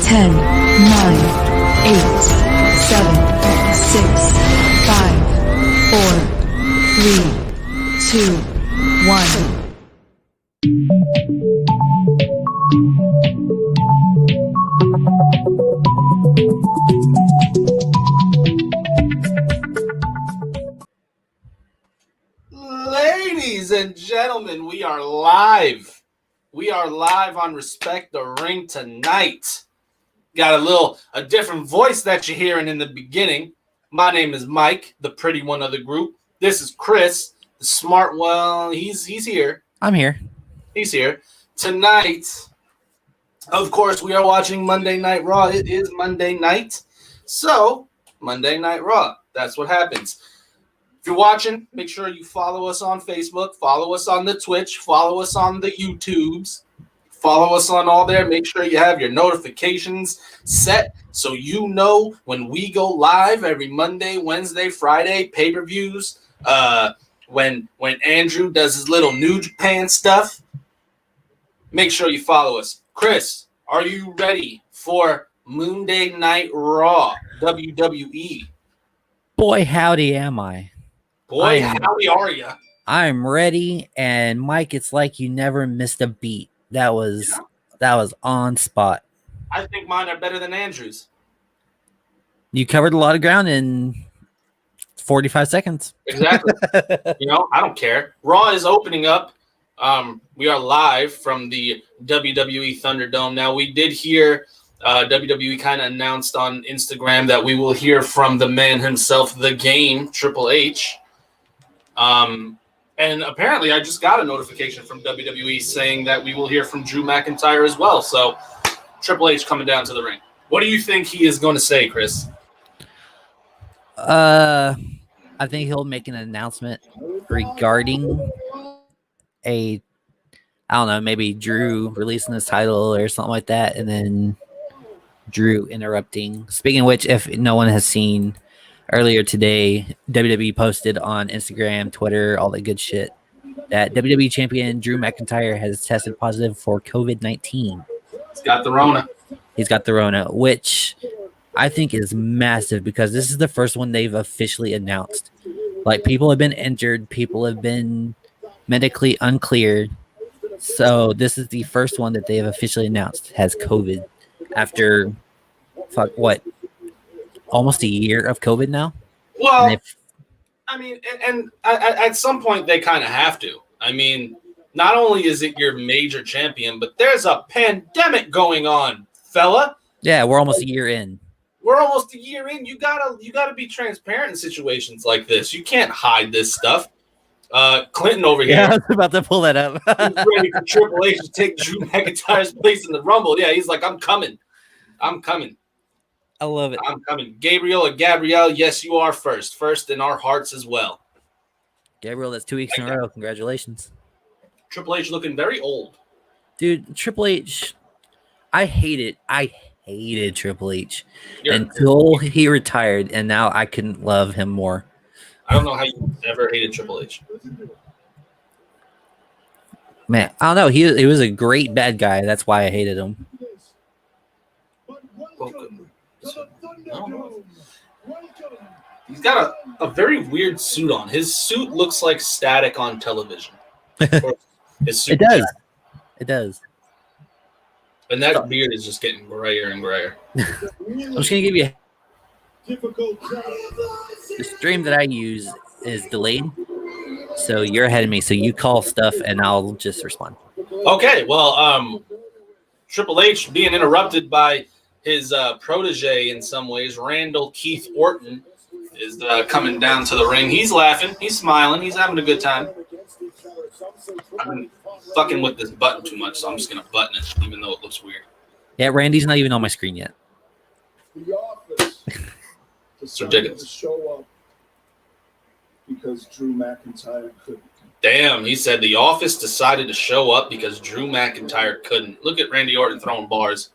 10, 9, 8, 7, 6, 5, 4, 3, 2, 1. Ladies and gentlemen, we are live. We are live on Respect the Ring tonight. Got a different voice that you're hearing in the beginning. My name is Mike, the pretty one of the group. This is Chris, the smart one. He's here. I'm here. He's here. Tonight, of course, we are watching Monday Night Raw. It is Monday night. So, Monday Night Raw. That's what happens. If you're watching, make sure you follow us on Facebook, follow us on the Twitch, follow us on the YouTubes, follow us on all there. Make sure you have your notifications set so you know when we go live every Monday, Wednesday, Friday, pay-per-views, when Andrew does his little New Japan stuff. Make sure you follow us. Chris, are you ready for Monday Night Raw, WWE? Boy, howdy am I. Boy, howdy are you? I'm ready, and Mike, it's like you never missed a beat. That was on spot. I think mine are better than Andrew's. You covered a lot of ground in 45 seconds. Exactly. I don't care. Raw is opening up. We are live from the WWE Thunderdome. Now, we did hear WWE kind of announced on Instagram that we will hear from the man himself, the Game, Triple H. And apparently I just got a notification from WWE saying that we will hear from Drew McIntyre as well. So Triple H coming down to the ring. What do you think he is going to say, Chris? I think he'll make an announcement regarding maybe Drew releasing his title or something like that, and then Drew interrupting. Speaking of which, if no one has seen, earlier today, WWE posted on Instagram, Twitter, all that good shit, that WWE champion Drew McIntyre has tested positive for COVID-19. He's got the Rona. He's got the Rona, which I think is massive because this is the first one they've officially announced. Like, people have been injured, people have been medically uncleared. So this is the first one that they have officially announced has COVID after, almost a year of COVID now? Well, and at some point they kind of have to. I mean, not only is it your major champion, but there's a pandemic going on, fella. Yeah, we're almost a year in. We're almost a year in. You gotta be transparent in situations like this. You can't hide this stuff. Clinton over here. Yeah, I was about to pull that up. He's ready for Triple H to take Drew McIntyre's place in the Rumble. Yeah, he's like, I'm coming. I love it. I'm coming. Gabrielle, yes, you are first. First in our hearts as well. Gabriel, that's 2 weeks in a row. Congratulations. Triple H looking very old. Dude, Triple H, I hated Triple H until he retired, and now I couldn't love him more. I don't know how you ever hated Triple H. Man, I don't know. He was a great bad guy. That's why I hated him. He's got a very weird suit on. His suit looks like static on television. His suit It does. And that beard is just getting grayer and grayer. I'm just going to give you the stream that I use is delayed. So you're ahead of me. So you call stuff and I'll just respond. Okay. Well, Triple H being interrupted by his protege in some ways, Randall Keith Orton, is coming down to the ring. He's laughing. He's smiling. He's having a good time. I've been fucking with this button too much, so I'm just going to button it, even though it looks weird. Yeah, Randy's not even on my screen yet. It's ridiculous. Show up because Drew McIntyre couldn't. Damn, he said the office decided to show up because Drew McIntyre couldn't. Look at Randy Orton throwing bars.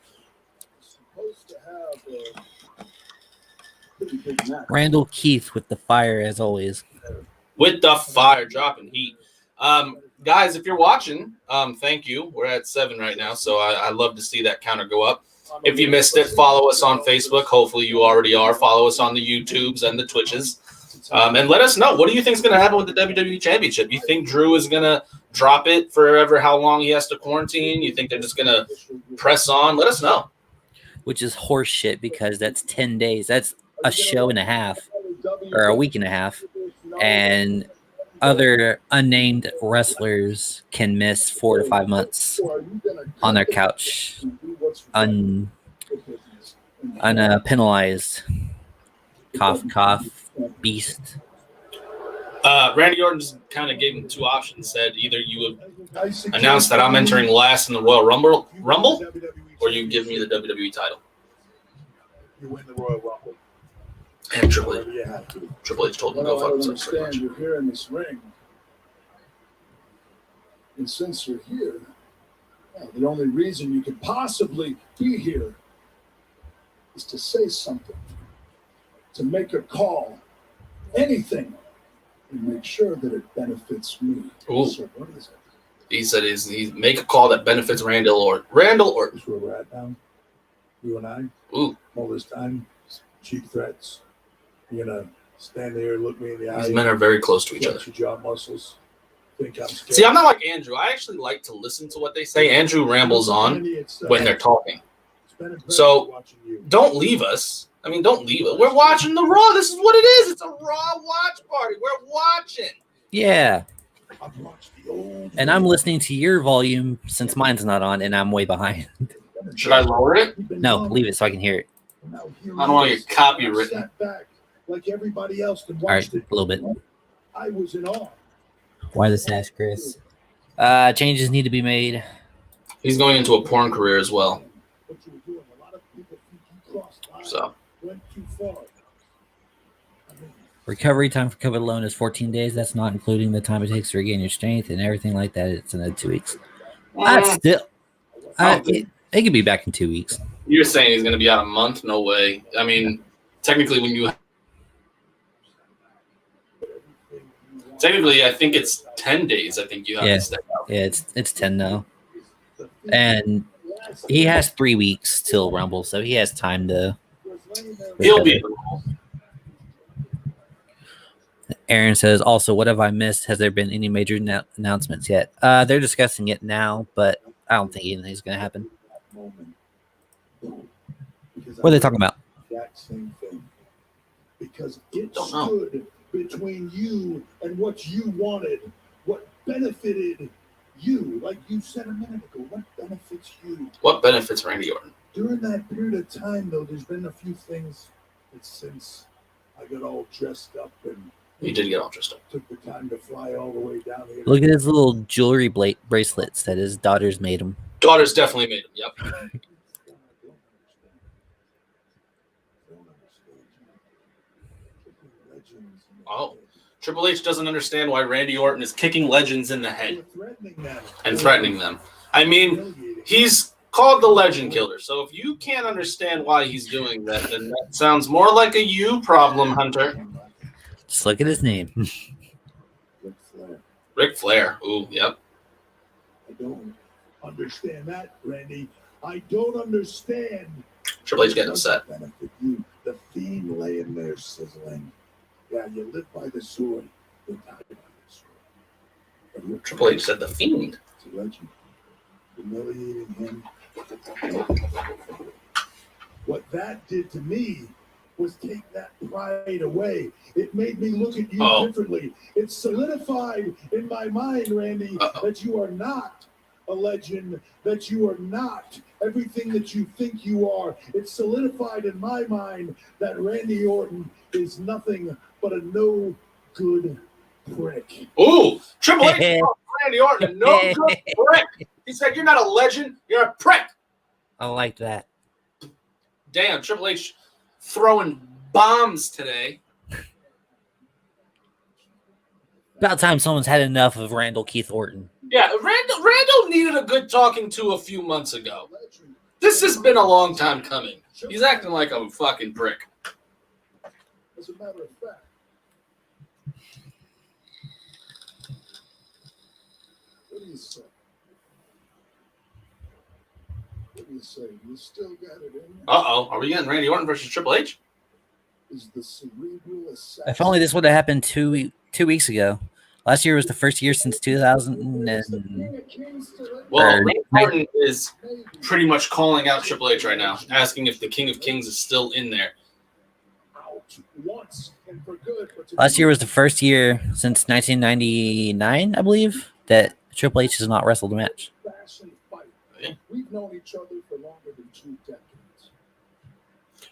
Randall Keith with the fire, as always. With the fire, dropping heat. Guys, if you're watching, thank you. We're at 7 right now, so I love to see that counter go up. If you missed it, follow us on Facebook. Hopefully you already are. Follow us on the YouTubes and the Twitches. And let us know. What do you think is going to happen with the WWE Championship? You think Drew is going to drop it forever, how long he has to quarantine? You think they're just going to press on? Let us know. Which is horse shit because that's 10 days. That's a show and a half or a week and a half. And other unnamed wrestlers can miss 4 to 5 months on their couch unpenalized. Cough, cough, beast. Randy Orton just kind of gave him two options. Said either you would announce that I'm entering last in the Royal Rumble, or you give me the WWE title. You win the Royal Rumble. And Triple H, You have to. Triple H told him What to I go don't fuck himself pretty understand, much. you're here in this ring. And since you're here, the only reason you could possibly be here is to say something, to make a call, anything, and make sure that it benefits me. Ooh. So what is it? He said he's make a call that benefits Randall Orton. That's where we're at now. You and I, Ooh, all this time, cheap threats. You're gonna stand there, look me in the eye. these men are very close to each other. Flex your jaw muscles. Think I'm scared. See, I'm not like Andrew. I actually like to listen to what they say. Andrew rambles on when they're talking. So don't leave us. I mean, don't leave us. We're watching the Raw. This is what it is. It's a Raw watch party. We're watching. Yeah. I've watched the old And I'm listening to your volume since mine's not on and I'm way behind. Should I lower it? No, leave it so I can hear it. I don't want to get copywritten. Back like everybody else and All right, watched it. a little bit. I was in awe. Why the sash, Chris? Changes need to be made. He's going into a porn career as well. What you were doing, a lot of people think you crossed lines, So went too far. I mean, Recovery time for COVID alone is 14 days. That's not including the time it takes to regain your strength and everything like that. It's another 2 weeks. That's still. It could be back in 2 weeks. you're saying he's going to be out a month? No way. I mean, technically, I think it's 10 days. I think you have to stay out. Yeah, it's 10 now. And he has 3 weeks till Rumble, so he has time to. He'll be. Aaron says, also, what have I missed? Has there been any major announcements yet? They're discussing it now, but I don't think anything's going to happen. What are they talking about? Exact same thing. Because it stood between you and what you wanted, what benefited you. Like you said a minute ago, what benefits you? What benefits Randy Orton? During that period of time, though, there's been a few things that since I got all dressed up and He did get all dressed up. took the time to fly all the way down here. Look at his little jewelry bracelets that his daughters made him. Daughters definitely made him. Yep. Oh. Triple H doesn't understand why Randy Orton is kicking legends in the head and threatening them. I mean, he's called the Legend Killer. So if you can't understand why he's doing that, then that sounds more like a you problem, Hunter. Just look at his name. Ric Flair. Ooh, yep. I don't understand that, Randy. I don't understand. Triple H getting upset. Benefit you. The Fiend laying there sizzling. Yeah, you live by the sword. You die by the sword. But you're Triple H said the Fiend. It's a legend. Humiliating him. What that did to me was take that pride away. It made me look at you differently. It solidified in my mind, Randy, that you are not a legend, that you are not everything that you think you are. It solidified in my mind that Randy Orton is nothing but a no good prick. Ooh, Triple H called Randy Orton a no good prick. He said, "You're not a legend. You're a prick." I like that. Damn, Triple H throwing bombs today. About time someone's had enough of Randall Keith Orton. Yeah, Randall needed a good talking to a few months ago. This has been a long time coming. He's acting like a fucking prick. As a matter of fact, what do you say? you say? You still got it in you? Are we getting Randy Orton versus Triple H? Is the cerebral assassin. If only this would have happened 2 weeks ago. Last year was the first year since 2000. Well, Randy Orton is pretty much calling out Triple H right now, asking if the King of Kings is still in there. Last year was the first year since 1999, I believe, that Triple H has not wrestled a match. We've known each other for longer than 2 decades.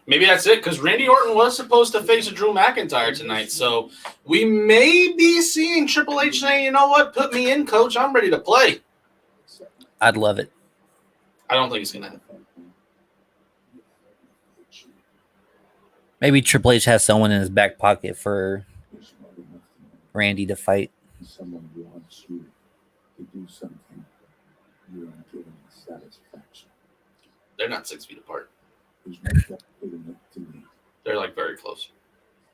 Maybe that's it, because Randy Orton was supposed to face Drew McIntyre tonight, so we may be seeing Triple H saying, you know what, put me in, coach, I'm ready to play. I'd love it. I don't think it's going to happen. Maybe Triple H has someone in his back pocket for Randy to fight. Someone wants you to do something you aren't giving satisfaction. They're not 6 feet apart. They're like very close.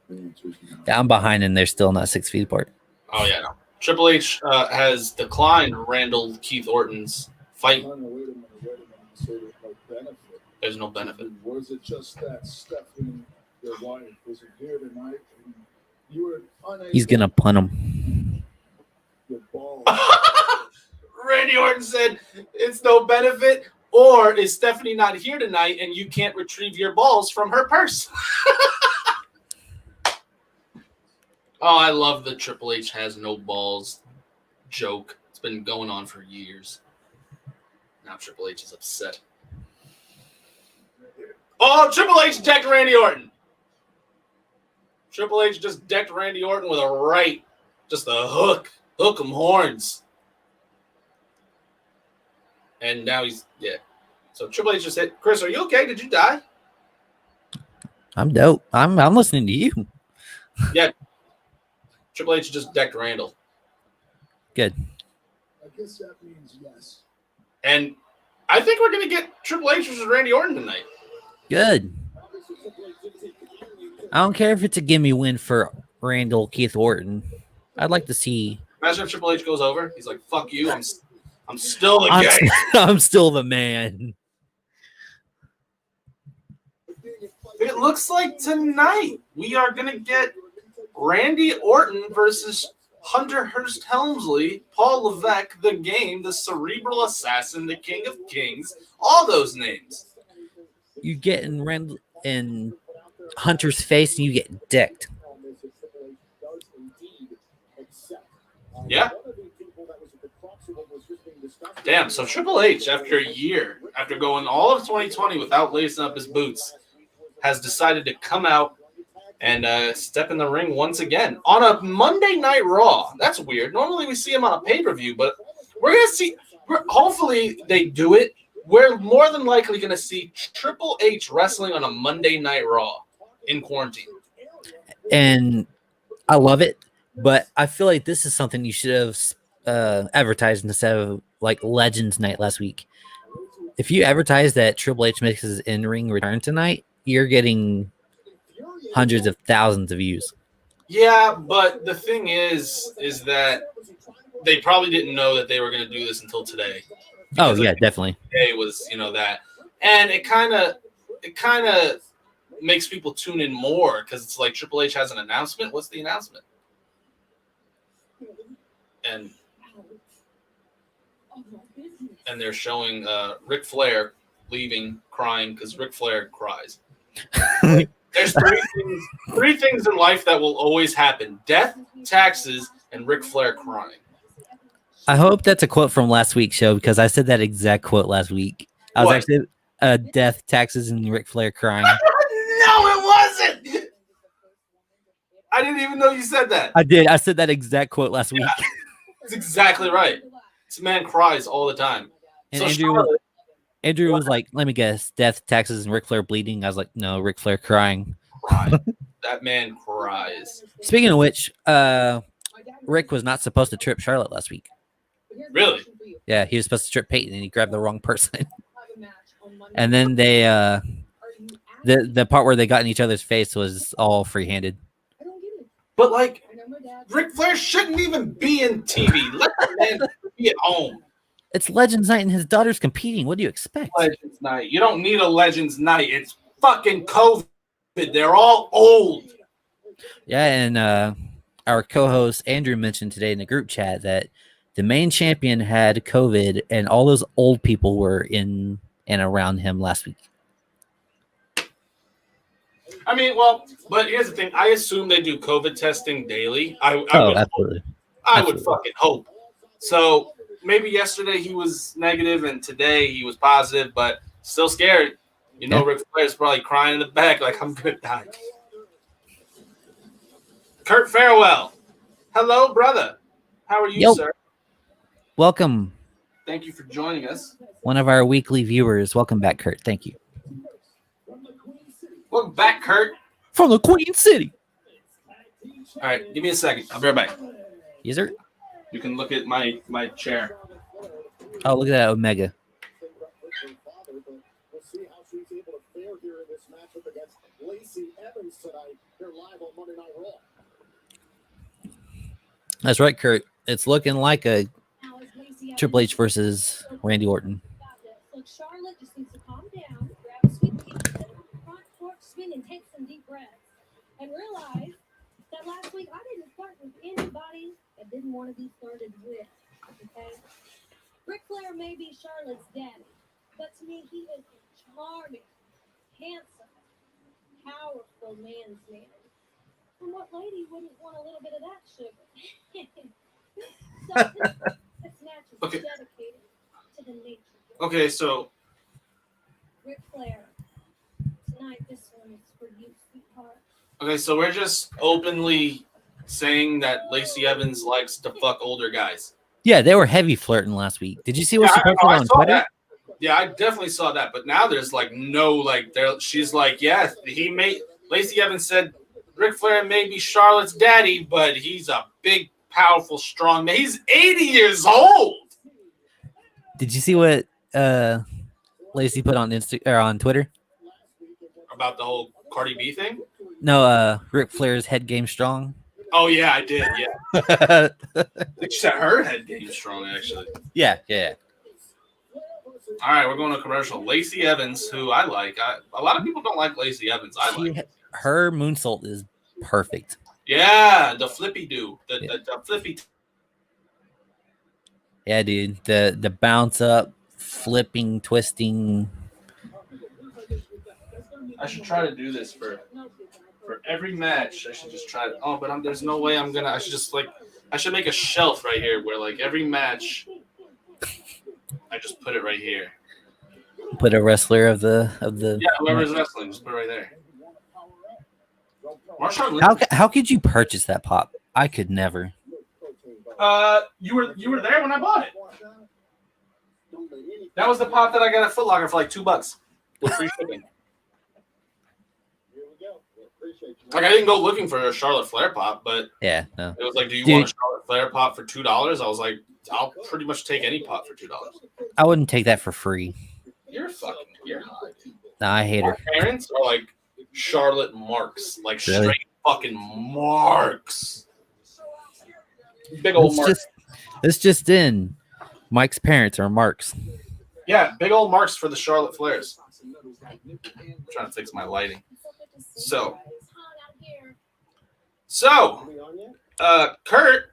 Yeah, I'm behind and they're still not 6 feet apart. Oh, yeah, no. Triple H has declined Randall Keith Orton's fight. There's no benefit. Was it just that Stephanie, your wife, was here tonight? And you were unable. He's going to punt him. Your ball. Randy Orton said it's no benefit, or is Stephanie not here tonight and you can't retrieve your balls from her purse? Oh, I love the Triple H has no balls joke. It's been going on for years. Now Triple H is upset. Oh, Triple H decked Randy Orton. Triple H just decked Randy Orton with a right. Just a hook. Hook 'em horns. And now he's, yeah. So Triple H just hit. Chris, are you okay? Did you die? I'm dope. I'm listening to you. Yeah. Triple H just decked Randall. Good. I guess that means yes. And I think we're going to get Triple H versus Randy Orton tonight. Good. I don't care if it's a gimme win for Randall Keith Orton. I'd like to see. Imagine if Triple H goes over. He's like, fuck you. I'm still the guy. I'm still the man. It looks like tonight we are going to get Randy Orton versus Hunter Hearst Helmsley, Paul Levesque, The Game, the Cerebral Assassin, the King of Kings, all those names. You get in Randall in Hunter's face and you get decked. Yeah. Damn, so Triple H, after a year, after going all of 2020 without lacing up his boots, has decided to come out and step in the ring once again on a Monday Night Raw. That's weird. Normally we see him on a pay-per-view, but we're going to see – hopefully they do it. We're more than likely going to see Triple H wrestling on a Monday Night Raw in quarantine. And I love it, but I feel like this is something you should have advertised instead of like Legends Night last week. If you advertise that Triple H makes his in-ring return tonight, you're getting hundreds of thousands of views. Yeah, but the thing is that they probably didn't know that they were going to do this until today. Oh yeah, definitely. Today was, that, and it kind of makes people tune in more because it's like Triple H has an announcement. What's the announcement? And they're showing Ric Flair leaving, crying because Ric Flair cries. There's three things in life that will always happen: death, taxes, and Ric Flair crying. I hope that's a quote from last week's show because I said that exact quote last week. I was actually death, taxes, and Ric Flair crying. No, it wasn't. I didn't even know you said that. I did. I said that exact quote last week. Yeah, that's exactly right. This man cries all the time. And so Andrew was like, let me guess, death, taxes, and Ric Flair bleeding. I was like, no, Ric Flair crying. That man cries. Speaking of which, Rick was not supposed to trip Charlotte last week. Really? Yeah, he was supposed to trip Peyton, and he grabbed the wrong person. And then they, the part where they got in each other's face was all free-handed. But like, Ric Flair shouldn't even be in TV. Let the man be at home. It's Legends Night and his daughter's competing. What do you expect? Legends Night. You don't need a Legends Night. It's fucking COVID. They're all old. Yeah, and our co-host Andrew mentioned today in the group chat that the main champion had COVID, and all those old people were in and around him last week. I mean, well, but here's the thing. I assume they do COVID testing daily. I Absolutely. would fucking hope. So maybe yesterday he was negative and today he was positive, but still scared. You know, Ric Flair's probably crying in the back like, I'm going to die. Kurt Farewell. Hello, brother. How are you, sir? Welcome. Thank you for joining us. One of our weekly viewers. Welcome back, Kurt. Thank you. Welcome back, Kurt. From the Queen City. All right, give me a second. I'll be right back. Yes, sir. You can look at my chair. Oh, look at that Omega. We'll see how she's able to fare here in this matchup against Lacey Evans tonight. Here live on Monday Night Raw. That's right, Kurt. It's looking like a Triple H versus Randy Orton. Look, Charlotte just needs to calm down, grab a sweet pizza, front fork swing, and take some deep breaths. And realize that last week I didn't flirt with anybody that didn't want to be flirted with. Okay? Ric Flair may be Charlotte's daddy, but to me, he is a charming, handsome, powerful man's man. And what lady wouldn't want a little bit of that sugar? So this match is dedicated to the nature. Okay, so Ric Flair, tonight this one is for you, sweetheart. Okay, so we're just openly saying that Lacey Evans likes to fuck older guys. Yeah, they were heavy flirting last week. Did you see what she posted on Twitter? That. Yeah, I definitely saw that. But now there's like no like there. She's like, yes, Lacey Evans said Ric Flair may be Charlotte's daddy, but he's a big, powerful, strong man. He's 80 years old. Did you see what Lacey put on on Twitter about the whole Cardi B thing? No, Ric Flair's head game strong. Oh yeah, I did. Yeah, I think she said her head game strong actually. Yeah. All right, we're going to commercial. Lacey Evans, who I like. A lot of people don't like Lacey Evans. I like her moonsault is perfect. Yeah, the flippy do, the flippy. Yeah, dude, the bounce up, flipping, twisting. I should try to do this for every match. I should just try to. Oh, but there's no way I'm gonna. I should just I should make a shelf right here where like every match, I just put it right here. Put a wrestler of the. Yeah, whoever's wrestling, just put it right there. Marshawn, how could you purchase that pop? I could never. You were there when I bought it. That was the pop that I got at Foot Locker for like $2 with free shipping. Like I didn't go looking for a Charlotte Flair pop, but yeah, no. It was like, do you want a Charlotte Flair pop for $2? I was like, I'll pretty much take any pop for $2. I wouldn't take that for free. You're high. No, I hate her. My parents are like Charlotte marks, like straight fucking marks. Big old marks. This just in. Mike's parents are marks. Yeah, big old marks for the Charlotte Flairs. I'm trying to fix my lighting. So, Kurt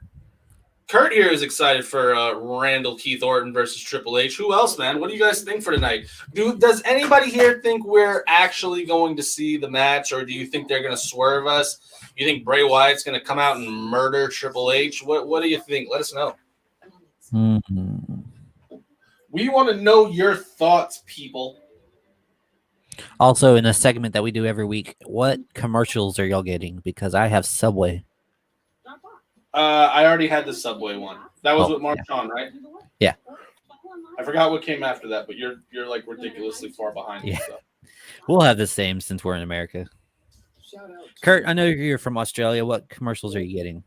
here is excited for Randall Keith Orton versus Triple H. Who else, man? What do you guys think for tonight? Does anybody here think we're actually going to see the match, or do you think they're going to swerve us? You think Bray Wyatt's going to come out and murder Triple H? What do you think? Let us know. Mm-hmm. We want to know your thoughts, people. Also, in a segment that we do every week, what commercials are y'all getting? Because I have Subway. I already had the Subway one. That was with Marshawn, right? Yeah. I forgot what came after that, but you're like ridiculously far behind. Yeah. So. We'll have the same since we're in America. Kurt, I know you're from Australia. What commercials are you getting?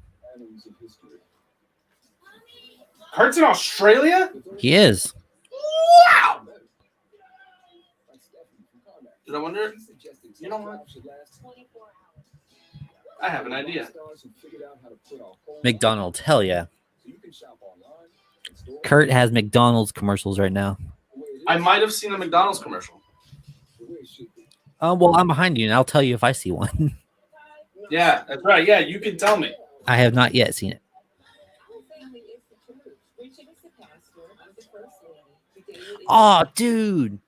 Kurt's in Australia? He is. Wow! Did I wonder? You know what? I have an idea. McDonald's, hell yeah. Kurt has McDonald's commercials right now. I might have seen a McDonald's commercial. Well, I'm behind you, and I'll tell you if I see one. Yeah, that's right. Yeah, you can tell me. I have not yet seen it. Oh, dude,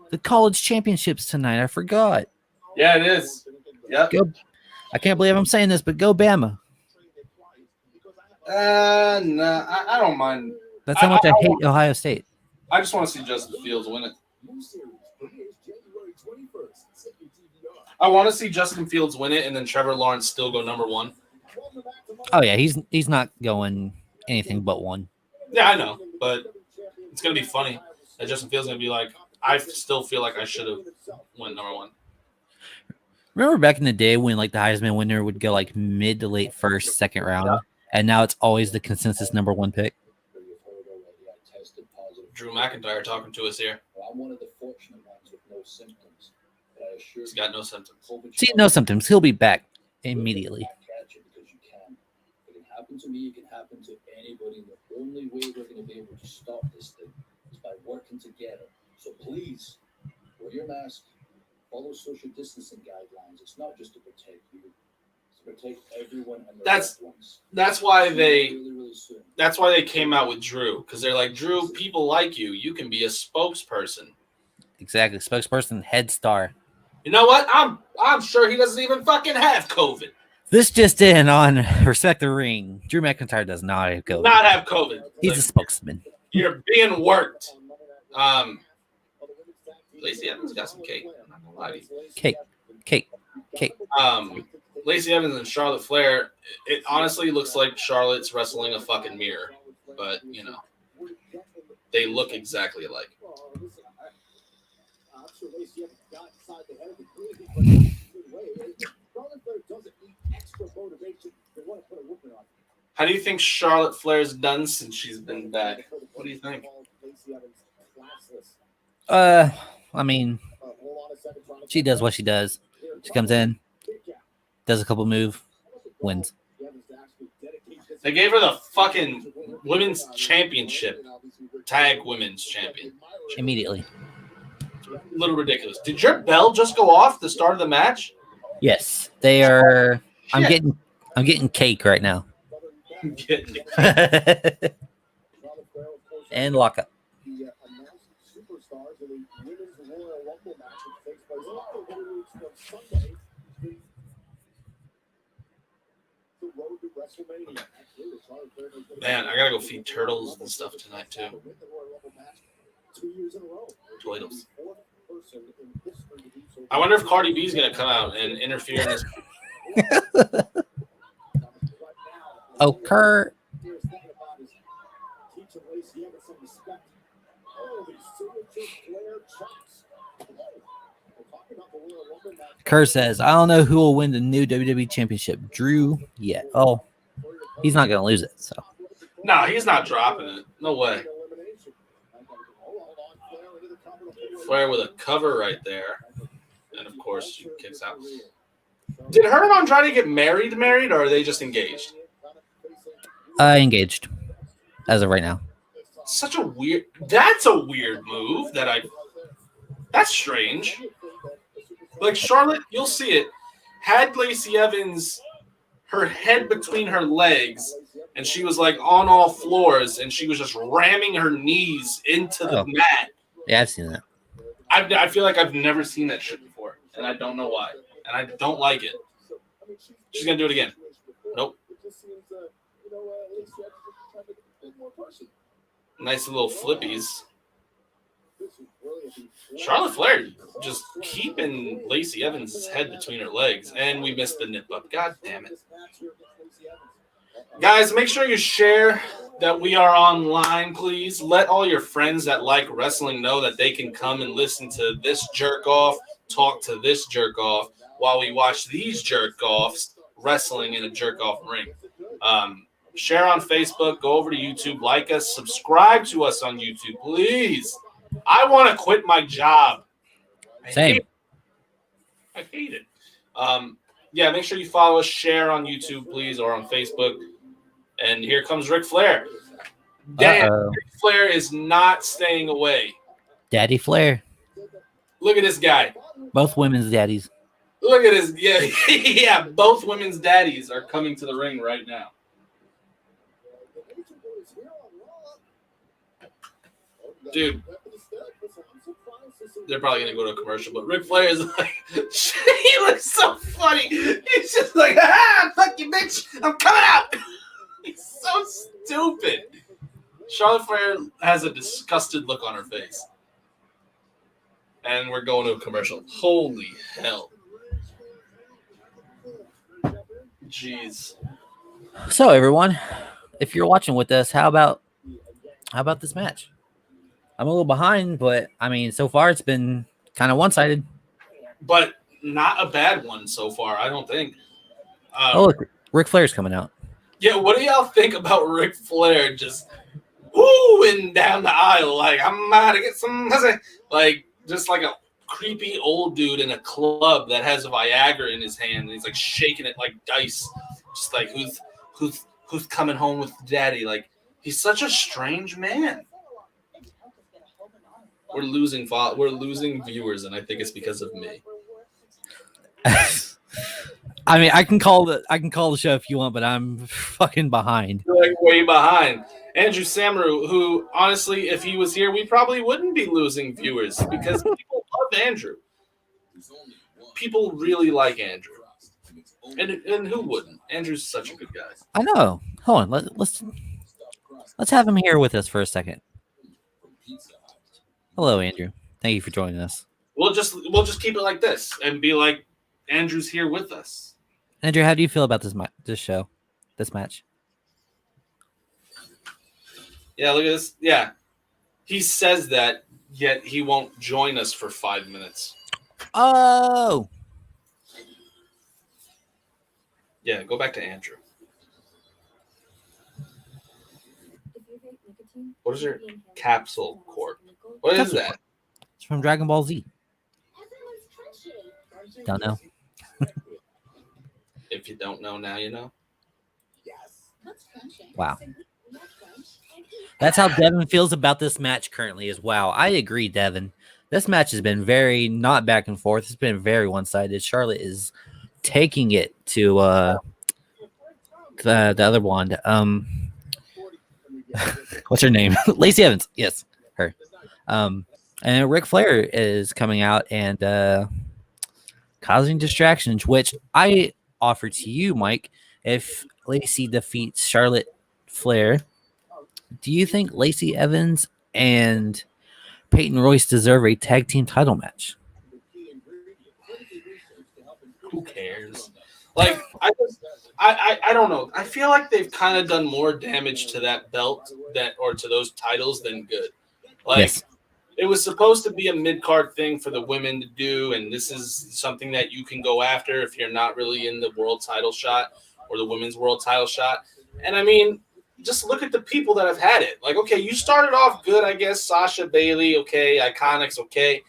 the college championships tonight. I forgot. Yeah, it is. Yep. Go! I can't believe I'm saying this, but go Bama. No, I don't mind. That's how much I hate Ohio State. I just want to see Justin Fields win it. I want to see Justin Fields win it, and then Trevor Lawrence still go number one. Oh yeah, he's not going anything but one. Yeah, I know, but it's gonna be funny that Justin Fields gonna be like, I still feel like I should have went number one. Remember back in the day when like the Heisman winner would go like mid to late first, second round, and now it's always the consensus number one pick. Drew McIntyre talking to us here. I'm one of the fortunate ones with no symptoms. But I assure He's got no symptoms. See, no symptoms. He'll be back immediately. Catch it because you can. It can happen to me. It can happen to anybody. And the only way we're going to be able to stop this thing is by working together. So please, wear your mask. Follow social distancing guidelines. It's not just to protect you. It's to protect everyone and their loved ones. That's why they Really soon. that's why they came out with Drew, because they're like, Drew, people like you. You can be a spokesperson. Exactly. Spokesperson, head star. You know what? I'm sure he doesn't even fucking have COVID. This just in on Respect the Ring. Drew McIntyre does not have COVID. Not have COVID. He's Like, a spokesman. you're being worked. Lacey Evans got some cake. I'm not gonna lie to you. Cake. Lacey Evans and Charlotte Flair. It honestly looks like Charlotte's wrestling a fucking mirror, but you know, they look exactly alike. How do you think Charlotte Flair's done since she's been back? What do you think? I mean, she does what she does. She comes in, does a couple moves, wins. They gave her the fucking women's championship, tag women's champion. Immediately. A little ridiculous. Did your bell just go off the start of the match? Yes, they are. I'm Shit. getting cake right now. I'm getting it. And lock up. Man, I gotta go feed turtles and stuff tonight too. Turtles. I wonder if Cardi B's gonna come out and interfere in this. Oh, Kurt. Kerr says, I don't know who will win the new WWE Championship. Drew yet. Oh, he's not going to lose it. So No, he's not dropping it. No way. Flair with a cover right there. And of course, she kicks out. Did her and Andrade get married, or are they just engaged? engaged as of right now. That's a weird move that's strange. Like Charlotte, you'll see it, had Lacey Evans her head between her legs and she was like on all floors and she was just ramming her knees into the mat. Yeah, I've seen that. I feel like I've never seen that shit before, and I don't know why, and I don't like it. She's gonna do it again. Nope. Nice little flippies. Charlotte Flair just keeping Lacey Evans' head between her legs, and we missed the nip up. God damn it. Guys, make sure you share that we are online, please. Let all your friends that like wrestling know that they can come and listen to this jerk-off, talk to this jerk-off, while we watch these jerk-offs wrestling in a jerk-off ring. Share on Facebook, go over to YouTube, like us, subscribe to us on YouTube, please. I want to quit my job. Same. I hate it. Yeah, make sure you follow us, share on YouTube, please, or on Facebook. And here comes Ric Flair. Damn, Uh-oh. Ric Flair is not staying away. Daddy Flair. Look at this guy. Both women's daddies. Look at his, yeah, yeah. Both women's daddies are coming to the ring right now. Dude, they're probably gonna go to a commercial, but Ric Flair is like, he looks so funny. He's just like, fuck you, bitch, I'm coming out. He's so stupid. Charlotte Flair has a disgusted look on her face. And we're going to a commercial. Holy hell. Jeez. So everyone, if you're watching with us, how about this match? I'm a little behind, but I mean, so far it's been kind of one-sided. But not a bad one so far, I don't think. Look, Ric Flair's coming out. Yeah, what do y'all think about Ric Flair just wooing down the aisle like, I'm about to get some, like, just like a creepy old dude in a club that has a Viagra in his hand, and he's like shaking it like dice, just like who's coming home with daddy. Like, he's such a strange man. We're losing viewers, and I think it's because of me. I mean, I can call the show if you want, but I'm fucking behind. You're like way behind. Andrew Samaru, who honestly, if he was here, we probably wouldn't be losing viewers because people love Andrew. People really like Andrew, and who wouldn't? Andrew's such a good guy. I know. Hold on, let's have him here with us for a second. Hello, Andrew. Thank you for joining us. We'll just keep it like this and be like, Andrew's here with us. Andrew, how do you feel about this match? Yeah, look at this. Yeah, he says that, yet he won't join us for 5 minutes. Oh, yeah. Go back to Andrew. What is your capsule corp? What is that? it's from Dragon Ball Z. Don't know. If you don't know, now you know. Wow. That's how Devin feels about this match currently as well. I agree, Devin. This match has been very not back and forth. It's been very one-sided. Charlotte is taking it to the other blonde. What's her name? Lacey Evans. Yes, her. And Ric Flair is coming out and causing distractions, which I offer to you, Mike. If Lacey defeats Charlotte Flair, do you think Lacey Evans and Peyton Royce deserve a tag team title match? Who cares? Like, I don't know. I feel like they've kind of done more damage to that belt or to those titles than good. Like, yes. It was supposed to be a mid-card thing for the women to do, and this is something that you can go after if you're not really in the world title shot or the women's world title shot. And I mean, just look at the people that have had it. Like, okay, you started off good, I guess. Sasha, Bailey, okay. Iconics, okay.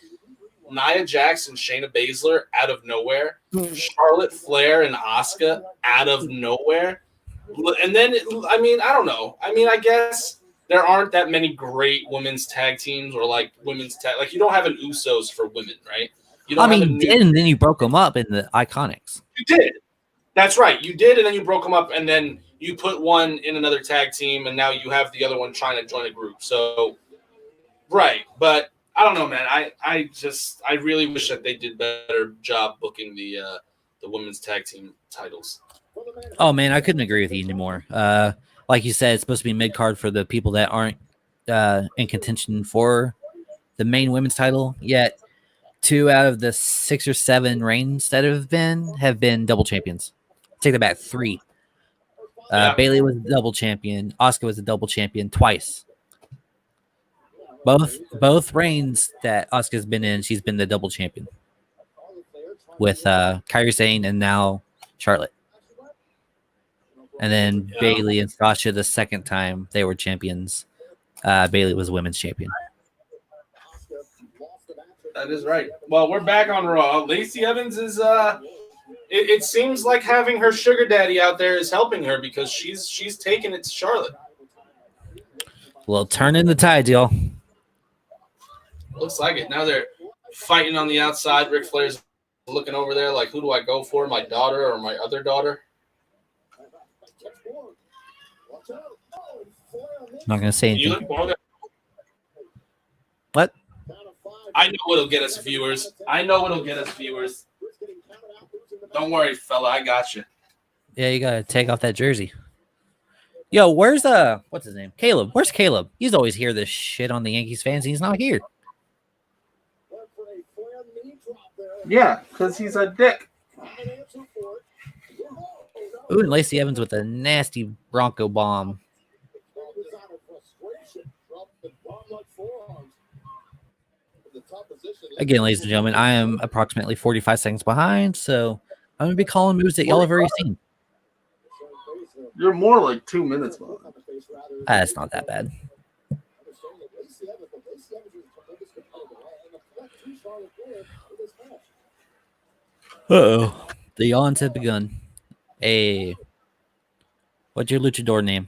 Nia Jax and Shayna Baszler out of nowhere. Charlotte Flair and Asuka out of nowhere. And then, I mean, I don't know. I mean, I guess there aren't that many great women's tag teams or like women's tag. Like, you don't have an Usos for women, right? You don't you did, and then you broke them up in the Iconics. You did. That's right. You did, and then you broke them up, and then you put one in another tag team, and now you have the other one trying to join a group. So, right. But I don't know, man. I really wish that they did better job booking the women's tag team titles. Oh, man, I couldn't agree with you anymore. Like you said, it's supposed to be mid-card for the people that aren't in contention for the main women's title, yet 2 out of the 6 or 7 reigns that have been double champions. Take that back, 3. Bailey was a double champion. Asuka was a double champion twice. Both reigns that Asuka's been in, she's been the double champion with Kairi Sane and now Charlotte. And then Bailey and Sasha the second time they were champions. Bailey was women's champion. That is right. Well, we're back on Raw. Lacey Evans is it seems like having her sugar daddy out there is helping her because she's taking it to Charlotte. Well, turn in the tide, y'all. Looks like it. Now they're fighting on the outside. Ric Flair's looking over there like, who do I go for? My daughter or my other daughter? I'm not gonna say You anything. look more. What? I know what'll get us viewers. Don't worry, fella. I got you. Yeah, you gotta take off that jersey. Yo, where's what's his name? Caleb. Where's Caleb? He's always hear this shit on the Yankees fans. He's not here. Yeah, because he's a dick. Ooh, and Lacey Evans with a nasty Bronco bomb. Again, ladies and gentlemen, I am approximately 45 seconds behind, so I'm going to be calling moves that y'all have already seen. You're more like 2 minutes behind. That's not that bad. Uh-oh. The yawns have begun. Hey. What's your luchador name?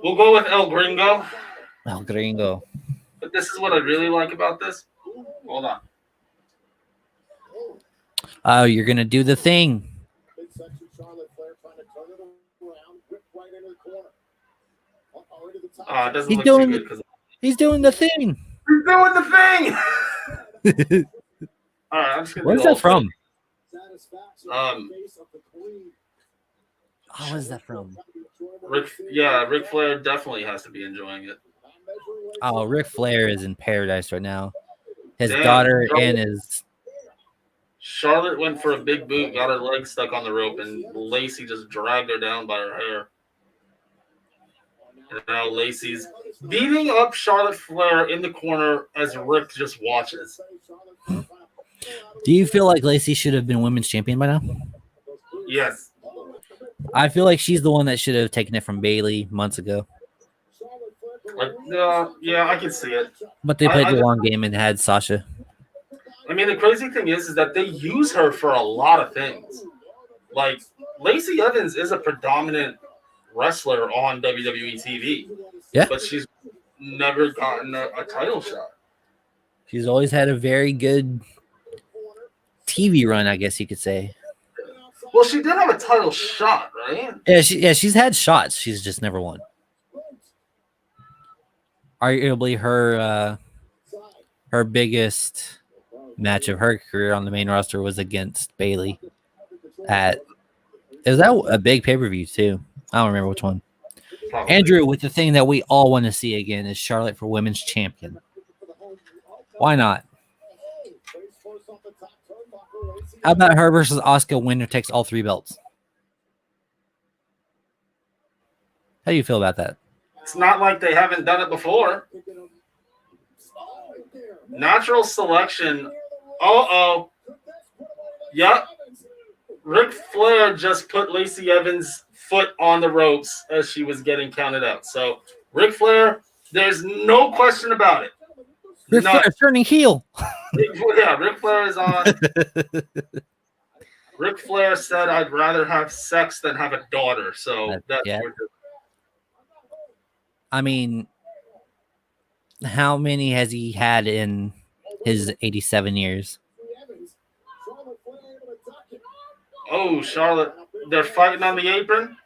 We'll go with El Gringo. El Gringo. But this is what I really like about this. Hold on. Oh, you're going to do the thing. It doesn't He's look doing too good. He's doing the thing. He's doing the thing! All right, I'm just gonna Where's do the that from? What is that from? Ric Flair definitely has to be enjoying it. Oh, Ric Flair is in paradise right now. His Damn, daughter Charlotte. and his... Charlotte went for a big boot, got her leg stuck on the rope, and Lacey just dragged her down by her hair. And now Lacey's beating up Charlotte Flair in the corner as Rick just watches. Do you feel like Lacey should have been women's champion by now? Yes. I feel like she's the one that should have taken it from Bayley months ago. Yeah, I can see it. But they played the long game and had Sasha. I mean, the crazy thing is that they use her for a lot of things. Like, Lacey Evans is a predominant wrestler on WWE TV. Yeah. But she's never gotten a title shot. She's always had a very good TV run, I guess you could say. Well, she did have a title shot, right? Yeah, she's had shots. She's just never won. Arguably her biggest match of her career on the main roster was against Bayley. It was that a big pay-per-view too. I don't remember which one. Probably. Andrew, with the thing that we all want to see again is Charlotte for women's champion. Why not? How about her versus Asuka? Winner takes all 3 belts. How do you feel about that? It's not like they haven't done it before. Natural selection. Yep. Ric Flair just put Lacey Evans' foot on the ropes as she was getting counted out. So, Ric Flair, there's no question about it. Ric Flair turning heel. Yeah, Ric Flair is on. Ric Flair said, I'd rather have sex than have a daughter. So, that's yeah. what we're doing. I mean, how many has he had in his 87 years? Oh, Charlotte, they're fighting on the apron.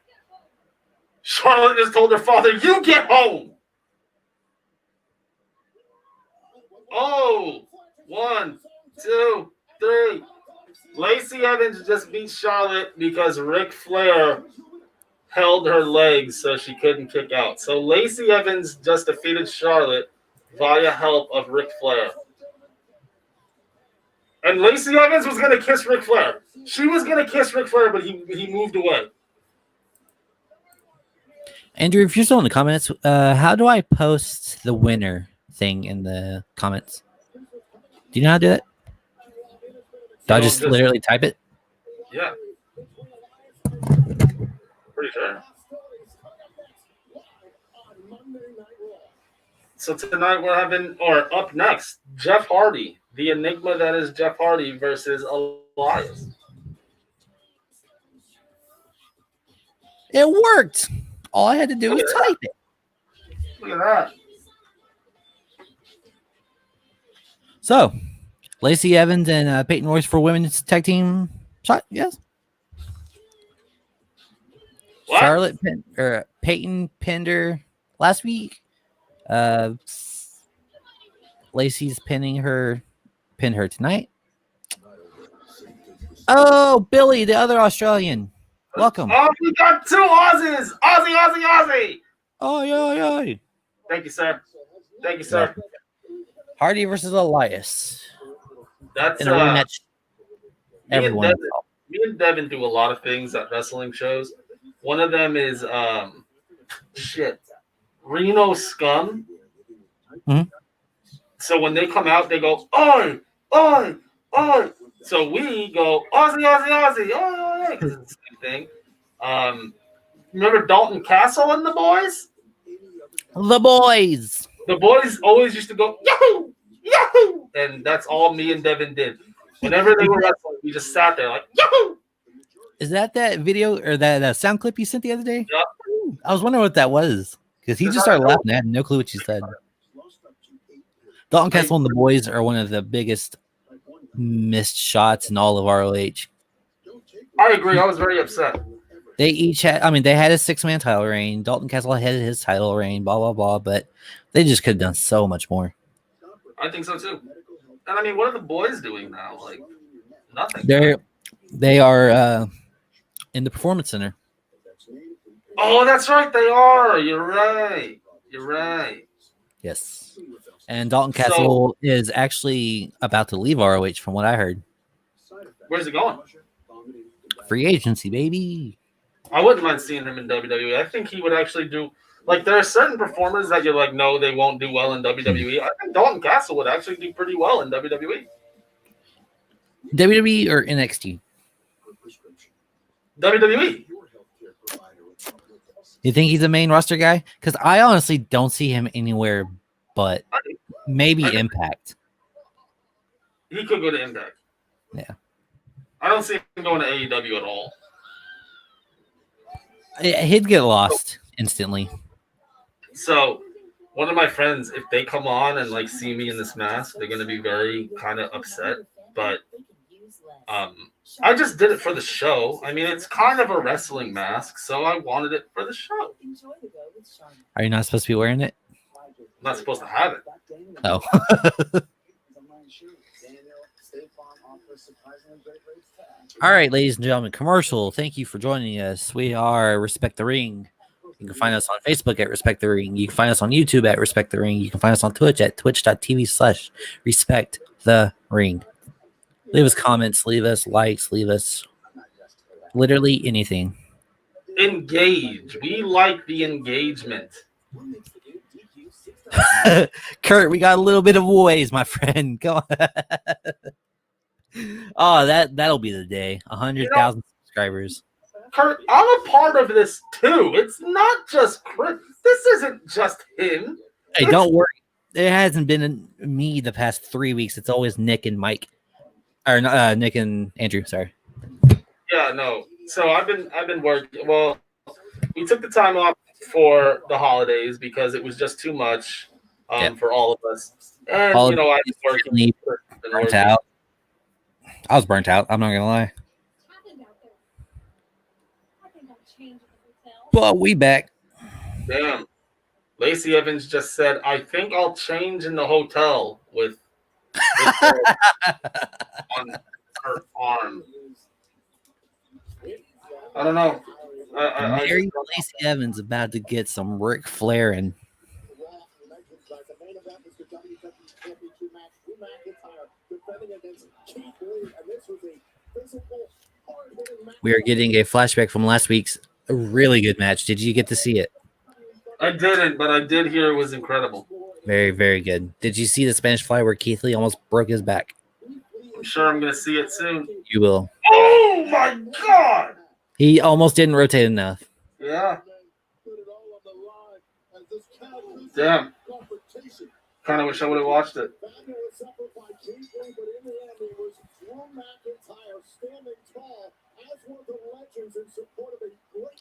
Charlotte just told her father, you get home. Oh, 1, 2, 3. Lacey Evans just beat Charlotte because Ric Flair held her legs so she couldn't kick out. So Lacey Evans just defeated Charlotte via help of Ric Flair. And Lacey Evans was going to kiss Ric Flair. She was going to kiss Ric Flair, but he moved away. Andrew, if you're still in the comments, how do I post the winner thing in the comments? Do you know how to do it? Do I just literally type it? Yeah. Pretty sure. So tonight we're having, or up next, Jeff Hardy, the enigma that is Jeff Hardy versus Elias. It worked. All I had to do was type it. Look at that. So, Lacey Evans and Peyton Royce for women's tag team shot. Yes. What? Charlotte Peyton pinned her last week. Lacey's pinned her tonight. Oh, Billy, the other Australian. Welcome. Oh, we got two Aussies. Aussie. Oh. Thank you, sir. Thank you, sir. Hardy versus Elias. That's In a rematch. Everyone. Me and Devin do a lot of things at wrestling shows. One of them is Reno Scum. Mhm. So when they come out, they go, oi, oi, oi. So we go, Aussie, oi, because it's the same thing. Remember Dalton Castle and the boys? The boys. The boys always used to go, yahoo, yahoo. And that's all me and Devin did. Whenever they were wrestling, we just sat there like, yahoo. Is that video or that sound clip you sent the other day? Yep. I was wondering what that was because he just started laughing. I had no clue what you said. Dalton Castle and the boys are one of the biggest missed shots in all of ROH. I agree. I was very upset. They each had, they had a 6-man title reign. Dalton Castle had his title reign, blah, blah, blah, but they just could have done so much more. I think so too. And what are the boys doing now? Like, nothing. They are in the Performance Center. Oh, that's right. They are. You're right. Yes. And Dalton Castle is actually about to leave ROH from what I heard. Where's it going? Free agency, baby. I wouldn't mind seeing him in WWE. I think he would actually do. Like, there are certain performers that you're like, no, they won't do well in WWE. I think Dalton Castle would actually do pretty well in WWE. WWE or NXT? WWE. You think he's a main roster guy? Because I honestly don't see him anywhere but maybe Impact. He could go to Impact. Yeah. I don't see him going to AEW at all. He'd get lost instantly. So, one of my friends, if they come on and like see me in this mask, they're gonna be very kind of upset. But I just did it for the show. It's kind of a wrestling mask, so I wanted it for the show. Are you not supposed to be wearing it? I'm not supposed to have it. Oh. All right, ladies and gentlemen, commercial. Thank you for joining us. We are Respect the Ring. You can find us on Facebook at Respect the Ring. You can find us on YouTube at Respect the Ring. You can find us on Twitch at twitch.tv/Respect the Ring. Leave us comments, leave us likes, leave us literally anything. Engage. We like the engagement. Kurt, we got a little bit of ways, my friend. Go on. Oh, that'll be the day. 100,000 subscribers. Kurt, I'm a part of this too. It's not just Chris. This isn't just him. Hey, don't worry. It hasn't been me the past 3 weeks. It's always Nick and Mike. Or Nick and Andrew, sorry. Yeah, no. So I've been working. Well, we took the time off for the holidays because it was just too much for all of us. And I was working. Burnt out. I was burnt out. I'm not gonna lie. But we back. Damn. Lacey Evans just said, "I think I'll change in the hotel with her on her arm." I don't know. Mary Lacey Evans about to get some Ric Flair and we are getting a flashback from last week's really good match. Did you get to see it? I didn't, but I did hear it was incredible. Very, very good. Did you see the Spanish Fly where Keith Lee almost broke his back? I'm sure I'm going to see it soon. You will. Oh, my God. He almost didn't rotate enough. Yeah. Damn. Kind of wish I would have watched it.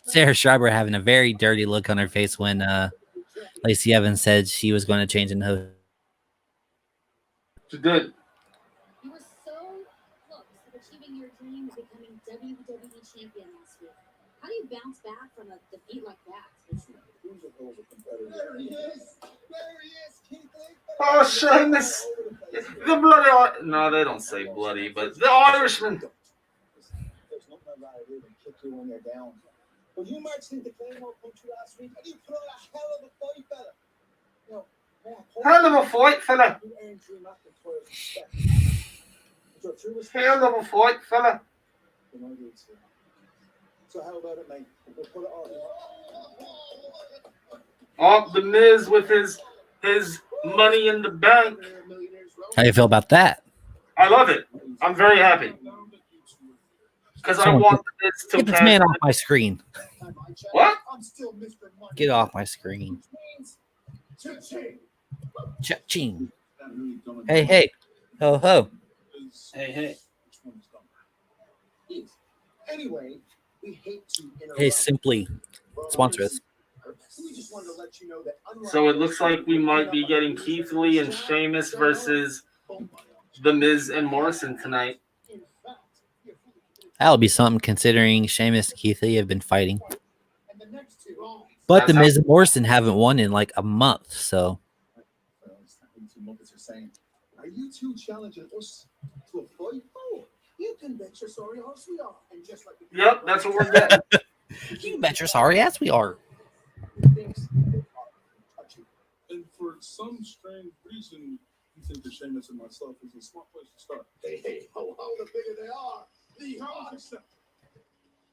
Sarah Schreiber having a very dirty look on her face when Lacey Evans said she was going to change in host. She did. You were so close to achieving your dream of becoming WWE champion last week. How do you bounce back from a defeat like that? There he is. There he is, Keith Lee. Oh, Sheamus. The bloody. No, they don't say bloody, but the Irishman. There's nothing I'd rather do than kick you when you're down. When you marched into Claymore Country last week, and you put on a hell of a fight, fella. You know, Hell of a fight, fella. you earned your McIntyre's respect. So through his Hell of a fight, fella. you know, so how about it, mate? We'll put it on. Oh, the Miz with his money in the bank. How do you feel about that? I love it. I'm very happy. Because I want this to Get this pass. man off my screen. What? I'm still Mr. Money. Get off my screen. Cha-ching. Cha-ching. Hey, hey. Ho, ho. Hey. Anyway, we hate to interrupt. Hey, Simply. Sponsor us. We just wanted to let you know that So it looks like we might be getting Keith Lee and Sheamus versus The Miz and Morrison tonight. That'll be something considering Sheamus and Keith Lee have been fighting. But the Miz and Morrison haven't won in like a month, so. Are you two challenging us to a fight? Oh, you can bet your sorry horse we are. And just like Yep, that's what we're getting. You bet your sorry ass we are. And for some strange reason, you think that Sheamus and myself is a smart place to start. Hey, ho, the bigger they are, the harder.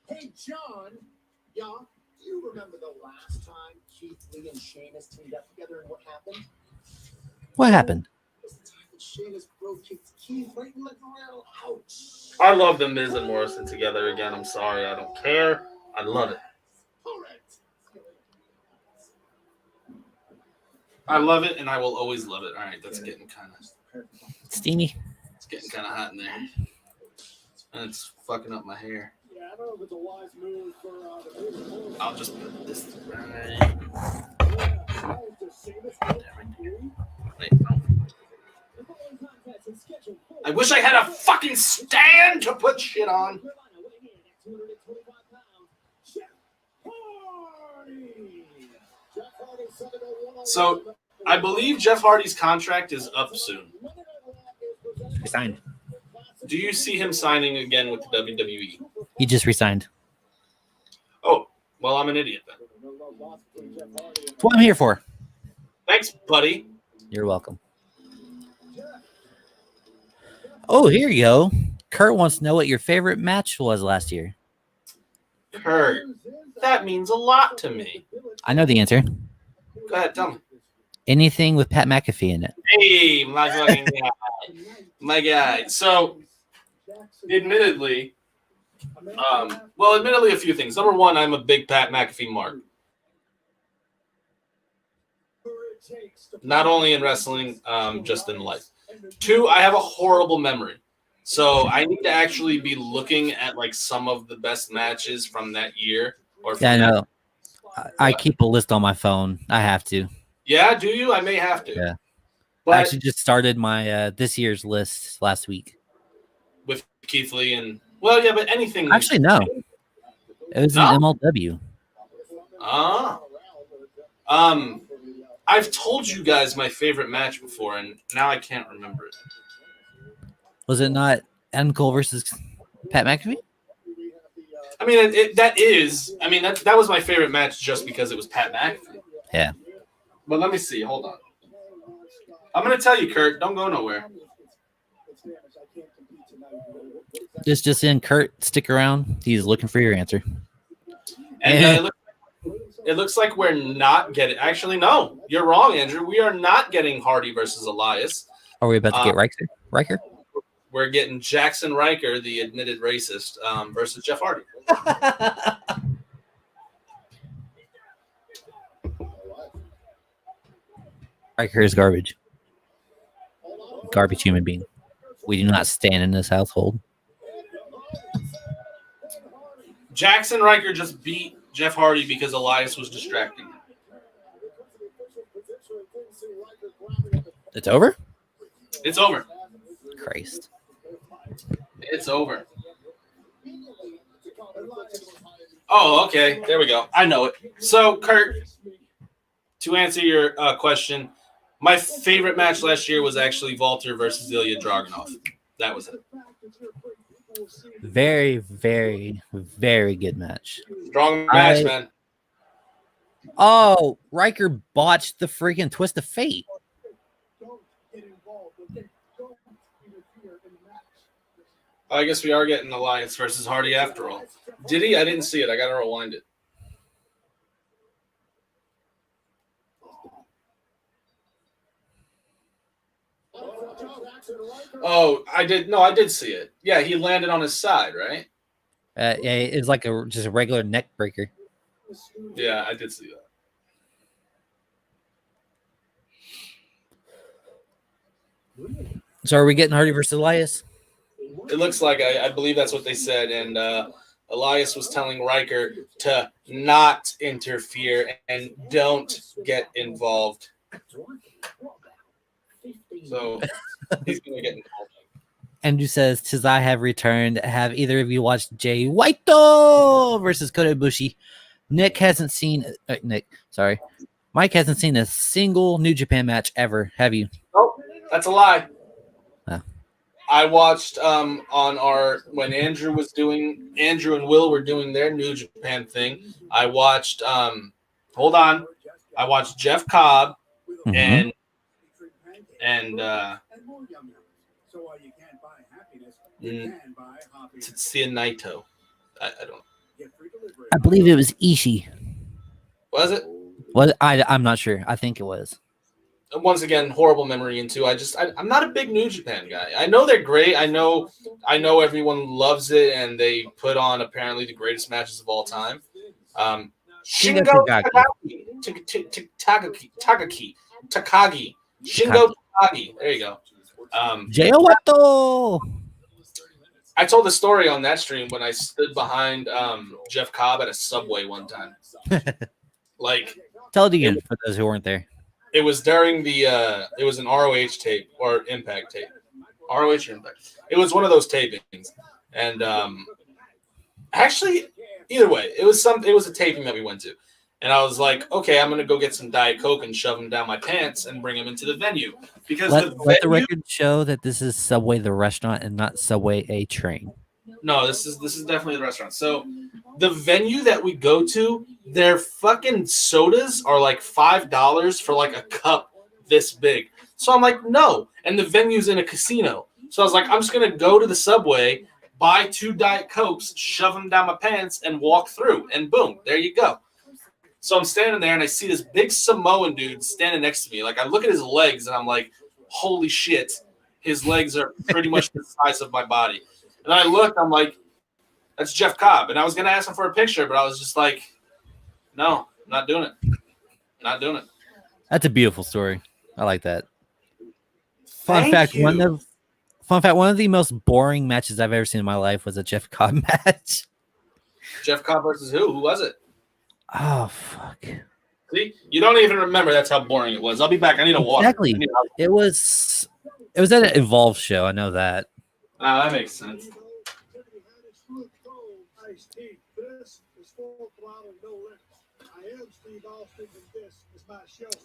Hey, John, yeah, do you remember the last time Keith Lee and Sheamus teamed up together and what happened? What happened? It was the time that Sheamus broke Keith right in the grill. Ouch. I love The Miz and Morrison together again. I'm sorry. I don't care. I love it. Correct. I love it, and I will always love it. All right, that's getting kind of Steamy. it's getting kind of hot in there, and it's fucking up my hair. Yeah, I don't know if it's a wise move for the move. I'll just put this right. Wait, no. I wish I had a fucking stand to put shit on. So, I believe Jeff Hardy's contract is up soon. Resigned. Do you see him signing again with the WWE? He just resigned. Oh, well, I'm an idiot then. That's what I'm here for. Thanks, buddy. You're welcome. Oh, here you go. Kurt wants to know what your favorite match was last year. Kurt, that means a lot to me. I know the answer. Go ahead, tell me. Anything with Pat McAfee in it. Hey, my fucking guy. My guy. So, admittedly, a few things. Number one, I'm a big Pat McAfee mark. Not only in wrestling, just in life. Two, I have a horrible memory. So I need to actually be looking at like some of the best matches from that year. Or Yeah, I know. I keep a list on my phone. I have to. Yeah, do you? I may have to. Yeah. But I actually just started my this year's list last week. with Keith Lee and well, yeah, but anything. Actually, no. It was No? an MLW. I've told you guys my favorite match before, and now I can't remember it. Was it not Adam Cole versus Pat McAfee? I mean, that was my favorite match just because it was Pat McAfee. Yeah. But let me see. Hold on. I'm going to tell you, Kurt. Don't go nowhere. Just in Kurt, stick around. He's looking for your answer. And it looks like we're not getting. Actually, no. You're wrong, Andrew. We are not getting Hardy versus Elias. Are we about to get Riker? We're getting Jackson Riker, the admitted racist, versus Jeff Hardy. Riker is garbage. Garbage human being. We do not stand in this household. Jackson Riker just beat Jeff Hardy because Elias was distracting him. It's over? It's over. Christ. It's over. Oh, okay. There we go. I know it. So, Kurt, to answer your question, my favorite match last year was actually Walter versus Ilya Dragunov. That was it. Very, very, very good match. Strong match, man. Oh, Riker botched the freaking twist of fate. I guess we are getting Alliance versus Hardy after all. Did he? I didn't see it. I got to rewind it. Oh, I did. No, I did see it. Yeah, he landed on his side, right? Yeah, it was like just a regular neck breaker. Yeah, I did see that. So are we getting Hardy versus Elias? It looks like I believe that's what they said, and Elias was telling Riker to not interfere and don't get involved. So he's going to get involved. Andrew says, "'Tis I have returned. Have either of you watched Jay White versus Kota Ibushi?" Mike hasn't seen a single New Japan match ever. Have you? Oh, that's a lie. Oh. I watched on our when Andrew and Will were doing their New Japan thing. I watched I watched Jeff Cobb and Tetsuya Naito. I don't know. I believe it was Ishii. Was it? I'm not sure. I think it was. Once again, horrible memory into. I'm not a big New Japan guy. I know they're great. I know everyone loves it, and they put on apparently the greatest matches of all time. Shingo Takagi. Shingo Takagi. There you go. Jay White. I told the story on that stream when I stood behind Jeff Cobb at a Subway one time. Tell it again for those who weren't there. It was during it was an ROH tape or Impact tape. ROH or Impact. It was one of those tapings. And actually, either way, it was a taping that we went to. And I was like, okay, I'm going to go get some Diet Coke and shove them down my pants and bring them into the venue. Because let the record show that this is Subway the restaurant and not Subway a train. No, this is definitely the restaurant. So the venue that we go to, their fucking sodas are like $5 for like a cup this big. So I'm like, no. And the venue's in a casino. So I was like, I'm just going to go to the Subway, buy 2 Diet Cokes, shove them down my pants, and walk through. And boom, there you go. So I'm standing there, and I see this big Samoan dude standing next to me. Like, I look at his legs, and I'm like, holy shit. His legs are pretty much the size of my body. And I look, I'm like, that's Jeff Cobb. And I was going to ask him for a picture, but I was just like, no, not doing it. Not doing it. That's a beautiful story. I like that. Fun fact, one of the most boring matches I've ever seen in my life was a Jeff Cobb match. Jeff Cobb versus who? Who was it? Oh, fuck. See? You don't even remember that's how boring it was. I'll be back. I need a water. Exactly. It was at an Evolve show. I know that. That makes sense.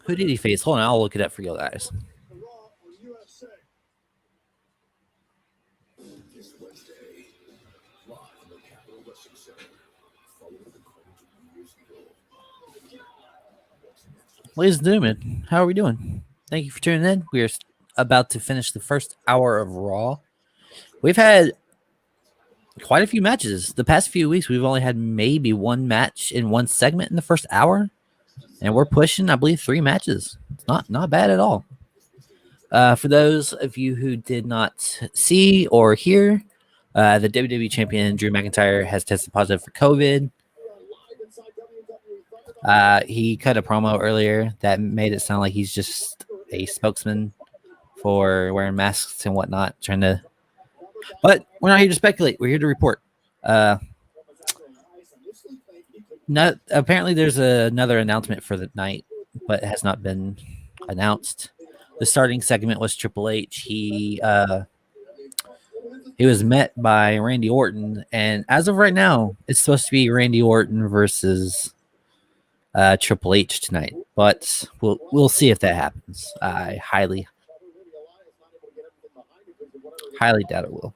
Who did he face? Hold on, I'll look it up for you guys. Ladies and gentlemen, how are we doing? Thank you for tuning in. We are about to finish the first hour of Raw. We've had quite a few matches. The past few weeks, we've only had maybe one match in one segment in the first hour. And we're pushing, I believe, 3 matches. It's not bad at all. For those of you who did not see or hear, the WWE Champion Drew McIntyre has tested positive for COVID. He cut a promo earlier that made it sound like he's just a spokesman for wearing masks and whatnot, but we're not here to speculate. We're here to report. Apparently there's another announcement for the night, but it has not been announced. the starting segment was Triple H. He was met by Randy Orton, and as of right now, it's supposed to be Randy Orton versus Triple H tonight. But we'll see if that happens. I highly doubt it will.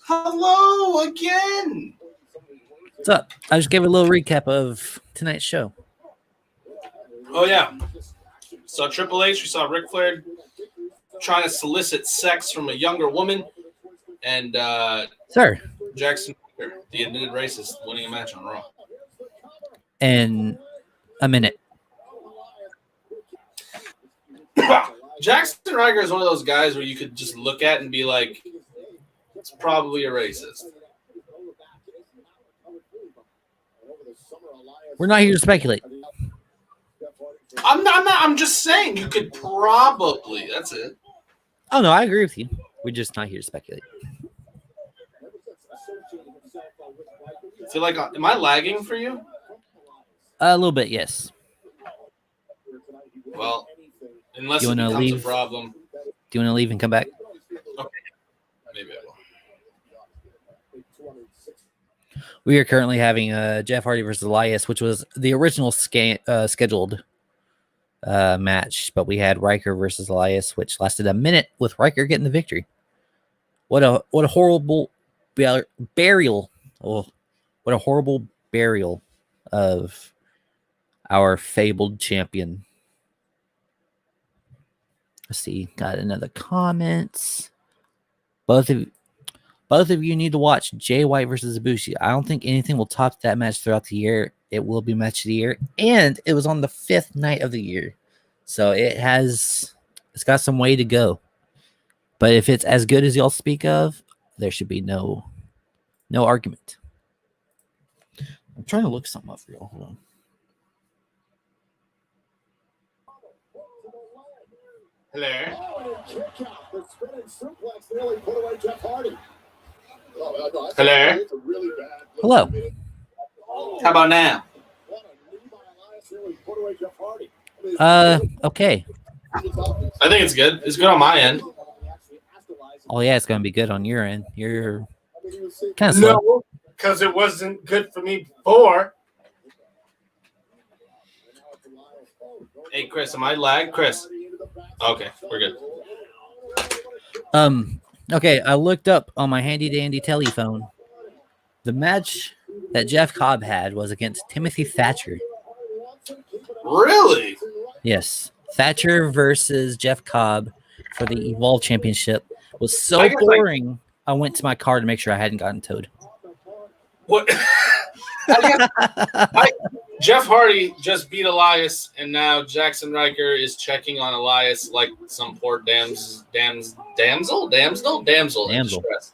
Hello again. What's up? I just gave a little recap of tonight's show. Oh yeah. Saw Triple H. We saw Ric Flair trying to solicit sex from a younger woman, and Sir. Jackson, the admitted racist, winning a match on Raw. In a minute. Jackson Riker is one of those guys where you could just look at and be like, it's probably a racist. We're not here to speculate. I'm just saying you could probably. That's it. Oh no, I agree with you. We're just not here to speculate. I feel like, am I lagging for you? A little bit, yes. Well, unless You it wanna becomes leave? a problem. Do you want to leave and come back? Okay. Maybe I will. We are currently having Jeff Hardy versus Elias, which was the original scheduled match, but we had Riker versus Elias, which lasted a minute with Riker getting the victory. What a horrible burial! Oh, what a horrible burial of our fabled champion. Let's see, got another comments. Both of you need to watch Jay White versus Ibushi. I don't think anything will top that match throughout the year. It will be match of the year, and it was on the 5th night of the year, so it's got some way to go. But if it's as good as y'all speak of, there should be no argument. I'm trying to look something up for y'all. Hold on. Hello. Hello. Hello. How about now? Okay. I think it's good. It's good on my end. Oh yeah, it's gonna be good on your end. You're kind of slow. No, because it wasn't good for me before. Hey, Chris, am I lagged? Chris. Okay, we're good. Okay, I looked up on my handy dandy telephone. The match that Jeff Cobb had was against Timothy Thatcher. Really? Yes. Thatcher versus Jeff Cobb for the Evolve Championship was so boring. I went to my car to make sure I hadn't gotten towed. What? Jeff Hardy just beat Elias, and now Jackson Riker is checking on Elias like some poor damsel in distress.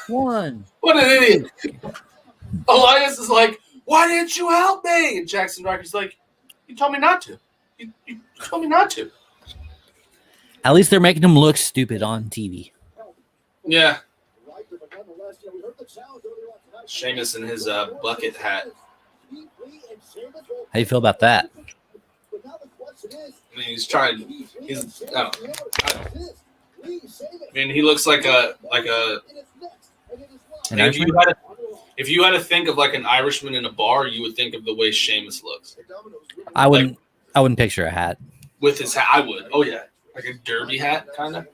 One. What an idiot. Elias is like, why didn't you help me? And Jackson Riker's like, you told me not to. You told me not to. At least they're making him look stupid on TV. Yeah. Sheamus in his bucket hat. How do you feel about that? I mean, he looks like a. If you had to think of like an Irishman in a bar, you would think of the way Sheamus looks. I wouldn't picture a hat. With his hat, I would. Oh yeah, like a derby hat, kind of.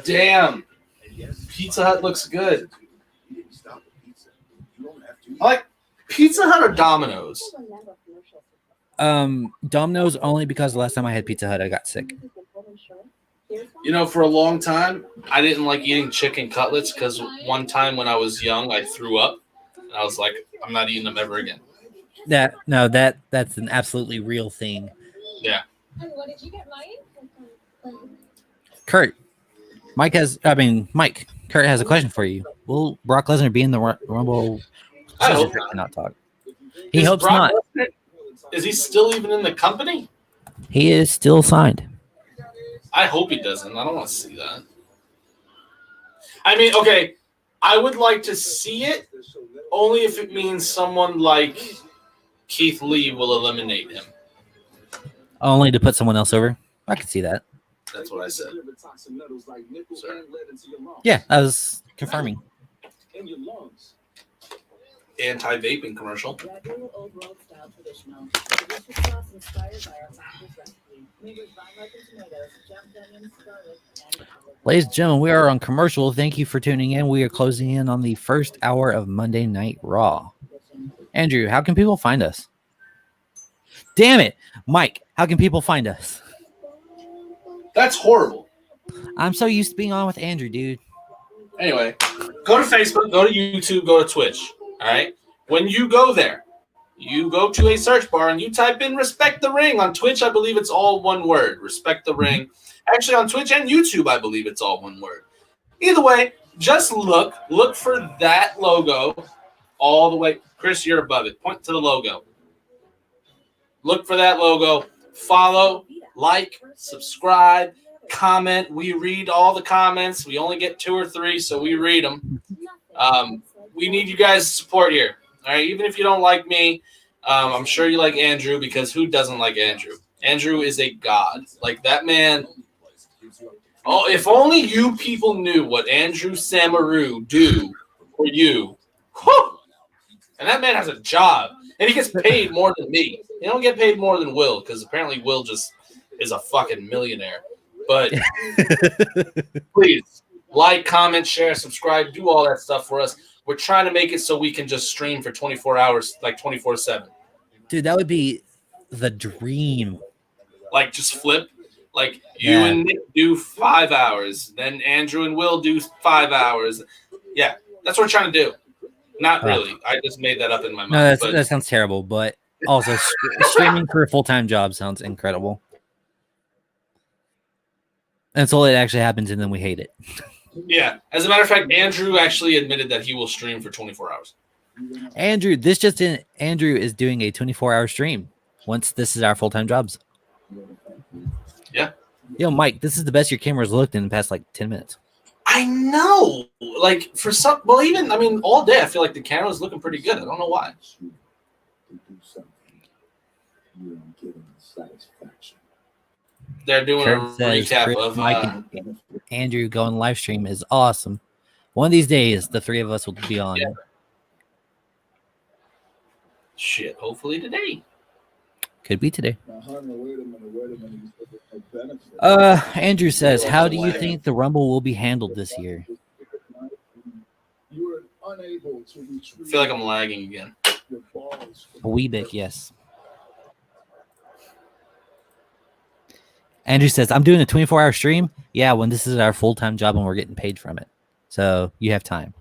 Damn, Pizza Hut looks good. I like Pizza Hut or Domino's. Domino's only because the last time I had Pizza Hut, I got sick. You know, for a long time, I didn't like eating chicken cutlets because one time when I was young, I threw up. And I was like, I'm not eating them ever again. That's an absolutely real thing. Yeah. And what did you get, Mike? Kurt, Kurt has a question for you. Will Brock Lesnar be in the Rumble? I hope Cannot not. talk. He Is hopes Brock not. Lesnar- Is he still even in the company? He is still signed. I hope he doesn't. I don't want to see that. I mean, okay, I would like to see it only if it means someone like Keith Lee will eliminate him. Only to put someone else over. I could see that. That's what I said. Sorry. Yeah, I was confirming. Anti-vaping commercial. Ladies and gentlemen, we are on commercial. Thank you for tuning in. We are closing in on the first hour of Monday Night Raw. Andrew, how can people find us? Damn it. Mike, how can people find us? That's horrible. I'm so used to being on with Andrew, dude. Anyway, go to Facebook, go to YouTube, go to Twitch. All right? When you go there, you go to a search bar and you type in Respect the Ring. On Twitch, I believe it's all one word. Respect the Ring. Actually, on Twitch and YouTube, I believe it's all one word. Either way, just look for that logo all the way. Chris, you're above it. Point to the logo. Look for that logo. Follow, like, subscribe, comment. We read all the comments. We only get 2 or 3, so we read them. We need you guys' support here. All right, even if you don't like me, I'm sure you like Andrew, because who doesn't like Andrew? Andrew is a god. Like, that man. Oh, if only you people knew what Andrew Samaru do for you. Whew! And that man has a job, and he gets paid more than me. He don't get paid more than Will, because apparently Will just is a fucking millionaire. But please, like, comment, share, subscribe, do all that stuff for us. We're trying to make it so we can just stream for 24 hours, like 24/7. Dude, that would be the dream. Like, just flip. Like, you and Nick do 5 hours. Then Andrew and Will do 5 hours. Yeah, that's what we're trying to do. Not really. I just made that up in my mind. No, that sounds terrible. But also, streaming for a full-time job sounds incredible. Until it actually happens, and then we hate it. Yeah. As a matter of fact, Andrew actually admitted that he will stream for 24 hours. Andrew, Andrew is doing a 24-hour stream once this is our full-time jobs. Yeah. Yo, Mike, this is the best your camera's looked in the past, 10 minutes. I know. Like, for some, well, even, I mean, all day, I feel like the camera's looking pretty good. I don't know why. They're doing Kurt a says recap Chris, of Mike, and Andrew going live stream is awesome. One of these days, the 3 of us will be on. Yeah. Shit, hopefully today. Could be today. Andrew says, how do you think the Rumble will be handled this year? I feel like I'm lagging again. A wee bit, yes. Andrew says, I'm doing a 24-hour stream. Yeah, when this is our full-time job and we're getting paid from it. So you have time.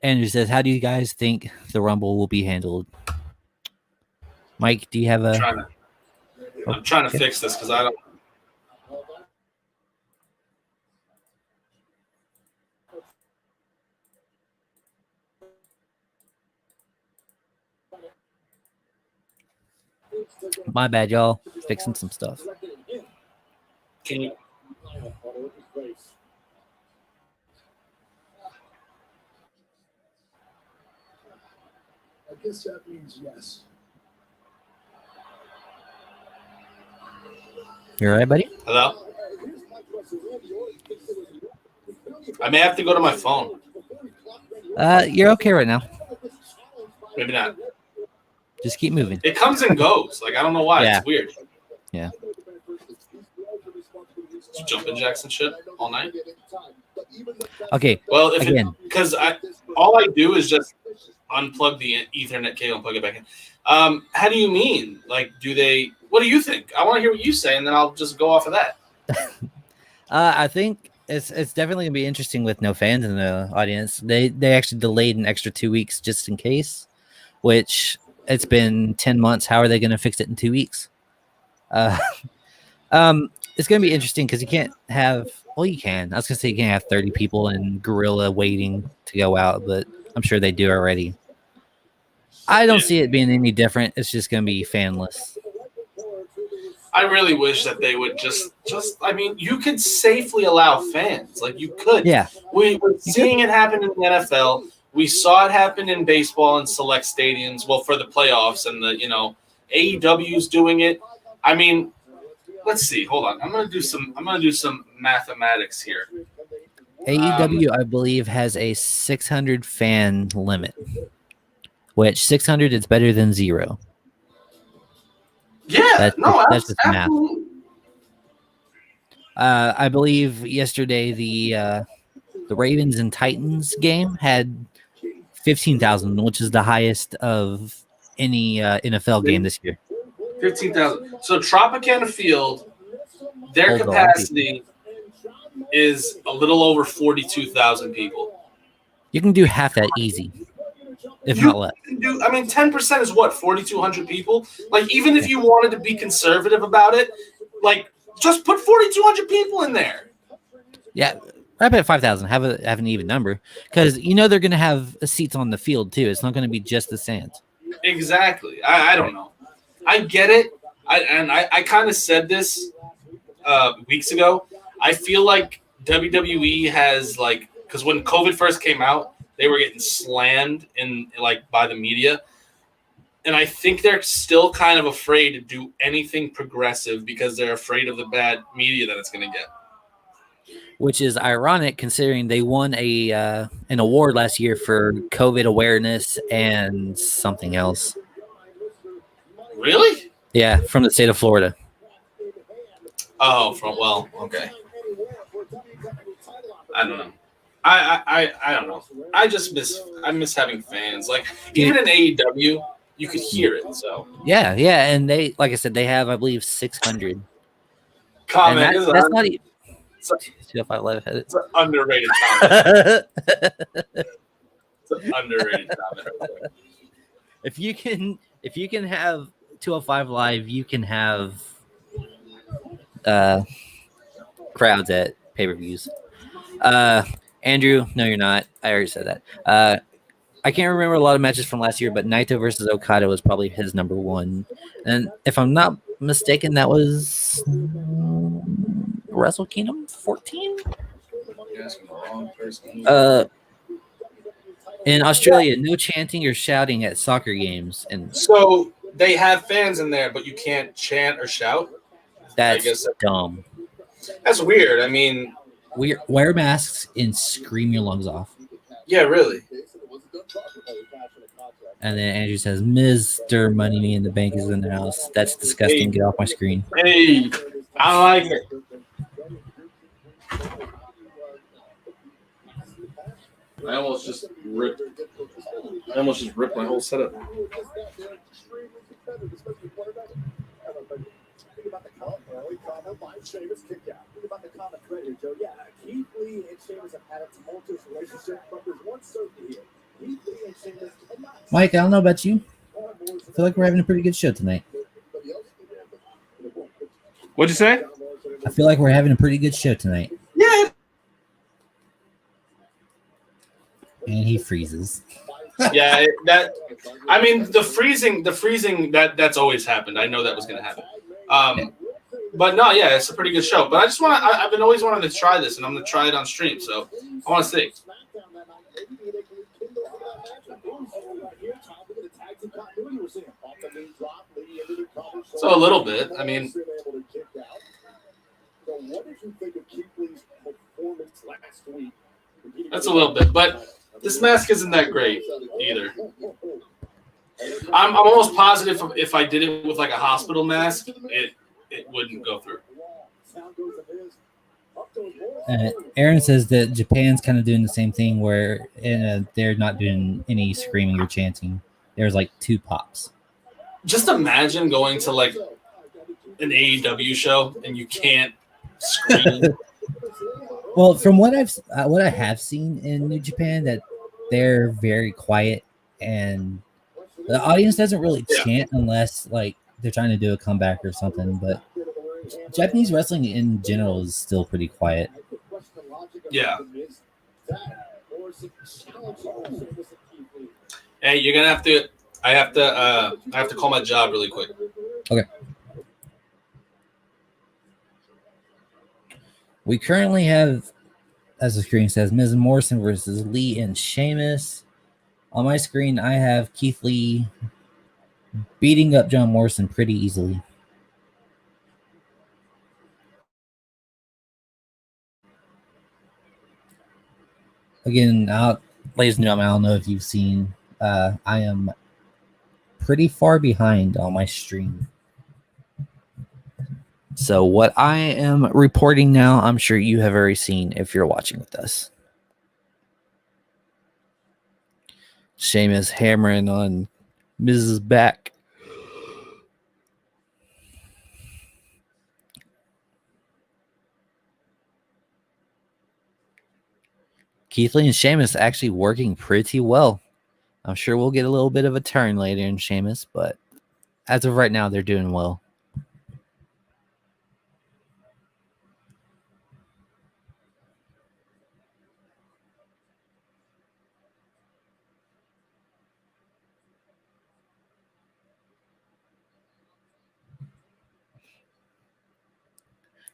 Andrew says, how do you guys think the Rumble will be handled? Mike, do you have a... I'm trying to fix this because I don't... My bad, y'all. Fixing some stuff. Can you... I guess that means yes. You all right, buddy? Hello? I may have to go to my phone. You're okay right now. Maybe not. Just keep moving. It comes and goes. Like, I don't know why. Yeah. It's weird. Yeah. Jumping jacks and shit all night. Okay. Well, if again, because all I do is just unplug the Ethernet cable and plug it back in. How do you mean? Like, what do you think? I want to hear what you say, and then I'll just go off of that. I think It's definitely gonna be interesting with no fans in the audience. They actually delayed an extra 2 weeks just in case, which it's been 10 months. How are they gonna fix it in 2 weeks? Uh, it's gonna be interesting because you can't have. Well, you can. I was gonna say you can't have 30 people in gorilla waiting to go out, but I'm sure they do already. I don't see it being any different. It's just gonna be fanless. I really wish that they would just. I mean, you could safely allow fans. Like you could. Yeah. We're seeing it happen in the NFL. We saw it happen in baseball in select stadiums. Well, for the playoffs and the AEW's doing it. I mean, let's see. Hold on. I'm gonna do some mathematics here. AEW, I believe, has a 600 fan limit, which 600 is better than 0. Yeah, that's just math. I believe yesterday the Ravens and Titans game had 15,000, which is the highest of any NFL game this year. 15,000. So Tropicana Field, their Hold on, capacity is a little over 42,000 people. You can do half that easy, if not less. 10% is what, 4,200 people? Like, even if you wanted to be conservative about it, like, just put 4,200 people in there. Yeah, wrap it at 5,000. Have an even number, because they're going to have seats on the field too. It's not going to be just the stands. Exactly. I don't know. I get it. I kind of said this weeks ago. I feel like WWE has, like, because when COVID first came out, they were getting slammed by the media. And I think they're still kind of afraid to do anything progressive because they're afraid of the bad media that it's going to get. Which is ironic considering they won an award last year for COVID awareness and something else. Really? Yeah, from the state of Florida. Oh, okay. I don't know. I don't know. I miss having fans. Like, even in AEW, you could hear it. So yeah, and they, like I said, they have, I believe, 600. Comment. That's not even. It's an underrated comment. It's an underrated comment. If you can have 205 Live, you can have crowds at pay-per-views. Andrew, no, you're not. I already said that. I can't remember a lot of matches from last year, but Naito versus Okada was probably his number one. And if I'm not mistaken, that was Wrestle Kingdom 14? In Australia, no chanting or shouting at soccer games. And so they have fans in there, but you can't chant or shout? That's dumb. That's weird. I mean, wear masks and scream your lungs off. Yeah, really. And then Andrew says, Mr. Money in the Bank is in the house. That's disgusting. Get off my screen. Hey, I like it. I almost just ripped my whole setup. Mike, I don't know about you. I feel like we're having a pretty good show tonight. What'd you say? I feel like we're having a pretty good show tonight. Yeah. And he freezes. Yeah, the freezing that's always happened. I know that was going to happen. But no, yeah, it's a pretty good show. But I've been always wanting to try this, and I'm going to try it on stream. So I want to see. So a little bit. I mean, that's a little bit, but this mask isn't that great either. I'm almost positive if I did it with like a hospital mask, it wouldn't go through. Aaron says that Japan's kind of doing the same thing where they're not doing any screaming or chanting. There's like 2 pops. Just imagine going to like an AEW show and you can't scream. Well, from what I have seen in New Japan, that they're very quiet and the audience doesn't really chant unless like they're trying to do a comeback or something. But Japanese wrestling in general is still pretty quiet. Yeah. Hey, you're gonna have to. I have to call my job really quick. Okay. We currently have, as the screen says, Ms. Morrison versus Lee and Sheamus. On my screen, I have Keith Lee beating up John Morrison pretty easily. Again, ladies and gentlemen, I don't know if you've seen, I am pretty far behind on my stream. So what I am reporting now, I'm sure you have already seen if you're watching with us. Sheamus hammering on Mrs. back. Keith Lee and Sheamus actually working pretty well. I'm sure we'll get a little bit of a turn later in Sheamus, but as of right now, they're doing well.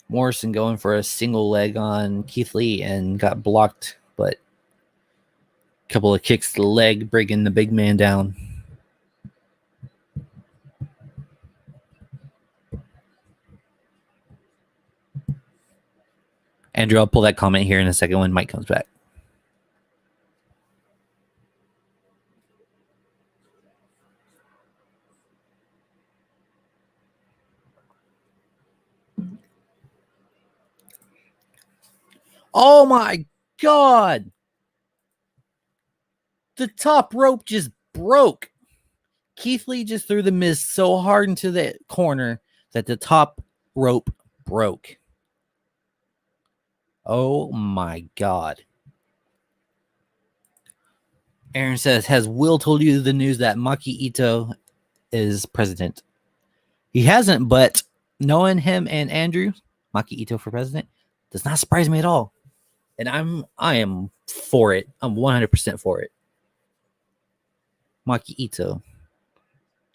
Morrison going for a single leg on Keith Lee and got blocked, but a couple of kicks to the leg, bringing the big man down. Andrew, I'll pull that comment here in a second when Mike comes back. Oh my God! The top rope just broke. Keith Lee just threw the Miz so hard into the corner that the top rope broke. Oh my God. Aaron says, has Will told you the news that Maki Ito is president? He hasn't, but knowing him and Andrew, Maki Ito for president, does not surprise me at all. And I am for it. I'm 100% for it. Maki Ito.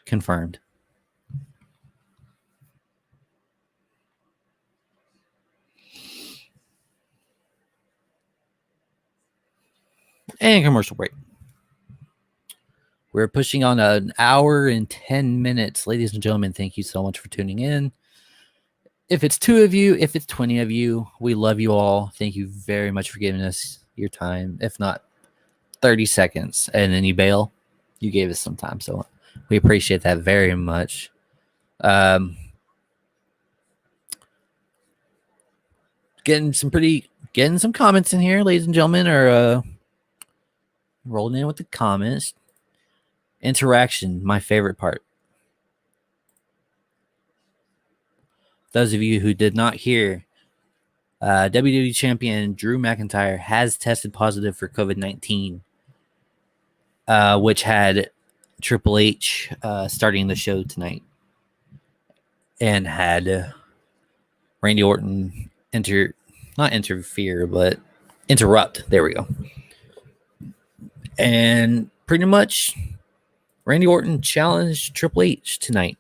Confirmed. And commercial break. We're pushing on an hour and 10 minutes. Ladies and gentlemen, thank you so much for tuning in. If it's 2 of you, if it's 20 of you, we love you all. Thank you very much for giving us your time. If not 30 seconds and then you bail, you gave us some time. So we appreciate that very much. Getting some comments in here, ladies and gentlemen, are rolling in with the comments. Interaction, my favorite part. Those of you who did not hear, WWE Champion Drew McIntyre has tested positive for COVID-19, which had Triple H starting the show tonight, and had Randy Orton interrupt. There we go. And pretty much Randy Orton challenged Triple H tonight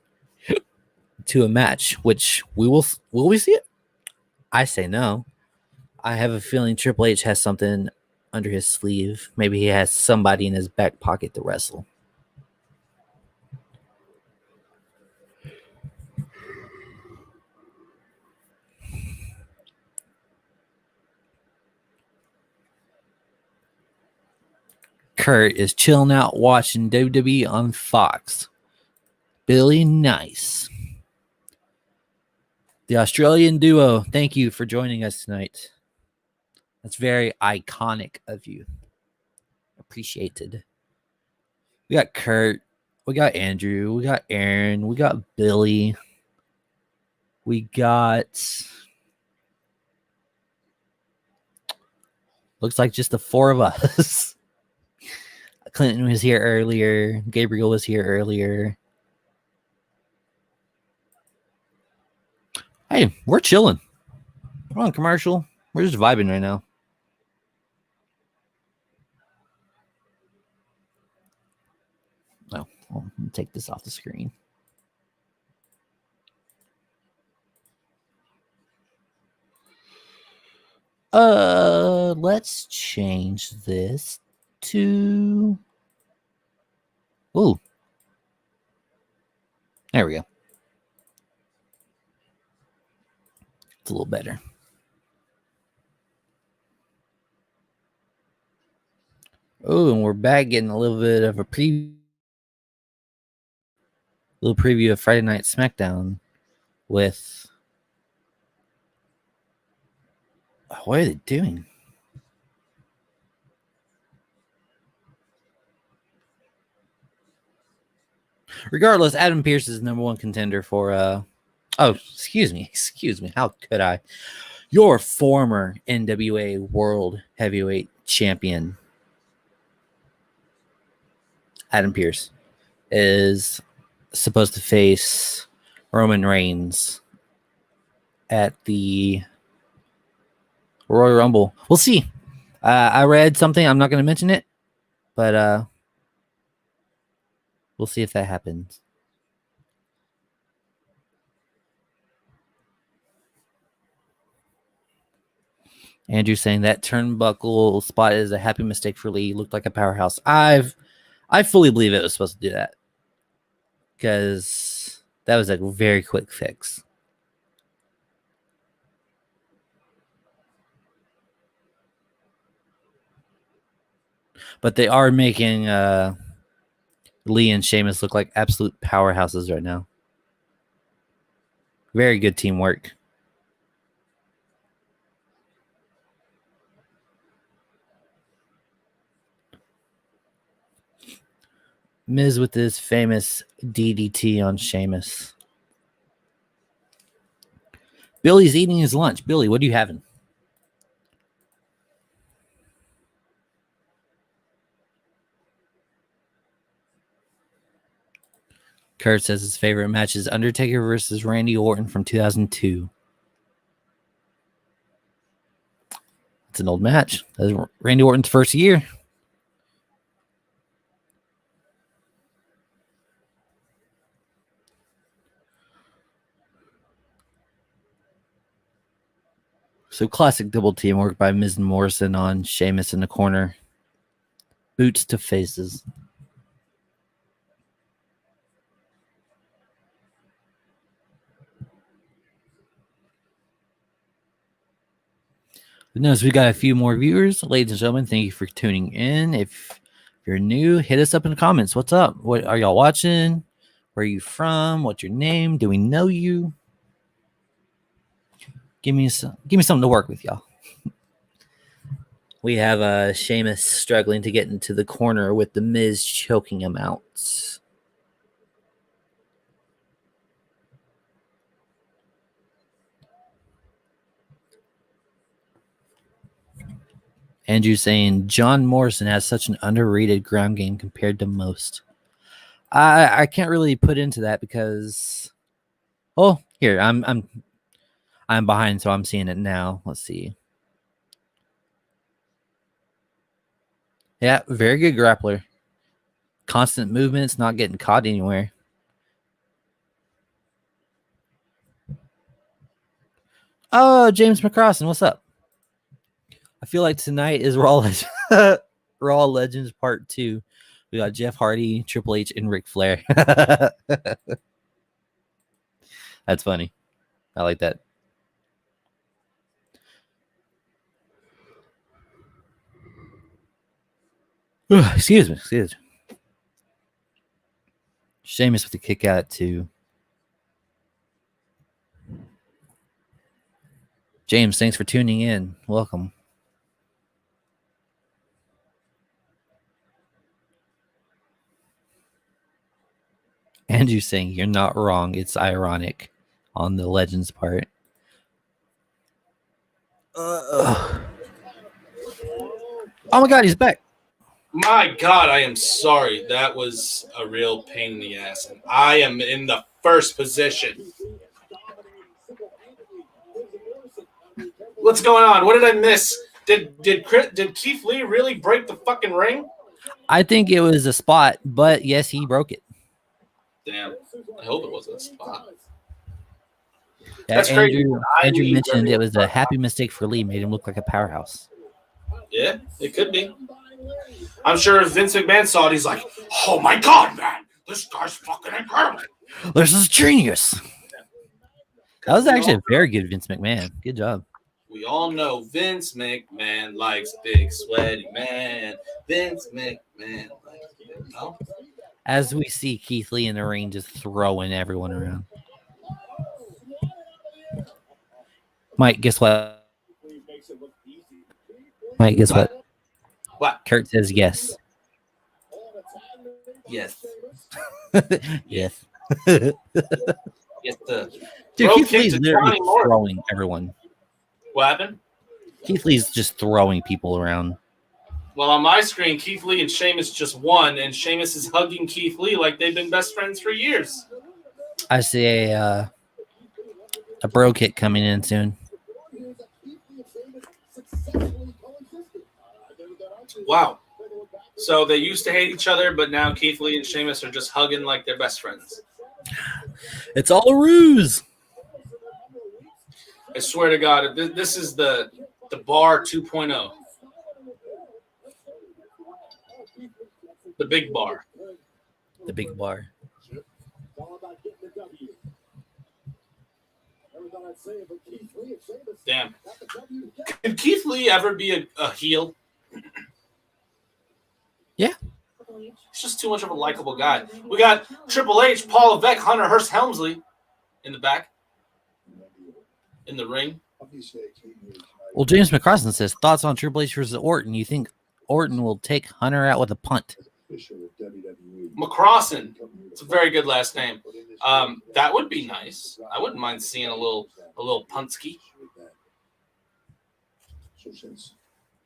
to a match, which will we see it? I say no. I have a feeling Triple H has something under his sleeve. Maybe he has somebody in his back pocket to wrestle. Kurt is chilling out watching WWE on Fox. Billy Nice. The Australian duo, thank you for joining us tonight. That's very iconic of you. Appreciated. We got Kurt. We got Andrew. We got Aaron. We got Billy. We got Looks like just the four of us. Clinton was here earlier. Gabriel was here earlier. Hey, we're chilling. We're on commercial. We're just vibing right now. Oh, well, let me take this off the screen. Let's change this to. Ooh. There we go. It's a little better. Oh, and we're back getting a little bit of a little preview of Friday Night SmackDown with. What are they doing? Regardless, Adam Pearce is number one contender for oh, excuse me. How could I? Your former NWA World Heavyweight Champion, Adam Pearce, is supposed to face Roman Reigns at the Royal Rumble. We'll see. I read something. I'm not going to mention it, but we'll see if that happens. Andrew saying that turnbuckle spot is a happy mistake for Lee. Looked like a powerhouse. I fully believe it was supposed to do that because that was a very quick fix. But they are making Lee and Sheamus look like absolute powerhouses right now. Very good teamwork. Miz with this famous DDT on Sheamus. Billy's eating his lunch. Billy, what are you having? Kurt says his favorite match is Undertaker versus Randy Orton from 2002. It's an old match. That was Randy Orton's first year. So classic double teamwork by Miz and Morrison on Sheamus in the corner. Boots to faces. Notice we got a few more viewers. Ladies and gentlemen, thank you for tuning in. If you're new, hit us up in the comments. What's up? What are y'all watching? Where are you from? What's your name? Do we know you? Give me something to work with, y'all. We have Sheamus struggling to get into the corner with the Miz choking him out. Andrew saying John Morrison has such an underrated ground game compared to most. I can't really put into that because here I'm behind, so I'm seeing it now. Let's see. Yeah, very good grappler. Constant movements, not getting caught anywhere. Oh, James McCrossin, what's up? I feel like tonight is Raw Legends Part 2. We got Jeff Hardy, Triple H, and Ric Flair. That's funny. I like that. Excuse me. Sheamus with the kick out too. James, thanks for tuning in. Welcome. Andrew saying you're not wrong. It's ironic on the Legends part. Oh my God, he's back. My God, I am sorry. That was a real pain in the ass. And I am in the first position. What's going on? What did I miss? Did Keith Lee really break the fucking ring? I think it was a spot, but yes, he broke it. Damn. I hope it wasn't a spot. Yeah, That's crazy. Andrew mentioned it was a happy mistake for Lee, made him look like a powerhouse. Yeah, it could be. I'm sure if Vince McMahon saw it, he's like, oh my God, man, this guy's fucking incredible. This is genius. That was actually a very good Vince McMahon. Good job. We all know Vince McMahon likes big sweaty man. Vince McMahon likes big, no? As we see Keith Lee in the ring just throwing everyone around. Mike, guess what? Mike, guess what? What? Kurt says yes. Yes. Yes. Yes, the Dude, bro Keith kicked Lee's to literally Johnny Morton. throwing everyone. What happened? Keith Lee's just throwing people around. Well, on my screen, Keith Lee and Sheamus just won, and Sheamus is hugging Keith Lee like they've been best friends for years. I see a bro kick coming in soon. Wow. So they used to hate each other, but now Keith Lee and Sheamus are just hugging like they're best friends. It's all a ruse. I swear to God, this is the bar 2.0. The big bar. The big bar. Damn. Could Keith Lee ever be a heel? Yeah. He's just too much of a likable guy. We got Triple H, Paul Levesque, Hunter Hearst Helmsley in the back. In the ring. Well, James McCrossan says, thoughts on Triple H versus Orton? You think Orton will take Hunter out with a punt? McCrossan. It's a very good last name. That would be nice. I wouldn't mind seeing a little puntski.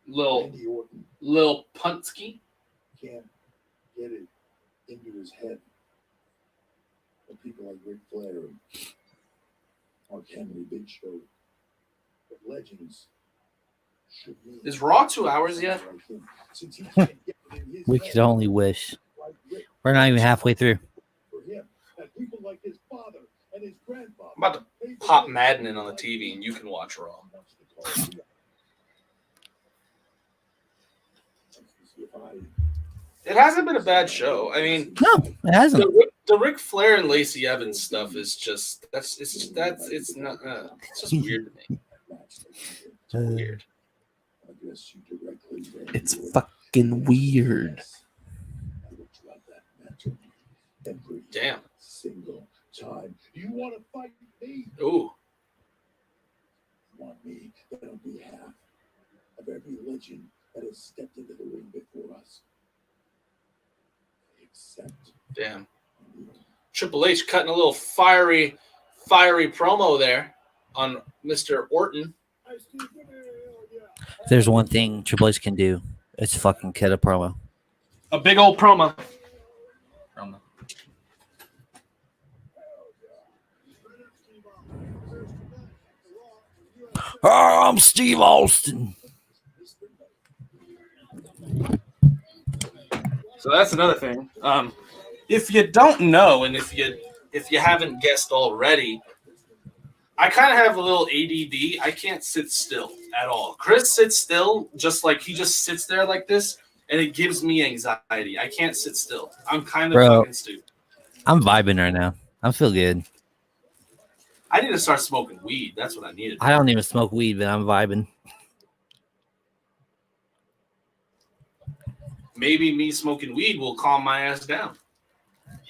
Little puntski. Can't get it into his head. But people like Ric Flair and Mark Henry, Big Show, but legends should be. Is Raw 2 hours yet? We could only wish. We're not even halfway through. I'm about to pop Madden in on the TV and you can watch Raw. It hasn't been a bad show. I mean, No, it hasn't. The Ric Flair and Lacey Evans stuff is just it's just weird to me. It's weird. It's fucking weird. Damn. Single time. You want to fight me? Ooh. You want me on behalf of every legend that has stepped into the ring before us. Except. Damn. Triple H cutting a little fiery promo there on Mr. Orton. If there's one thing Triple H can do, it's fucking cut a promo. A big old promo. Oh, I'm Steve Austin. So that's another thing. If you don't know, and if you haven't guessed already, I kind of have a little ADD. I can't sit still at all. Chris sits still, just like he just sits there like this, and it gives me anxiety. I can't sit still. I'm kind of fucking stupid. I'm vibing right now. I feel good. I need to start smoking weed. That's what I need to do. I don't even smoke weed, but I'm vibing. Maybe me smoking weed will calm my ass down.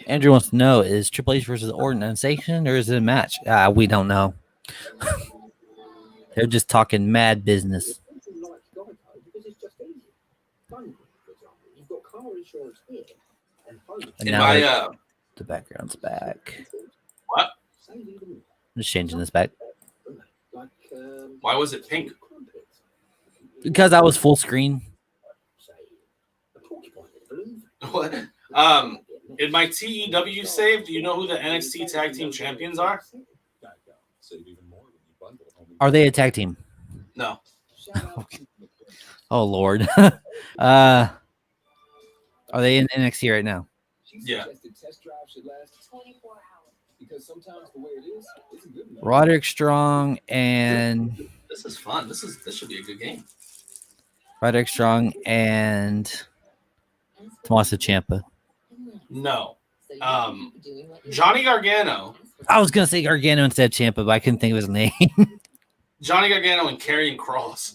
Andrew wants to know, is Triple H versus Orton unsanctioned or is it a match? We don't know. They're just talking mad business. And now the background's back. What? I'm just changing this back. Why was it pink? Because I was full screen. What? In my TEW save, do you know who the NXT Tag Team Champions are? Are they a tag team? No. Oh Lord. Are they in NXT right now? Yeah. Roderick Strong and This is fun. This should be a good game. Roderick Strong and Tommaso Ciampa. No. Johnny Gargano. I was gonna say Gargano instead of Ciampa, but I couldn't think of his name. Johnny Gargano and Karrion Kross.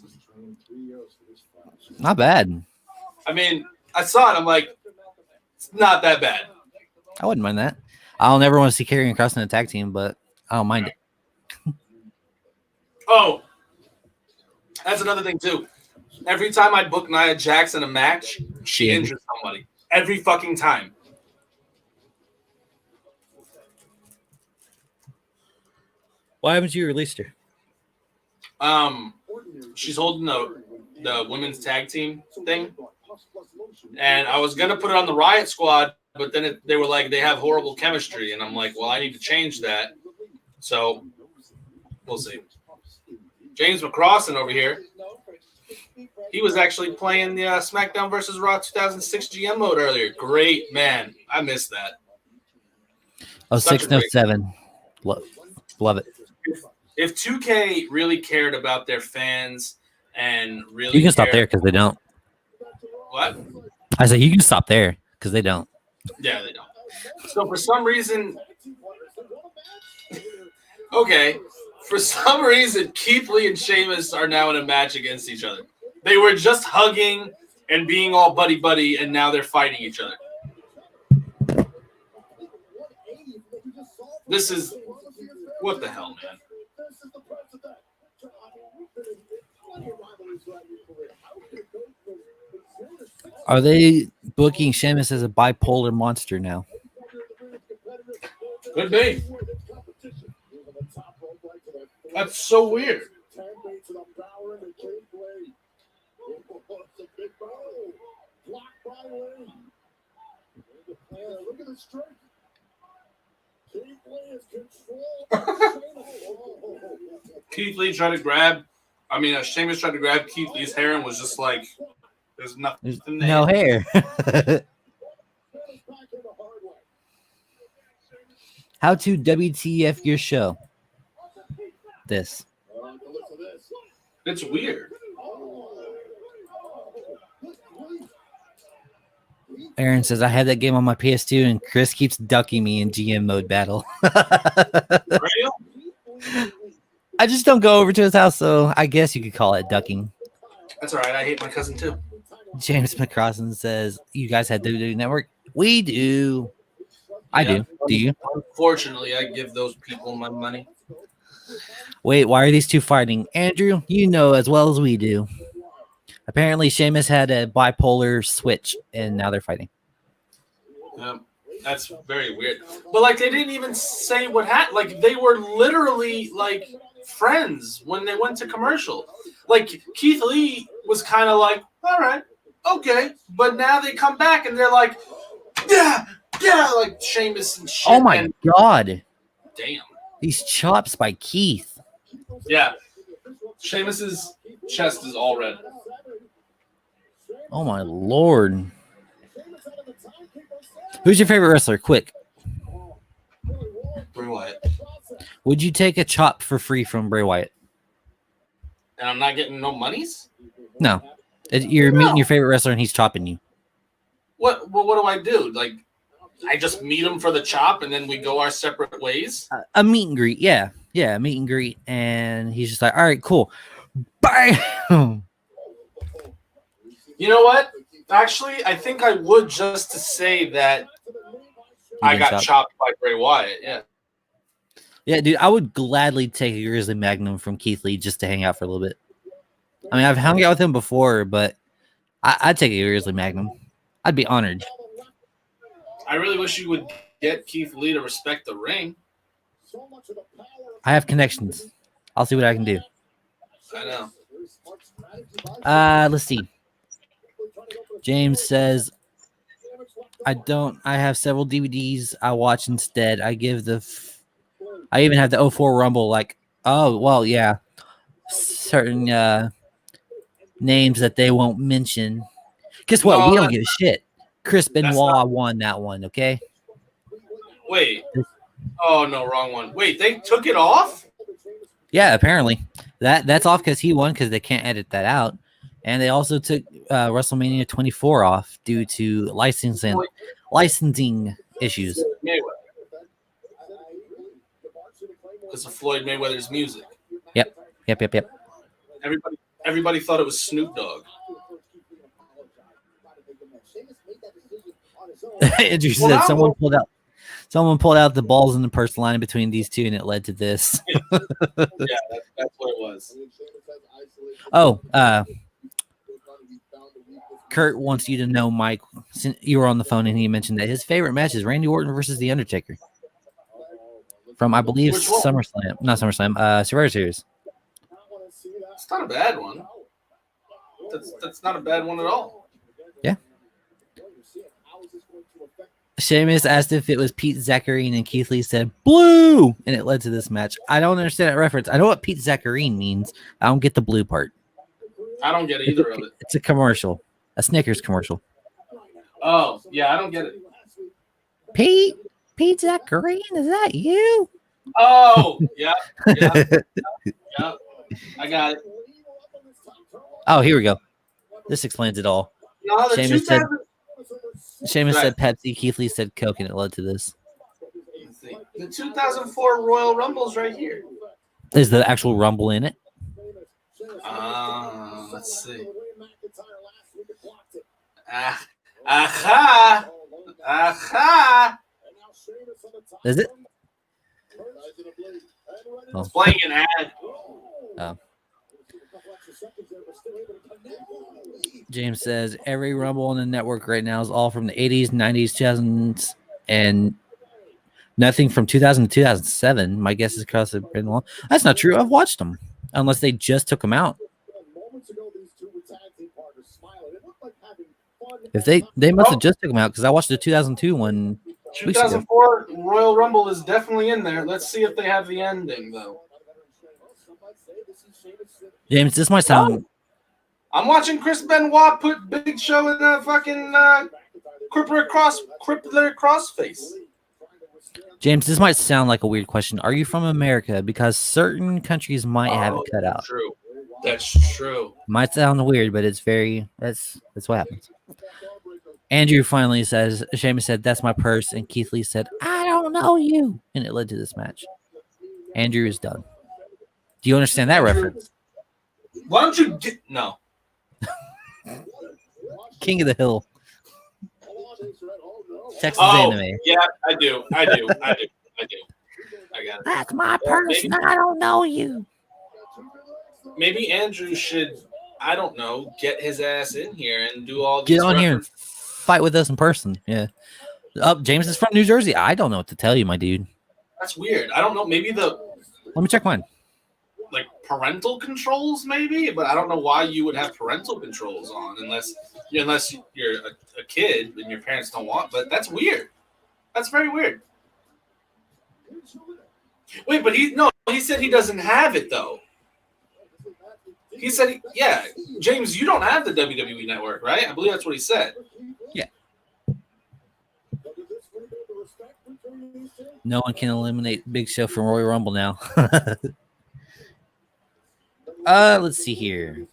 Not bad. I mean, I saw it. I'm like, it's not that bad. I wouldn't mind that. I'll never want to see Karrion Kross in a tag team, but I don't mind it. Oh, that's another thing too. Every time I book Nia Jax in a match, she injures somebody. Every fucking time. Why haven't you released her? She's holding the women's tag team thing, and I was gonna put it on the Riot Squad, but then they were like they have horrible chemistry, and I'm like, well, I need to change that. So we'll see. James McCrossan over here. He was actually playing the SmackDown vs. Raw 2006 GM mode earlier. Great, man. I missed that. Oh, 607. Love it. If 2K really cared about their fans and really You can stop there because they don't. What? I said you can stop there because they don't. Yeah, they don't. So for some reason, okay, for some reason, Keith Lee and Sheamus are now in a match against each other. They were just hugging and being all buddy-buddy, and now they're fighting each other. This is... What the hell, man? Are they booking Sheamus as a bipolar monster now? Could be. That's so weird. Keith Lee tried to grab, Sheamus tried to grab Keith Lee's hair and was just like, there's nothing there. No hair. How to WTF your show? This. It's weird. Aaron says, I had that game on my PS2 and Chris keeps ducking me in GM mode battle. I just don't go over to his house, so I guess you could call it ducking. That's all right. I hate my cousin too. James McCrossan says, you guys had WWE Network? We do. I do. Do you? Unfortunately, I give those people my money. Wait, why are these two fighting? Andrew, you know as well as we do. Apparently, Sheamus had a bipolar switch, and now they're fighting. That's very weird. But, like, they didn't even say what happened. Like, they were literally, like, friends when they went to commercial. Like, Keith Lee was kind of like, all right, okay. But now they come back, and they're like, yeah, like Sheamus and shit. Oh, my God. Damn. These chops by Keith. Yeah. Sheamus's chest is all red. Oh, my Lord. Who's your favorite wrestler? Quick. Bray Wyatt. Would you take a chop for free from Bray Wyatt? And I'm not getting no monies? No. You're meeting your favorite wrestler and he's chopping you. What do I do? Like, I just meet him for the chop and then we go our separate ways? A meet and greet. Yeah. Yeah, a meet and greet. And he's just like, all right, cool. Bam! You know what? Actually, I think I would just to say that I got chopped by Bray Wyatt. Yeah. Yeah, dude, I would gladly take a Grizzly Magnum from Keith Lee just to hang out for a little bit. I mean, I've hung out with him before, but I'd take a Grizzly Magnum. I'd be honored. I really wish you would get Keith Lee to respect the ring. I have connections. I'll see what I can do. I know. Let's see. James says, I have several DVDs I watch instead. I give I even have the '04 Rumble. Like, oh well, yeah, certain names that they won't mention. Guess what? No, We don't give a shit. Chris that's Benoit won that one. Okay. wait. Oh no, wrong one. Wait, they took it off? Yeah, apparently that's off because he won because they can't edit that out, and they also took WrestleMania 24 off due to licensing issues. Because of Floyd Mayweather's music. Yep. Everybody thought it was Snoop Dogg. Andrew said someone pulled out the balls in the purse line between these two, and it led to this. Yeah, that's what it was. Oh, Kurt wants you to know, Mike, since you were on the phone, and he mentioned that his favorite match is Randy Orton versus The Undertaker from, I believe, SummerSlam. Not SummerSlam, Survivor Series. It's not a bad one. That's not a bad one at all. Yeah. Sheamus asked if it was Pete Zacharine, and Keith Lee said blue, and it led to this match. I don't understand that reference. I know what Pete Zacharine means. I don't get the blue part. I don't get either of it. It's a commercial, a Snickers commercial. Oh, yeah, I don't get it. Pete Zacharine, is that you? Oh, yeah. I got it. Oh, here we go. This explains it all. No, Sheamus said Pepsi. Keith Lee said Coke, and it led to this. The 2004 Royal Rumble's right here. Is the actual Rumble in it? Let's see. Aha! Is it? It's playing an ad. Oh. James says every Rumble on the network right now is all from the 80s, 90s, 2000s, and nothing from 2000 to 2007. My guess is across the been long. That's not true. I've watched them, unless they just took them out. If they must have just took them out, because I watched the 2002 one. 2004 Royal Rumble is definitely in there. Let's see if they have the ending though. James, this might sound. I'm watching Chris Benoit put Big Show in a fucking crippler crossface. James, this might sound like a weird question. Are you from America? Because certain countries might have it cut out. True. That's true. Might sound weird, but it's very. That's what happens. Andrew finally says, Sheamus said, "That's my purse," and Keith Lee said, "I don't know you," and it led to this match. Andrew is done. Do you understand that reference? Why don't you get no? King of the Hill. Texas anime. Yeah, I do. I got it. That's my purse, and I don't know you. Maybe Andrew should, I don't know, get his ass in here and do all these. Get on here and fight with us in person. Yeah. James is from New Jersey. I don't know what to tell you, my dude. That's weird. I don't know. Maybe Let me check mine. Like parental controls, maybe, but I don't know why you would have parental controls on unless you're a kid and your parents don't want. But that's weird. That's very weird. Wait, but he said he doesn't have it though. He said, yeah, James, you don't have the WWE Network, right? I believe that's what he said. Yeah. No one can eliminate Big Show from Royal Rumble now. Let's see here.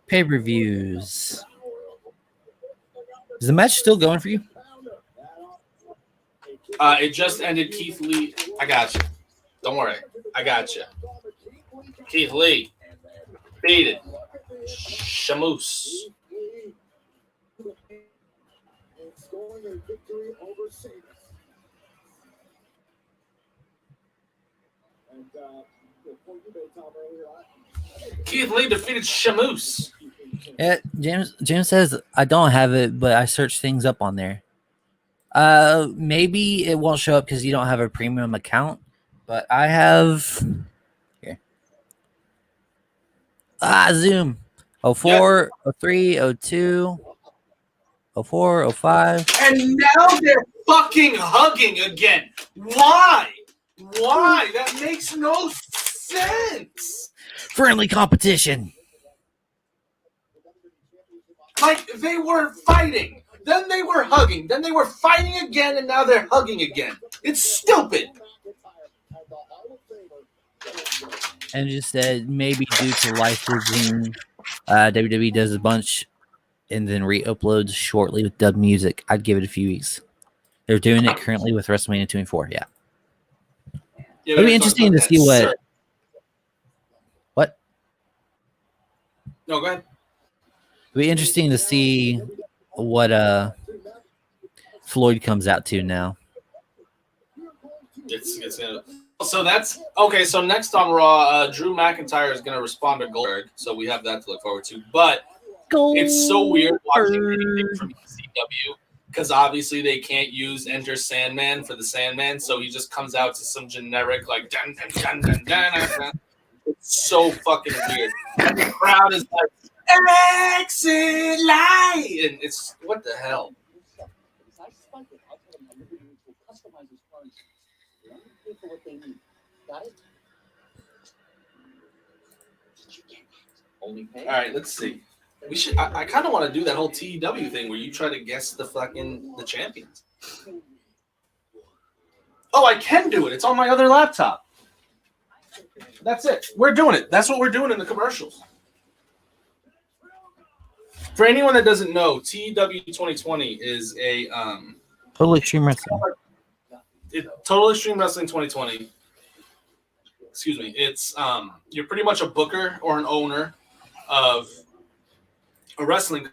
Pay-per-views. Is the match still going for you? It just ended. Keith Lee. I got you. Don't worry. I got you. Keith Lee. Beat it. Shamus. Keith Lee defeated Shamus. Yeah, James says I don't have it, but I searched things up on there. Maybe it won't show up because you don't have a premium account, but I have here. Zoom 04, 03, 02, 04, 05. And now they're fucking hugging again. Why? Why? That makes no sense. Friendly competition. Like, they were fighting. Then they were hugging. Then they were fighting again, and now they're hugging again. It's stupid. And just said maybe due to licensing, WWE does a bunch and then re-uploads shortly with dub music. I'd give it a few weeks. They're doing it currently with WrestleMania 24. Yeah. It'll be interesting to see what. What? No, go ahead. It'll be interesting to see what Floyd comes out to now. It's gonna. So that's okay. So next on Raw, Drew McIntyre is gonna respond to Goldberg. So we have that to look forward to. But it's so weird watching anything from ECW because obviously they can't use Enter Sandman for the Sandman, so he just comes out to some generic like dun dun dun dun dun dun. Dun. It's so fucking weird. And the crowd is like exit light, and it's what the hell. All right, let's see. We should. I kind of want to do that whole TEW thing where you try to guess the champions. Oh, I can do it. It's on my other laptop. That's it. We're doing it. That's what we're doing in the commercials. For anyone that doesn't know, TEW 2020 is a Total Extreme Wrestling. Total Extreme Wrestling 2020. Excuse me. It's you're pretty much a booker or an owner of a wrestling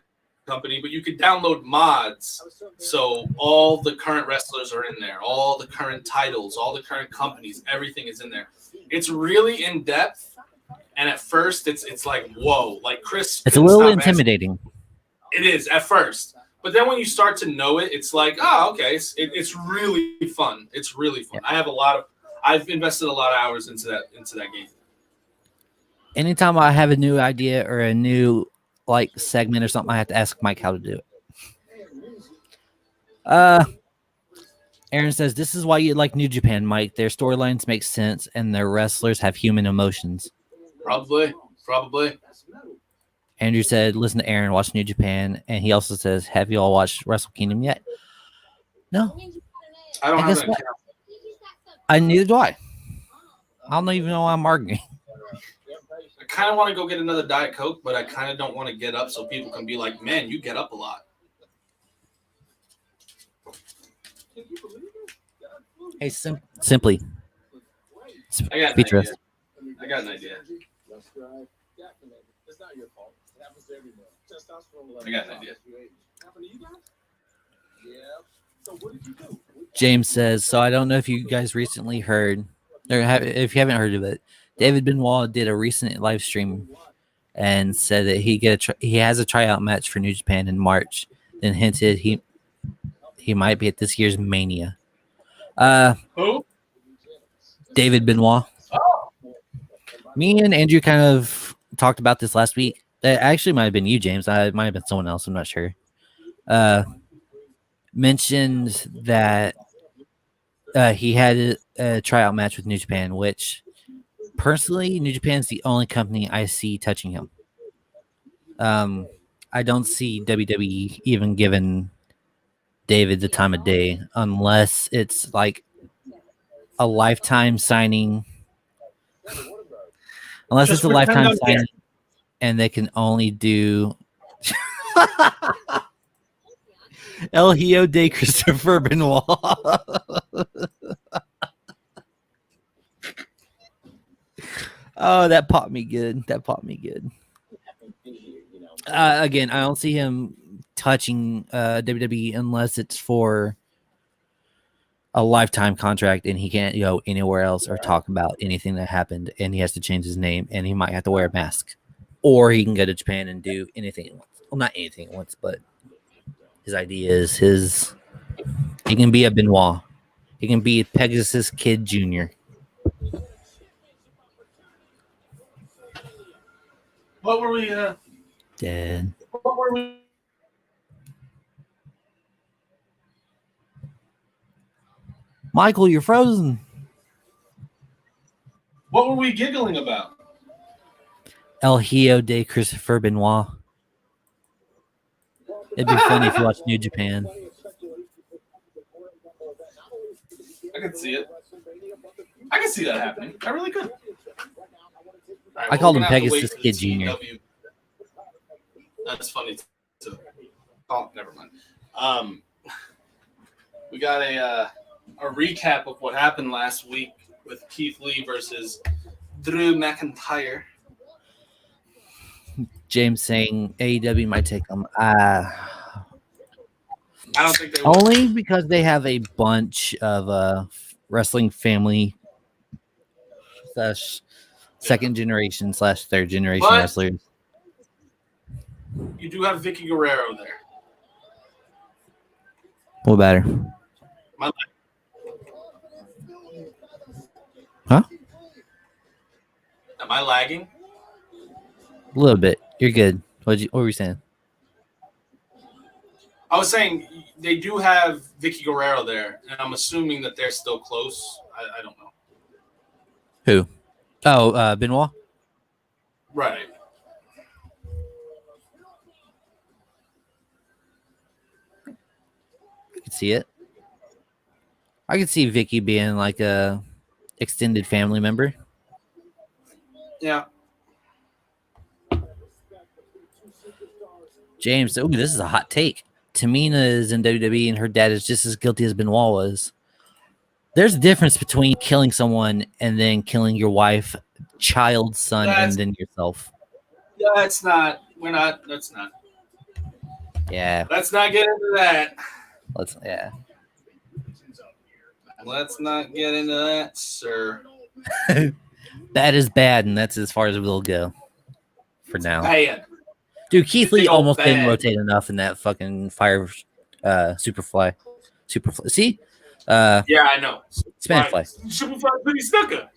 company, but you could download mods. So all the current wrestlers are in there, all the current titles, all the current companies, everything is in there. It's really in depth, and at first it's like whoa, like Chris. It's a little intimidating. It is at first, but then when you start to know it, it's like okay, it's really fun. It's really fun. Yeah. I've invested a lot of hours into that game. Anytime I have a new idea or a new segment or something, I have to ask Mike how to do it. Aaron says this is why you like New Japan, Mike. Their storylines make sense and their wrestlers have human emotions. Probably. Andrew said, listen to Aaron, watch New Japan. And he also says, have you all watched Wrestle Kingdom yet? No. I don't have that. Neither do I. I don't even know why I'm arguing. I kind of want to go get another Diet Coke, but I kind of don't want to get up so people can be like, man, you get up a lot. Hey, simply. I got an idea. I got an idea. James says, so I don't know if you guys recently heard, or if you haven't heard of it, David Benoit did a recent live stream and said that he has a tryout match for New Japan in March, then hinted he might be at this year's Mania. Who? David Benoit. Oh. Me and Andrew kind of talked about this last week. It actually might have been you, James. It might have been someone else. I'm not sure. Mentioned that he had a tryout match with New Japan, which personally, New Japan's the only company I see touching him. I don't see WWE even giving David the time of day unless it's like a lifetime signing. Unless it's a lifetime signing and they can only do El Hijo de Christopher Benoit. Oh, that popped me good. Again, I don't see him touching WWE unless it's for a lifetime contract and he can't go anywhere else or talk about anything that happened, and he has to change his name and he might have to wear a mask, or he can go to Japan and do anything he wants. Well, not anything he wants, but his idea is he can be a Benoit. He can be Pegasus Kid Jr. What were we Dead. What were we Michael, you're frozen. What were we giggling about? El Hijo de Christopher Benoit. It'd be funny if you watched New Japan. I can see it. I can see that happening. I really could. Right, I called we're him gonna have to Pegasus wait for Kid the Jr. TW. That's funny too. Oh, never mind. We got a recap of what happened last week with Keith Lee versus Drew McIntyre. James saying AEW might take them. I don't think they will. Only because they have a bunch of wrestling family / second generation / third generation But wrestlers. you do have Vicky Guerrero there. What about her? My- Huh? Am I lagging? A little bit. You're good. What were you saying? I was saying they do have Vicky Guerrero there, and I'm assuming that they're still close. I don't know. Who? Oh, Benoit? Right. I could see it. I could see Vicky being like a extended family member. Yeah. James, ooh, this is a hot take. Tamina is in WWE and her dad is just as guilty as Benoit was. There's a difference between killing someone and then killing your wife, child, son, and then yourself. That's not. We're not. That's not. Yeah. Let's not get into that. Yeah. Let's not get into that, sir. That is bad, and that's as far as we'll go for now. Bad. Dude, Keith Lee Big old almost didn't bad. rotate enough in that fucking fire Superfly. See? Yeah, I know. Spanish fly. Superfly pretty stucker.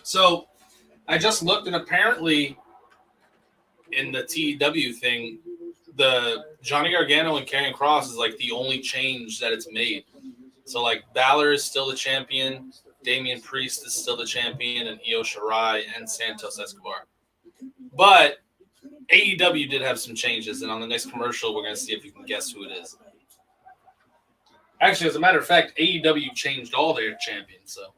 So, I just looked, and apparently, in the TEW thing, the Johnny Gargano and Karrion Kross is like the only change that it's made. So, like, Balor is still the champion, Damian Priest is still the champion, and Io Shirai and Santos Escobar. But AEW did have some changes, and on the next commercial, we're going to see if you can guess who it is. Actually, as a matter of fact, AEW changed all their champions, so.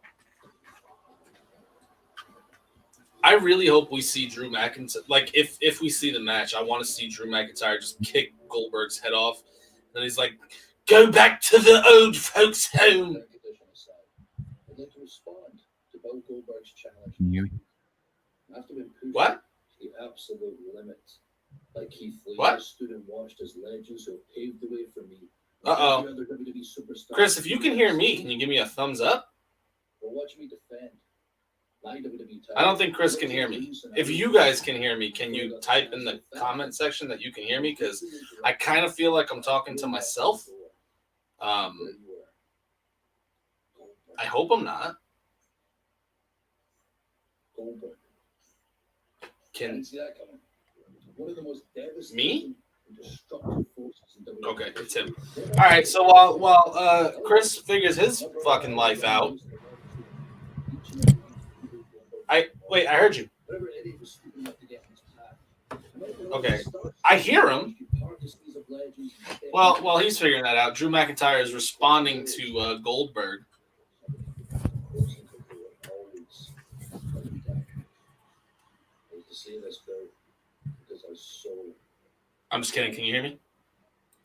I really hope we see Drew McIntyre. Like, if we see the match, I want to see Drew McIntyre just kick Goldberg's head off. And he's like, go back to the old folks' home. I'd like to respond to Bill Goldberg's challenge. After being pushed What? to the absolute limit, like Keith Lee, What? I stood and watched as legends who have paved the way for me. Uh-oh. Every other WWE superstar. Chris, if you can hear me, can you give me a thumbs up? Or watch me defend my WWE title. I don't think Chris can hear me. If you guys can hear me, can you type in the comment section that you can hear me? Because I kind of feel like I'm talking to myself. I hope I'm not. Goldberg. Can See that coming? One of the most devastating me? and destructive forces in WWE. Okay, it's him. All right, so while Chris figures his fucking life out, I heard you. Okay, I hear him. Well, while he's figuring that out, Drew McIntyre is responding to Goldberg. I'm just kidding. Can you hear me?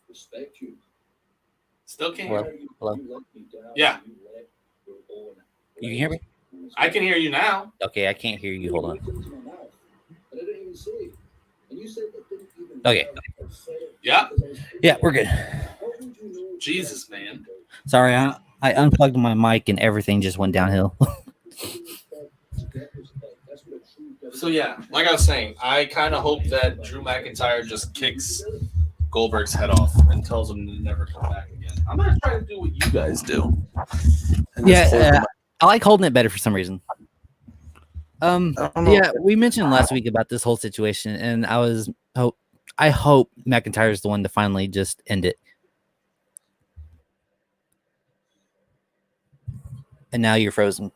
Respect you. Still can't Hello? hear me. Hello? Yeah. You can hear me? I can hear you now. Okay, I can't hear you. Hold on. But I didn't even say it. And you said that didn't even Okay. Yeah. Yeah, we're good. Jesus, man. Sorry, I unplugged my mic and everything just went downhill. So yeah, like I was saying, I kind of hope that Drew McIntyre just kicks Goldberg's head off and tells him to never come back again. I'm gonna try to do what you guys do. Yeah, I like holding it better for some reason. I don't know. Yeah, we mentioned last week about this whole situation, and I hope McIntyre's the one to finally just end it. And now you're frozen.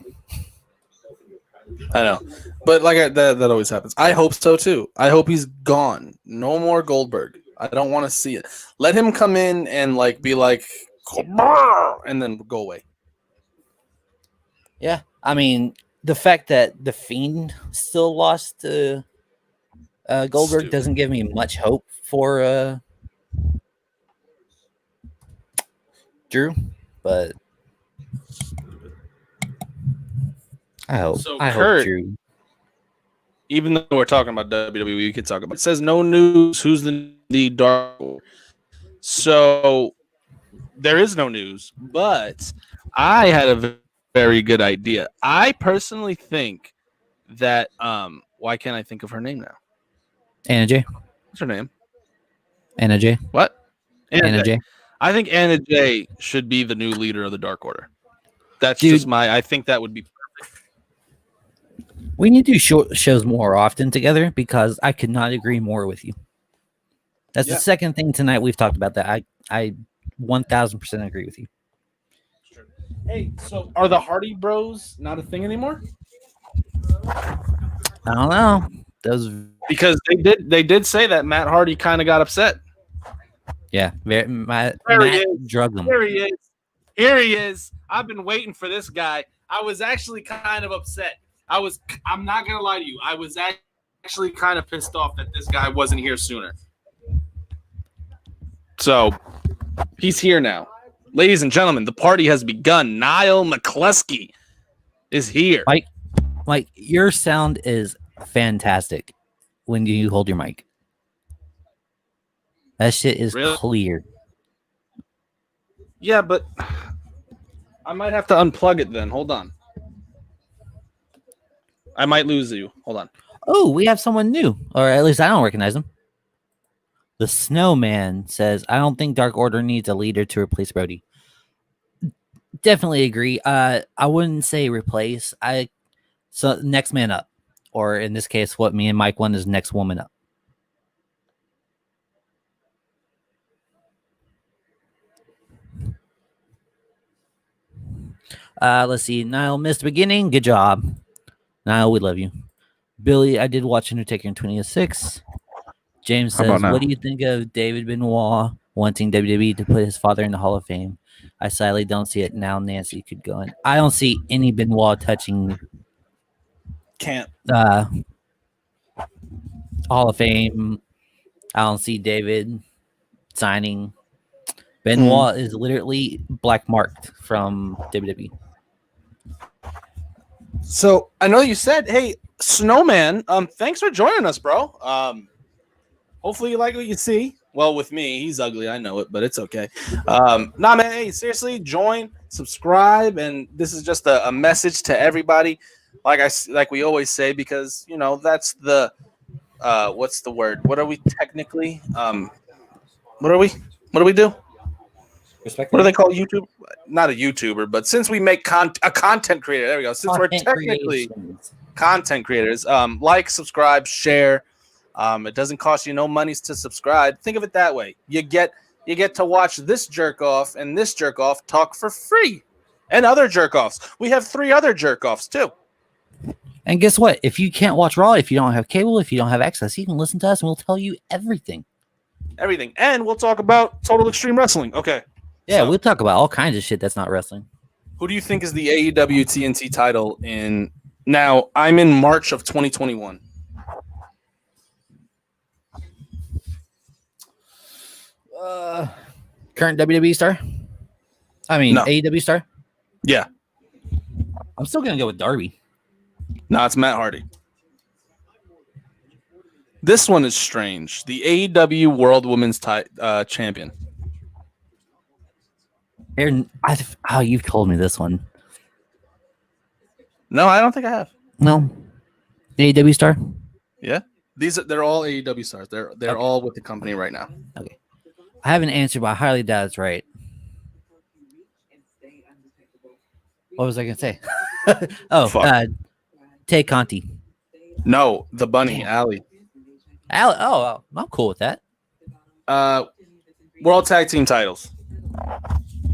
I know, but that always happens. I hope so too. I hope he's gone. No more Goldberg. I don't want to see it. Let him come in and be like, and then go away. Yeah, I mean, the fact that the Fiend still lost to Goldberg Stupid. doesn't give me much hope for Drew, but I hope. So I Kurt, hope Drew. Even though we're talking about WWE, we could talk about. It says no news. Who's the Dark Order? So there is no news, but I had a very good idea. I personally think that why can't I think of her name now? Anna J. What's her name? Anna J. What? Anna J. I think Anna J should be the new leader of the Dark Order. That's Dude, just I think that would be perfect. We need to do shows more often together because I could not agree more with you. That's the second thing tonight we've talked about that I 1000% agree with you. Hey, so are the Hardy Bros not a thing anymore? I don't know. Because they did say that Matt Hardy kind of got upset. Yeah, Matt drugged him. Here he is. Here he is. I've been waiting for this guy. I was actually kind of upset. I'm not gonna lie to you. I was actually kind of pissed off that this guy wasn't here sooner. So he's here now. Ladies and gentlemen, the party has begun. Niall McCluskey is here. Mike, your sound is fantastic when you hold your mic. That shit is clear. Yeah, but I might have to unplug it then. Hold on. I might lose you. Hold on. Oh, we have someone new. Or at least I don't recognize him. The Snowman says, I don't think Dark Order needs a leader to replace Brody. Definitely agree. I wouldn't say replace. So next man up. Or in this case, what me and Mike want is next woman up. Let's see. Niall missed the beginning. Good job. Niall, we love you. Billy, I did watch Undertaker in 2006. James says, what do you think of David Benoit wanting WWE to put his father in the Hall of Fame? I sadly don't see it now. Nancy could go in. I don't see any Benoit touching Hall of Fame. I don't see David signing. Benoit is literally black marked from WWE. So I know you said, hey, Snowman, thanks for joining us, bro. Hopefully you like what you see. Well, with me, he's ugly. I know it, but it's okay. Man, hey, seriously, join, subscribe, and this is just a message to everybody. Like we always say, because that's the what's the word? What are we technically? What do we do? What do they call YouTube? Not a YouTuber, but since we make a content creator, there we go. Since we're technically content creators, like, subscribe, share. It doesn't cost you no monies to subscribe. Think of it that way. You get to watch this jerk off and this jerk off talk for free, and other jerk offs. We have 3 other jerk offs too. And guess what? If you can't watch Raw, if you don't have cable, if you don't have access, you can listen to us and we'll tell you everything. And we'll talk about Total Extreme Wrestling. Okay. Yeah, we'll talk about all kinds of shit that's not wrestling. Who do you think is the AEW TNT title in? Now, I'm in March of 2021. Current WWE star? I mean, no. AEW star? Yeah. I'm still going to go with Darby. No, it's Matt Hardy. This one is strange. The AEW World Women's Champion. You've told me this one. No, I don't think I have. No. AEW star? Yeah. They're all AEW stars. They're okay. All with the company right now. Okay. I have an answer, but I highly doubt it's right. What was I going to say? Tay Conti. No, the bunny, Damn. Allie. Oh, I'm cool with that. World Tag Team titles.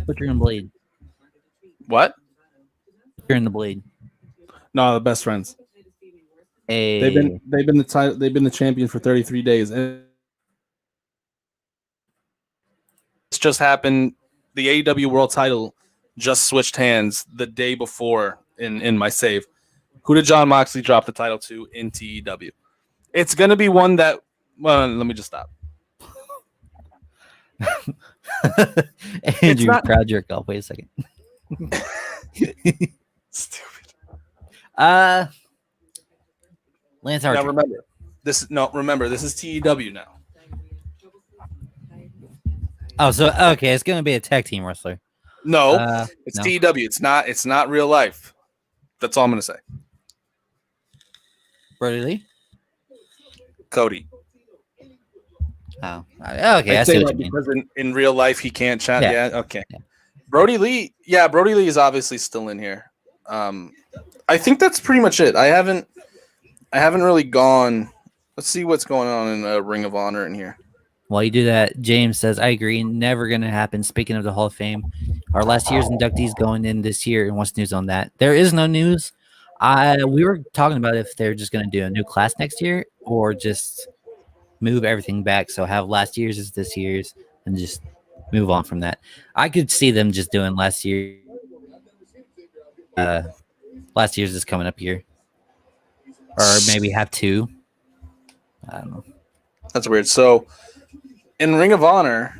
Butcher and Blade. What? Butcher and the Blade. No, the best friends. Hey. They've been the champion for 33 days. And it's just happened. The AEW World Title just switched hands the day before in my save. Who did John Moxley drop the title to in TEW? It's gonna be one that. Well, let me just stop. Andrew crowd jerk off. Wait a second. Stupid. Lance Archer. Now remember this is TEW now. Oh, so okay, it's gonna be a tag team wrestler. No, it's no. TEW. It's not real life. That's all I'm gonna say. Brody Lee. Cody. Oh, okay. I see what you mean. Because in real life he can't chat. Yeah. Yeah. Okay. Yeah. Brody Lee. Yeah, Brody Lee is obviously still in here. I think that's pretty much it. I haven't really gone. Let's see what's going on in Ring of Honor in here. While you do that, James says, I agree. Never going to happen. Speaking of the Hall of Fame, our last year's inductees going in this year. And what's news on that? There is no news. We were talking about if they're just going to do a new class next year or just move everything back. So have last year's as this year's and just move on from that. I could see them just doing last year. Last year's is coming up here. Or maybe have two. I don't know. That's weird. So in Ring of Honor,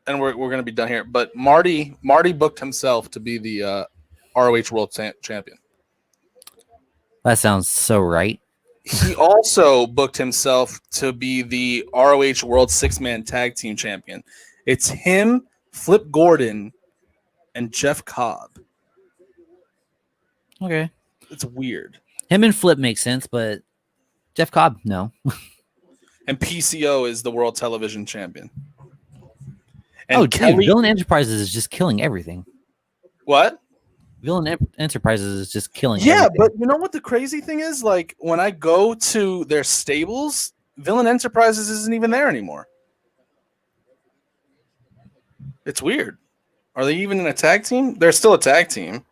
and we're going to be done here, but Marty booked himself to be the ROH World Champion. That sounds so right. He also booked himself to be the ROH World Six-Man Tag Team Champion. It's him, Flip Gordon, and Jeff Cobb. Okay. It's weird. Him and Flip makes sense, but Jeff Cobb, no. And PCO is the World Television Champion. And dude, Villain Enterprises is just killing everything. What? Villain Enterprises is just killing everything. everything. But you know what the crazy thing is? Like, when I go to their stables, Villain Enterprises isn't even there anymore. It's weird. Are they even in a tag team? They're still a tag team.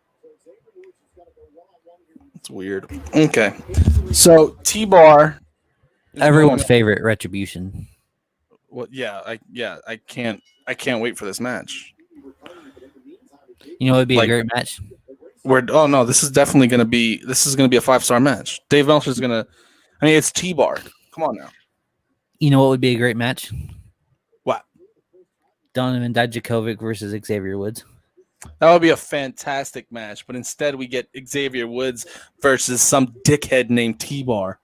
It's weird. Okay. So, T-Bar. Everyone's favorite, Retribution. Well, I can't wait for this match. You know, it'd be a great match. This is definitely going to be a 5-star match. Dave Meltzer's going to, it's T-Bar. Come on now. You know what would be a great match? What? Donovan Dijakovic versus Xavier Woods. That would be a fantastic match, but instead we get Xavier Woods versus some dickhead named T-Bar.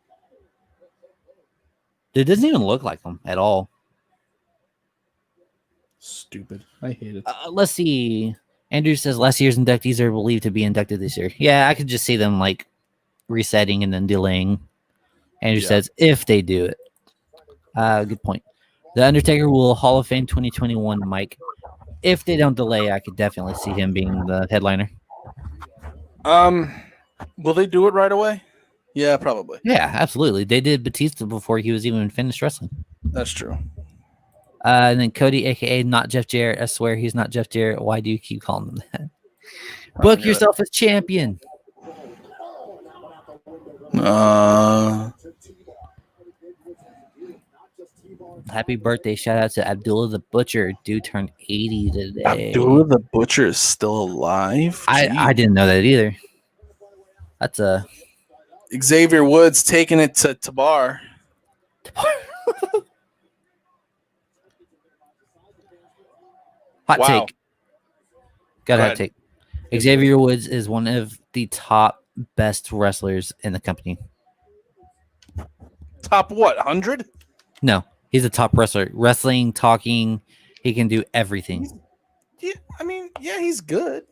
It doesn't even look like him at all. Stupid. I hate it. Let's see. Andrew says last year's inductees are believed to be inducted this year. Yeah, I could just see them like resetting and then delaying. Andrew says if they do it. Good point. The Undertaker will Hall of Fame 2021, Mike. If they don't delay, I could definitely see him being the headliner. Will they do it right away? Yeah, probably. Yeah, absolutely. They did Batista before he was even finished wrestling. That's true. And then Cody, a.k.a. not Jeff Jarrett. I swear he's not Jeff Jarrett. Why do you keep calling him that? Book yourself as champion. Happy birthday. Shout out to Abdullah the Butcher. Dude turned 80 today. Abdullah the Butcher is still alive? I didn't know that either. That's a... Xavier Woods taking it to Tabar. Hot take. Got a hot take. Xavier Woods is one of the top best wrestlers in the company. Top what? 100? No, he's a top wrestler. Wrestling, talking, he can do everything. He's good.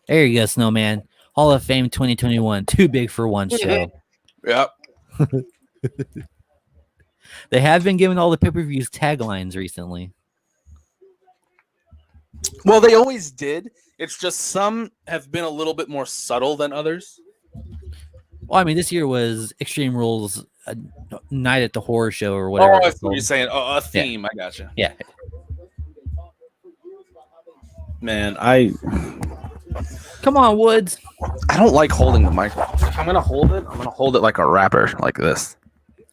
There you go, Snowman. Hall of Fame 2021. Too big for one show. Yep. They have been giving all the pay-per-views taglines recently. Well, they always did. It's just some have been a little bit more subtle than others. Well, I mean, this year was Extreme Rules Night at the Horror Show or whatever. Oh, it I was see what you're called. saying. A theme. I gotcha. Yeah. Man, Come on, Woods. I don't like holding the microphone. If I'm gonna hold it, I'm gonna hold it like a rapper, like this.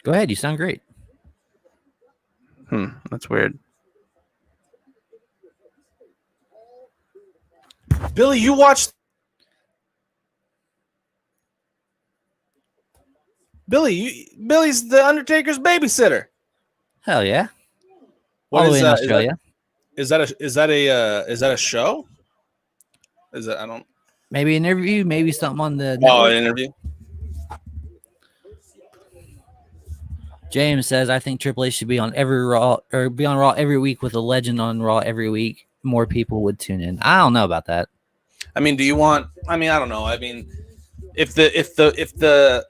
Go ahead. You sound great. That's weird. Billy, you watched. Billy's the Undertaker's babysitter. Hell yeah. What All the is way in that? Australia. Is that a show? Is that I don't. Maybe an interview, maybe something on the Oh, network. an interview. James says, I think Triple H should be on every Raw or be on Raw every week with a legend on Raw every week. More people would tune in. I don't know about that. I mean, do you want? I mean, I don't know. I mean, if the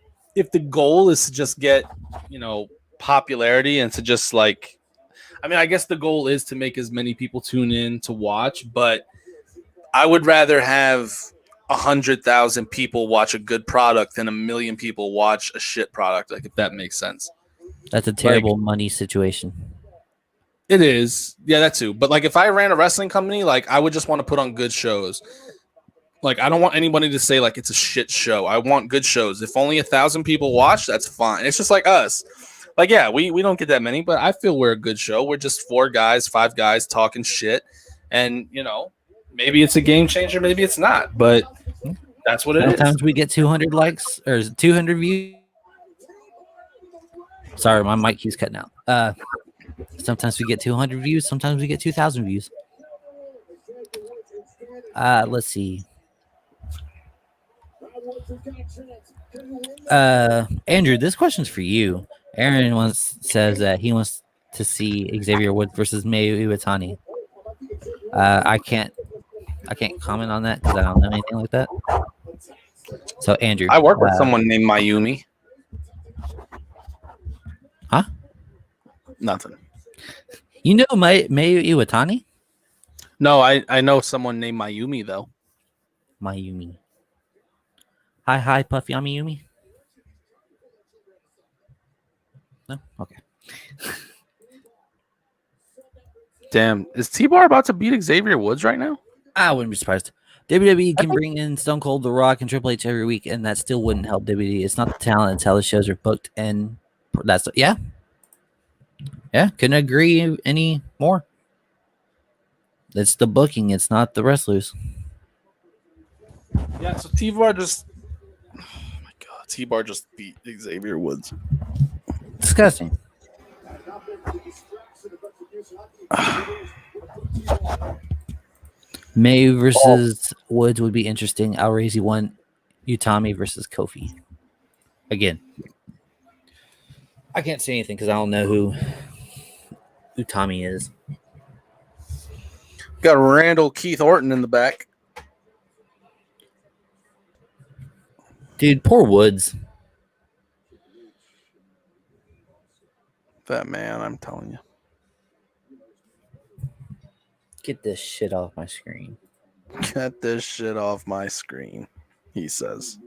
goal is to just get popularity and to just like, I mean, I guess the goal is to make as many people tune in to watch, but I would rather have 100,000 people watch a good product than 1 million people watch a shit product. Like, if that makes sense. That's a terrible money situation. It is. Yeah, that too. But like, if I ran a wrestling company, like, I would just want to put on good shows. Like, I don't want anybody to say like it's a shit show. I want good shows. If only 1,000 people watch, that's fine. It's just like us. Like, yeah, we don't get that many, but I feel we're a good show. We're just 4 guys, 5 guys talking shit, and maybe it's a game changer, maybe it's not, but that's what it is. Sometimes we get 200 likes or 200 views. Sorry, my mic keeps cutting out. Sometimes we get 200 views. Sometimes we get 2,000 views. Let's see. Andrew, this question's for you. Aaron says that he wants to see Xavier Woods versus Mayu Iwatani. I can't comment on that because I don't know anything like that. So Andrew, I work with someone named Mayumi. Huh? Nothing. You know Mayu Iwatani? No, I know someone named Mayumi though. Mayumi. Hi, Puffy Yumi. No? Okay. Damn, is T-Bar about to beat Xavier Woods right now? I wouldn't be surprised. WWE can bring in Stone Cold, The Rock, and Triple H every week, and that still wouldn't help WWE. It's not the talent; it's how the shows are booked, and that's yeah. Couldn't agree any more. It's the booking; it's not the wrestlers. Yeah, so T-Bar just, oh my god, T-Bar just beat Xavier Woods. Disgusting. May versus Woods would be interesting. Alrazy won. Utami versus Kofi. Again, I can't say anything because I don't know who Utami is. Got Randall Keith Orton in the back. Dude, poor Woods. That man, I'm telling you. Get this shit off my screen. Get this shit off my screen, he says.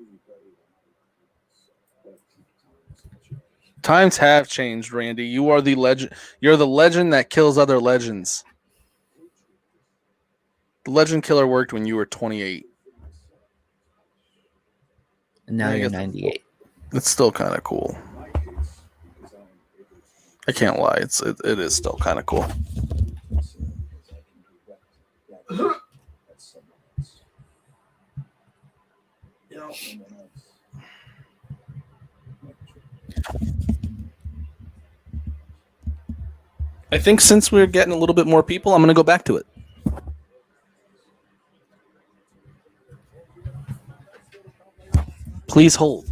Times have changed, Randy. You are the legend. You're the legend that kills other legends. The legend killer worked when you were 28. And now you're 98. It's still kind of cool. I can't lie. It is still kind of cool. I think since we're getting a little bit more people, I'm going to go back to it. Please hold.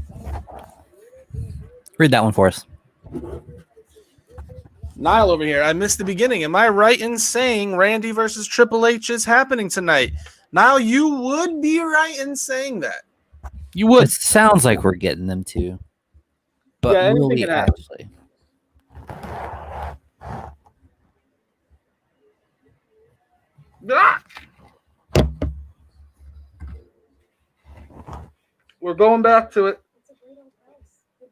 Read that one for us. Niall over here. I missed the beginning. Am I right in saying Randy versus Triple H is happening tonight? Niall, you would be right in saying that. You would. It sounds like we're getting them too. But Yeah, will anything we can happen. actually? We're going back to it. It's a great old house. Good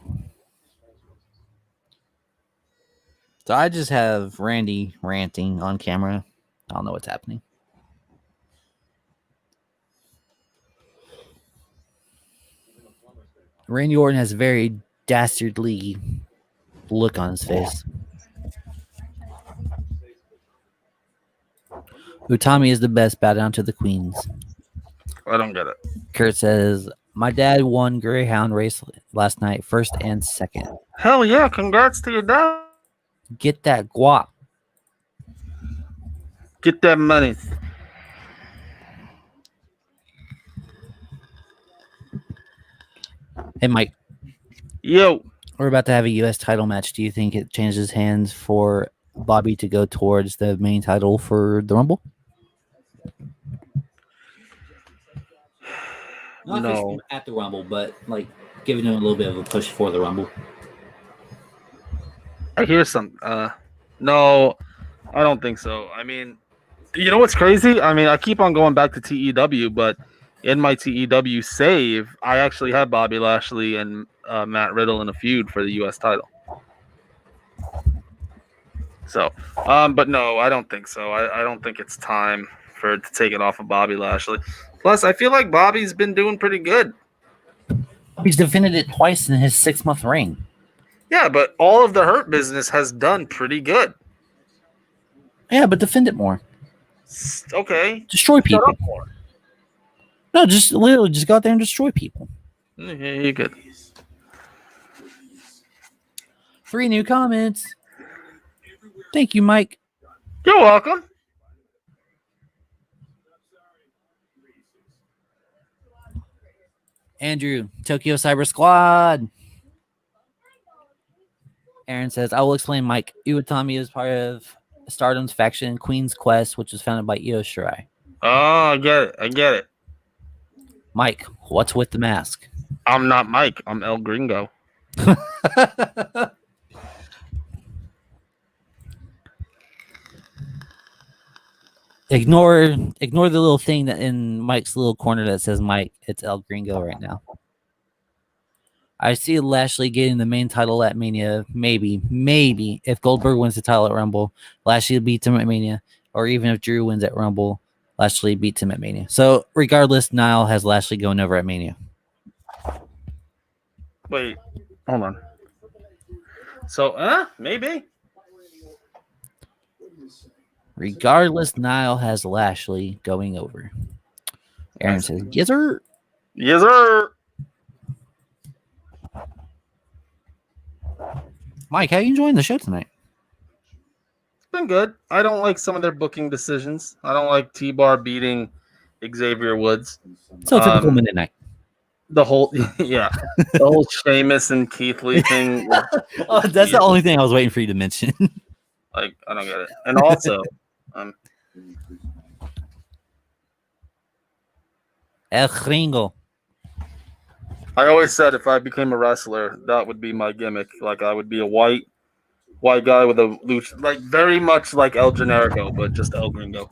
bones. So I just have Randy ranting on camera. I don't know what's happening. Randy Orton has a very dastardly look on his face. Utami is the best. Bow down to the queens. I don't get it. Kurt says, my dad won Greyhound race last night, first and second. Hell yeah! Congrats to your dad. Get that guap. Get that money. Hey, Mike. Yo. We're about to have a U.S. title match. Do you think it changes hands for Bobby to go towards the main title for the Rumble? No. At the Rumble, but like giving him a little bit of a push for the Rumble. I hear some. No, I don't think so. I mean, you know what's crazy? I mean, I keep on going back to TEW, but in my TEW save, I actually had Bobby Lashley and Matt Riddle in a feud for the U.S. title. So, but no, I don't think so. I don't think it's time for it to take it off of Bobby Lashley. Plus, I feel like Bobby's been doing pretty good. He's defended it twice in his 6-month reign. Yeah, but all of the Hurt Business has done pretty good. Yeah, but defend it more. Okay. Destroy people. Shut up more. No, just literally just go out there and destroy people. Yeah, you're good. 3 new comments. Thank you, Mike. You're welcome. Andrew, Tokyo Cyber Squad. Aaron says, I will explain, Mike. Iwatani is part of Stardom's faction, Queen's Quest, which was founded by Io Shirai. Oh, I get it. Mike, what's with the mask? I'm not Mike. I'm El Gringo. Ignore the little thing that in Mike's little corner that says Mike. It's El Gringo right now. I see Lashley getting the main title at Mania. Maybe if Goldberg wins the title at Rumble, Lashley beats him at Mania. Or even if Drew wins at Rumble, Lashley beats him at Mania. So regardless, Niall has Lashley going over at Mania. Wait, hold on. So, maybe. Regardless, Niall has Lashley going over. Aaron says, yes, sir. Yes, sir. Mike, how are you enjoying the show tonight? It's been good. I don't like some of their booking decisions. I don't like T-Bar beating Xavier Woods. So typical Monday night. The whole, the whole Sheamus and Keith Lee thing. That's the only thing I was waiting for you to mention. Like, I don't get it. And also, El Gringo. I always said if I became a wrestler, that would be my gimmick. Like, I would be a white guy with a lucha, like very much like El Generico, but just El Gringo.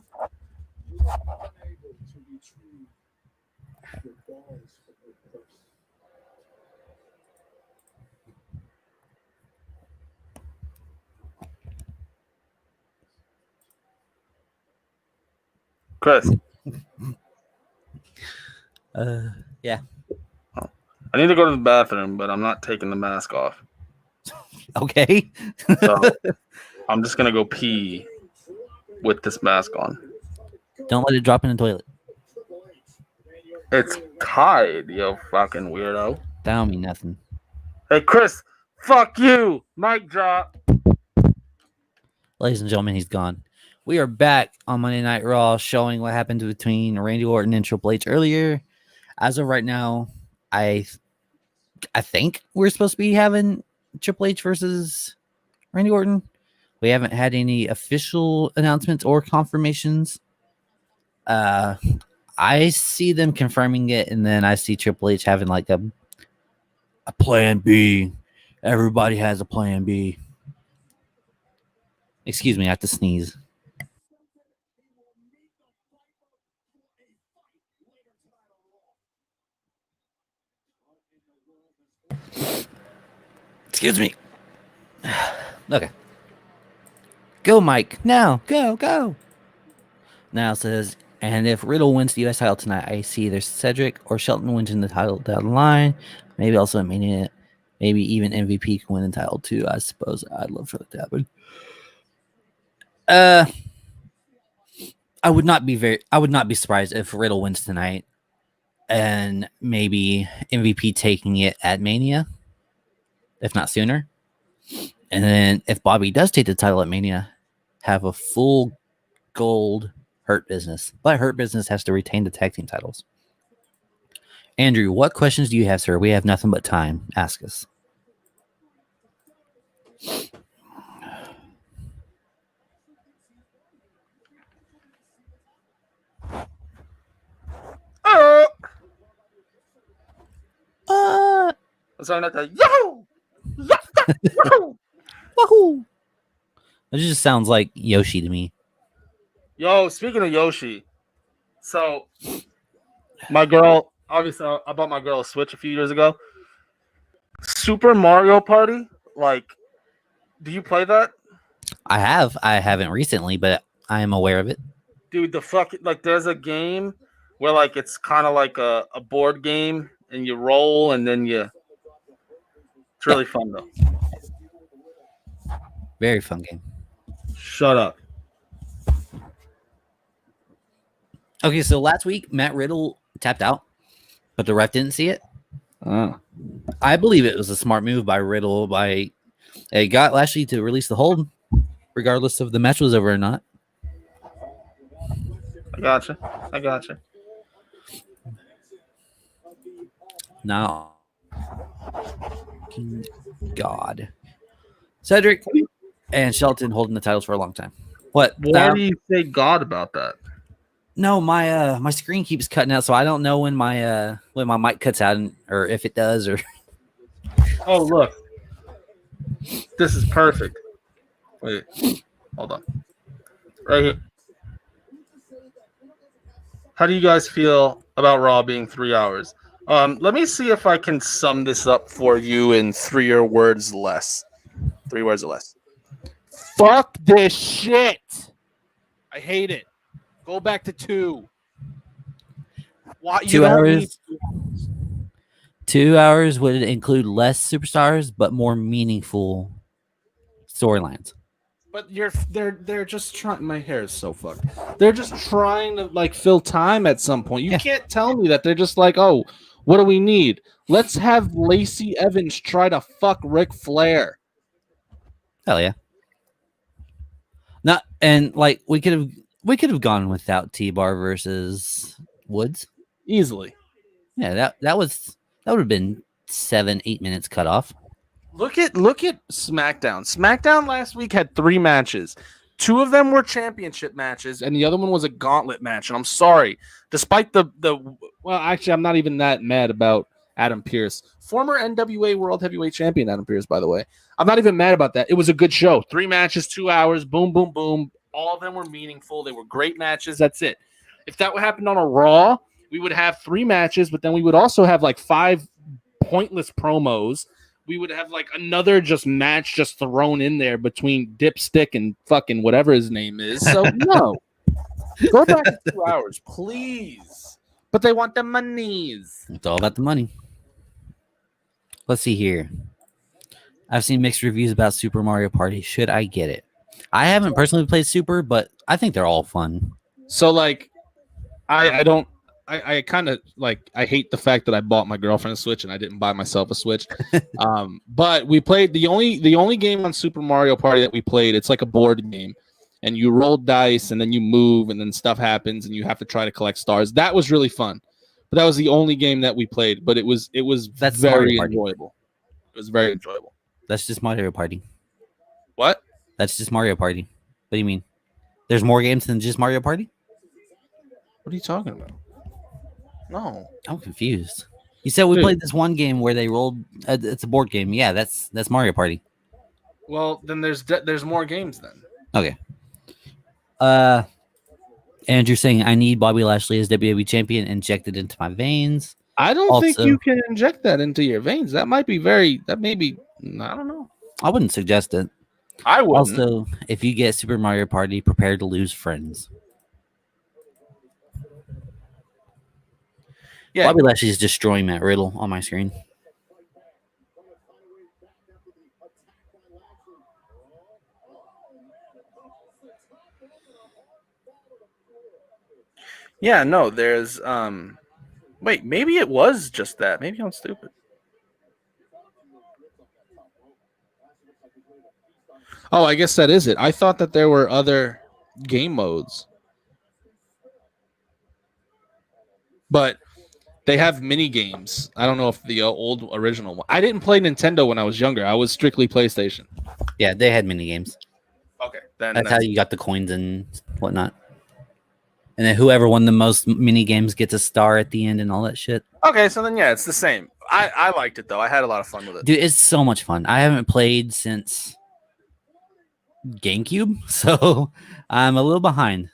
Chris. Yeah. I need to go to the bathroom, but I'm not taking the mask off. Okay. So I'm just gonna go pee with this mask on. Don't let it drop in the toilet. It's tied, you fucking weirdo. That don't mean nothing. Hey, Chris, fuck you. Mic drop. Ladies and gentlemen, he's gone. We are back on Monday Night Raw, showing what happened between Randy Orton and Triple H earlier. As of right now, I think we're supposed to be having Triple H versus Randy Orton. We haven't had any official announcements or confirmations. I see them confirming it, and then I see Triple H having like a plan B. Everybody has a plan B. Excuse me, I have to sneeze. Excuse me. Okay. Go, Mike. Now. Go. Now says, and if Riddle wins the US title tonight, I see either Cedric or Shelton wins in the title down the line. Maybe also meaning it. Maybe even MVP can win the title too. I suppose I'd love for that to happen. I would not be surprised if Riddle wins tonight, and maybe MVP taking it at Mania, if not sooner. And then if Bobby does take the title at Mania, have a full gold Hurt Business. But Hurt Business has to retain the tag team titles. Andrew, what questions do you have, sir? We have nothing but time. Ask us. Sorry, not that. Yo! Wahoo! It just sounds like Yoshi to me. Yo, speaking of Yoshi, so my girl, obviously, I bought my girl a Switch a few years ago. Super Mario Party, like, do you play that? I haven't recently, but I am aware of it. Dude, there's a game where, like, it's kind of like a board game, and you roll, and then it's really fun, though. Very fun game. Shut up. Okay, so last week, Matt Riddle tapped out, but the ref didn't see it. Oh. I believe it was a smart move by Riddle. It got Lashley to release the hold, regardless if the match was over or not. I gotcha. Now, God, Cedric and Shelton holding the titles for a long time. What? Why do you say God about that? No, my screen keeps cutting out, so I don't know when my mic cuts out, or if it does, or. Oh, look, this is perfect. Wait, hold on. Right here. How do you guys feel about Raw being 3 hours? Let me see if I can sum this up for you in 3 words less. 3 words or less. Fuck this shit. I hate it. Go back to 2. Why, 2 hours? 2 hours would include less superstars, but more meaningful storylines. But they're just trying. My hair is so fucked. They're just trying to like fill time at some point. You can't tell me that they're just like, oh, what do we need? Let's have Lacey Evans try to fuck Ric Flair. Hell yeah. Not and like we could have gone without T-Bar versus Woods easily. Yeah, that would have been 7-8 minutes cut off. Look at SmackDown. SmackDown last week had 3 matches. 2 of them were championship matches, and the other one was a gauntlet match. And I'm sorry, despite actually, I'm not even that mad about Adam Pearce, former NWA World Heavyweight Champion Adam Pearce, by the way. I'm not even mad about that. It was a good show. 3 matches, 2 hours, boom, boom, boom. All of them were meaningful. They were great matches. That's it. If that would happen on a Raw, we would have 3 matches, but then we would also have like 5 pointless promos. We would have like another match just thrown in there between Dipstick and fucking whatever his name is. So no, go back to 2 hours, please. But they want the monies. It's all about the money. Let's see here. I've seen mixed reviews about Super Mario Party. Should I get it? I haven't personally played Super, but I think they're all fun. So like, I kind of like, I hate the fact that I bought my girlfriend a Switch and I didn't buy myself a Switch. But we played the only game on Super Mario Party that we played. It's like a board game, and you roll dice and then you move and then stuff happens and you have to try to collect stars. That was really fun. But that was the only game that we played. But it was very enjoyable. It was very enjoyable. That's just Mario Party. What? That's just Mario Party. What do you mean? There's more games than just Mario Party? What are you talking about? No, I'm confused. You said we played this one game where they rolled. It's a board game. Yeah, that's Mario Party. Well, then there's more games then. Okay. Andrew saying I need Bobby Lashley as WWE champion injected into my veins. I don't think Also- you can inject that into your veins. That might be I don't know. I wouldn't suggest it. I wouldn't. Also, if you get Super Mario Party, prepare to lose friends. Yeah. Bobby Lashley is destroying Matt Riddle on my screen. Yeah, no, there's wait, maybe it was just that. Maybe I'm stupid. Oh, I guess that is it. I thought that there were other game modes. But they have mini games. I don't know if the old original one. I didn't play Nintendo when I was younger. I was strictly PlayStation. Yeah, they had mini games. Okay, then That's how you got the coins and whatnot. And then whoever won the most mini games gets a star at the end and all that shit. Okay, so then yeah, it's the same. I liked it though. I had a lot of fun with it. Dude, it's so much fun. I haven't played since GameCube, so I'm a little behind.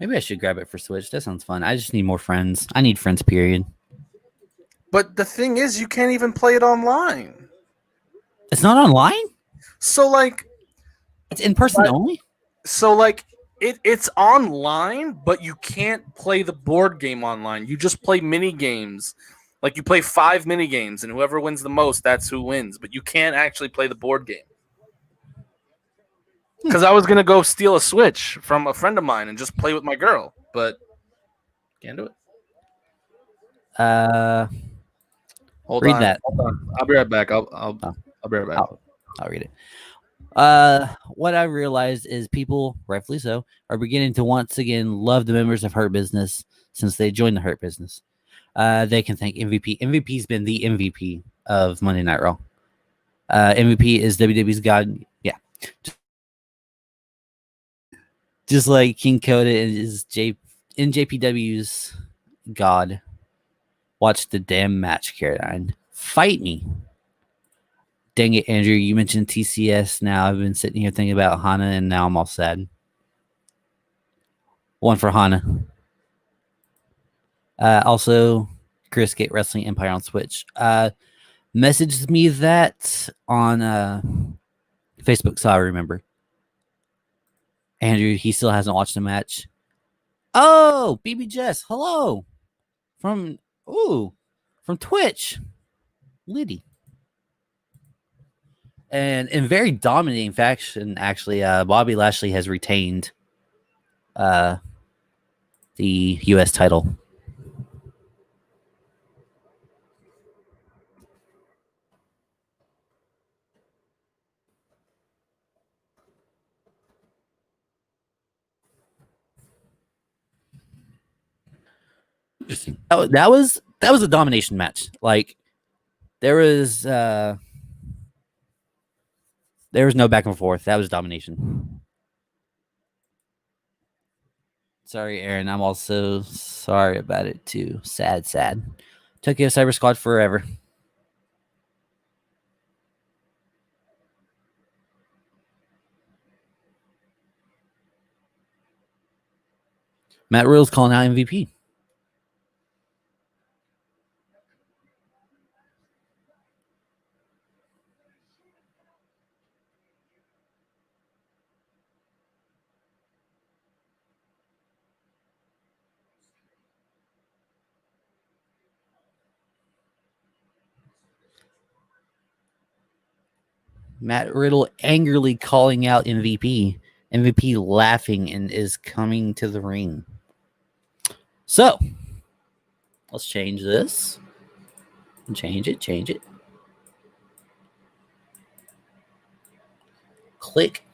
Maybe I should grab it for Switch. That sounds fun. I just need more friends. I need friends, period. But the thing is, you can't even play it online. It's not online? So like, It's in person only? so like, it's online, but you can't play the board game online. You just play mini games. Like you play 5 mini games, and whoever wins the most, that's who wins. But you can't actually play the board game. Because I was gonna go steal a Switch from a friend of mine and just play with my girl, but can't do it. Hold Read on. that. Hold on. I'll be right back. I'll be right back. I'll read it. What I realized is people, rightfully so, are beginning to once again love the members of Hurt Business since they joined the Hurt Business. They can thank MVP. MVP's been the MVP of Monday Night Raw. MVP is WWE's God. Yeah. Just like King Coda is JPW's God. Watch the damn match, Caroline. Fight me. Dang it, Andrew. You mentioned TCS now. I've been sitting here thinking about Hana, and now I'm all sad. One for Hana. Also, Chris Gate Wrestling Empire on Switch. Messaged me that on Facebook, so I remember. Andrew, he still hasn't watched the match. Oh, BB Jess, hello. From Twitch. Liddy. And in very dominating fashion, actually, Bobby Lashley has retained the U.S. title. Interesting. That was a domination match. Like there was no back and forth. That was domination. Sorry, Aaron. I'm also sorry about it too. Sad. Tokyo Cyber Squad forever. Matt Riddle's calling out MVP. Matt Riddle angrily calling out MVP. MVP laughing and is coming to the ring. So, let's change this. Change it. Click.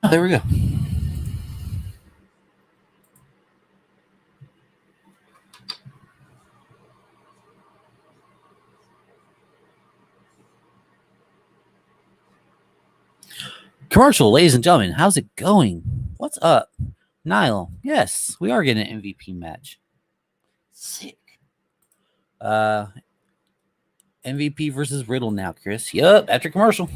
Oh, there we go. Commercial, ladies and gentlemen, how's it going? What's up? Nile, yes, we are getting an MVP match. Sick. MVP versus Riddle now, Chris. Yup, after commercial.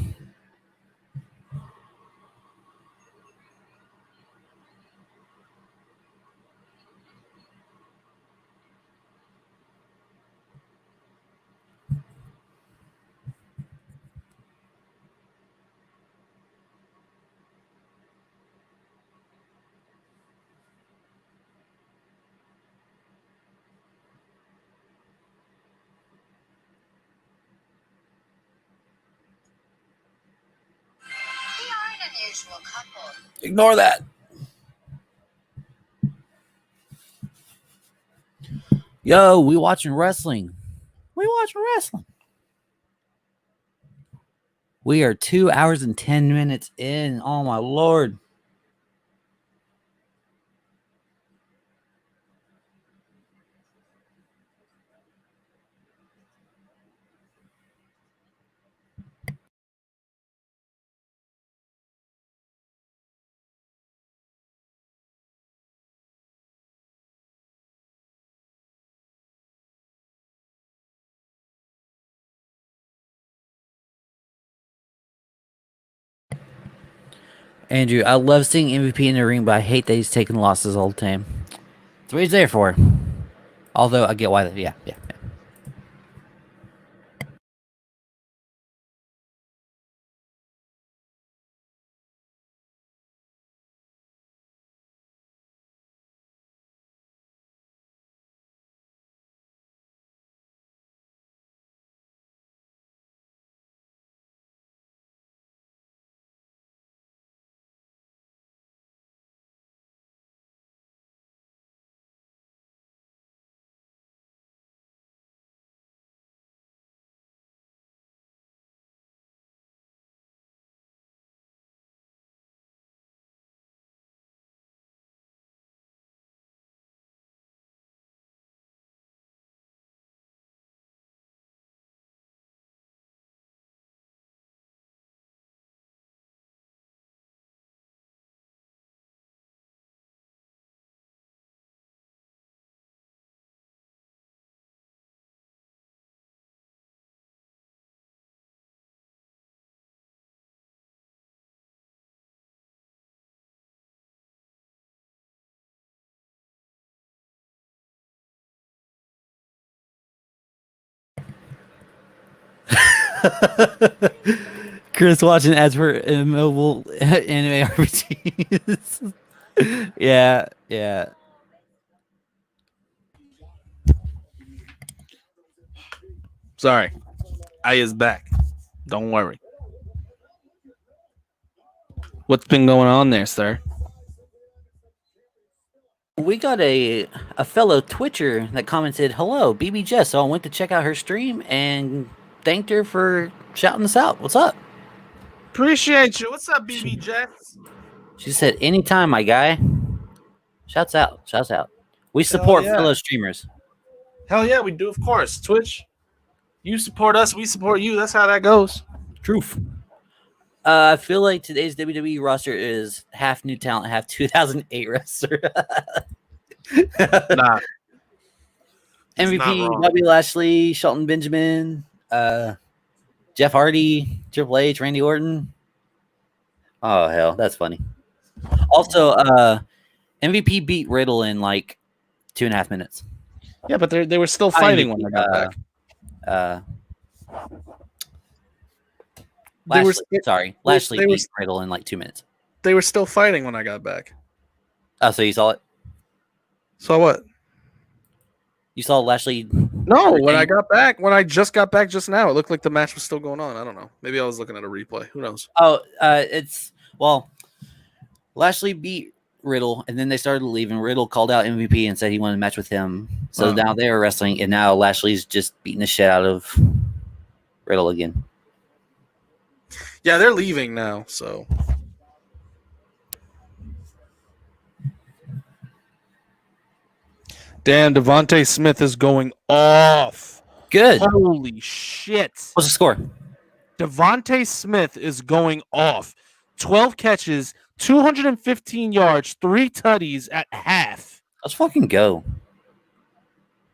Ignore that. Yo, we watching wrestling. We watching wrestling. We are 2 hours and 10 minutes in. Oh my Lord. Andrew, I love seeing MVP in the ring, but I hate that he's taking losses all the time. That's what he's there for. Although I get why. Yeah. Chris watching ads for mobile anime RPGs. Yeah. Sorry. I is back. Don't worry. What's been going on there, sir? We got a fellow Twitcher that commented, "Hello, BB Jess." So I went to check out her stream and thanked her for shouting us out. What's up? Appreciate you. What's up, BB Jets? She said, "Anytime, my guy." Shouts out. We support fellow streamers. Hell yeah, we do, of course. Twitch, you support us, we support you. That's how that goes. Truth. I feel like today's WWE roster is half new talent, half 2008 wrestler. Nah. MVP, Bobby Lashley, Shelton Benjamin, Jeff Hardy, Triple H, Randy Orton. Oh, hell, that's funny. Also, MVP beat Riddle in like 2.5 minutes. Yeah, but they were still fighting when I got back. Lashley beat Riddle in like 2 minutes. They were still fighting when I got back. Oh, so you saw it? Saw what? You saw Lashley? No, when I just got back just now, it looked like the match was still going on. I don't know. Maybe I was looking at a replay. Who knows? Oh, Lashley beat Riddle, and then they started leaving. Riddle called out MVP and said he wanted to match with him. So now they were wrestling, and now Lashley's just beating the shit out of Riddle again. Yeah, they're leaving now, so. Damn, Devontae Smith is going off. Good. Holy shit. What's the score? Devontae Smith is going off. 12 catches, 215 yards, 3 tutties at half. Let's fucking go.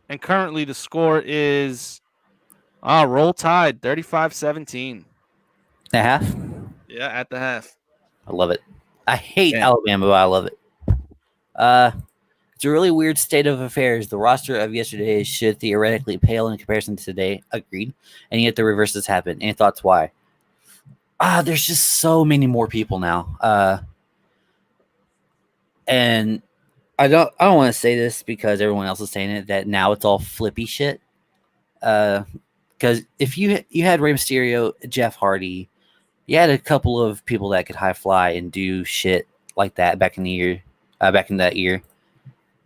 And currently the score is roll tide, 35-17. At half? Yeah, at the half. I love it. I hate Alabama, but I love it. It's a really weird state of affairs. The roster of yesterday should theoretically pale in comparison to today. Agreed. And yet the reverse has happened. Any thoughts why? There's just so many more people now. And I don't want to say this because everyone else is saying it, that now it's all flippy shit. Because if you had Rey Mysterio, Jeff Hardy, You had a couple of people that could high fly and do shit like that back in that year.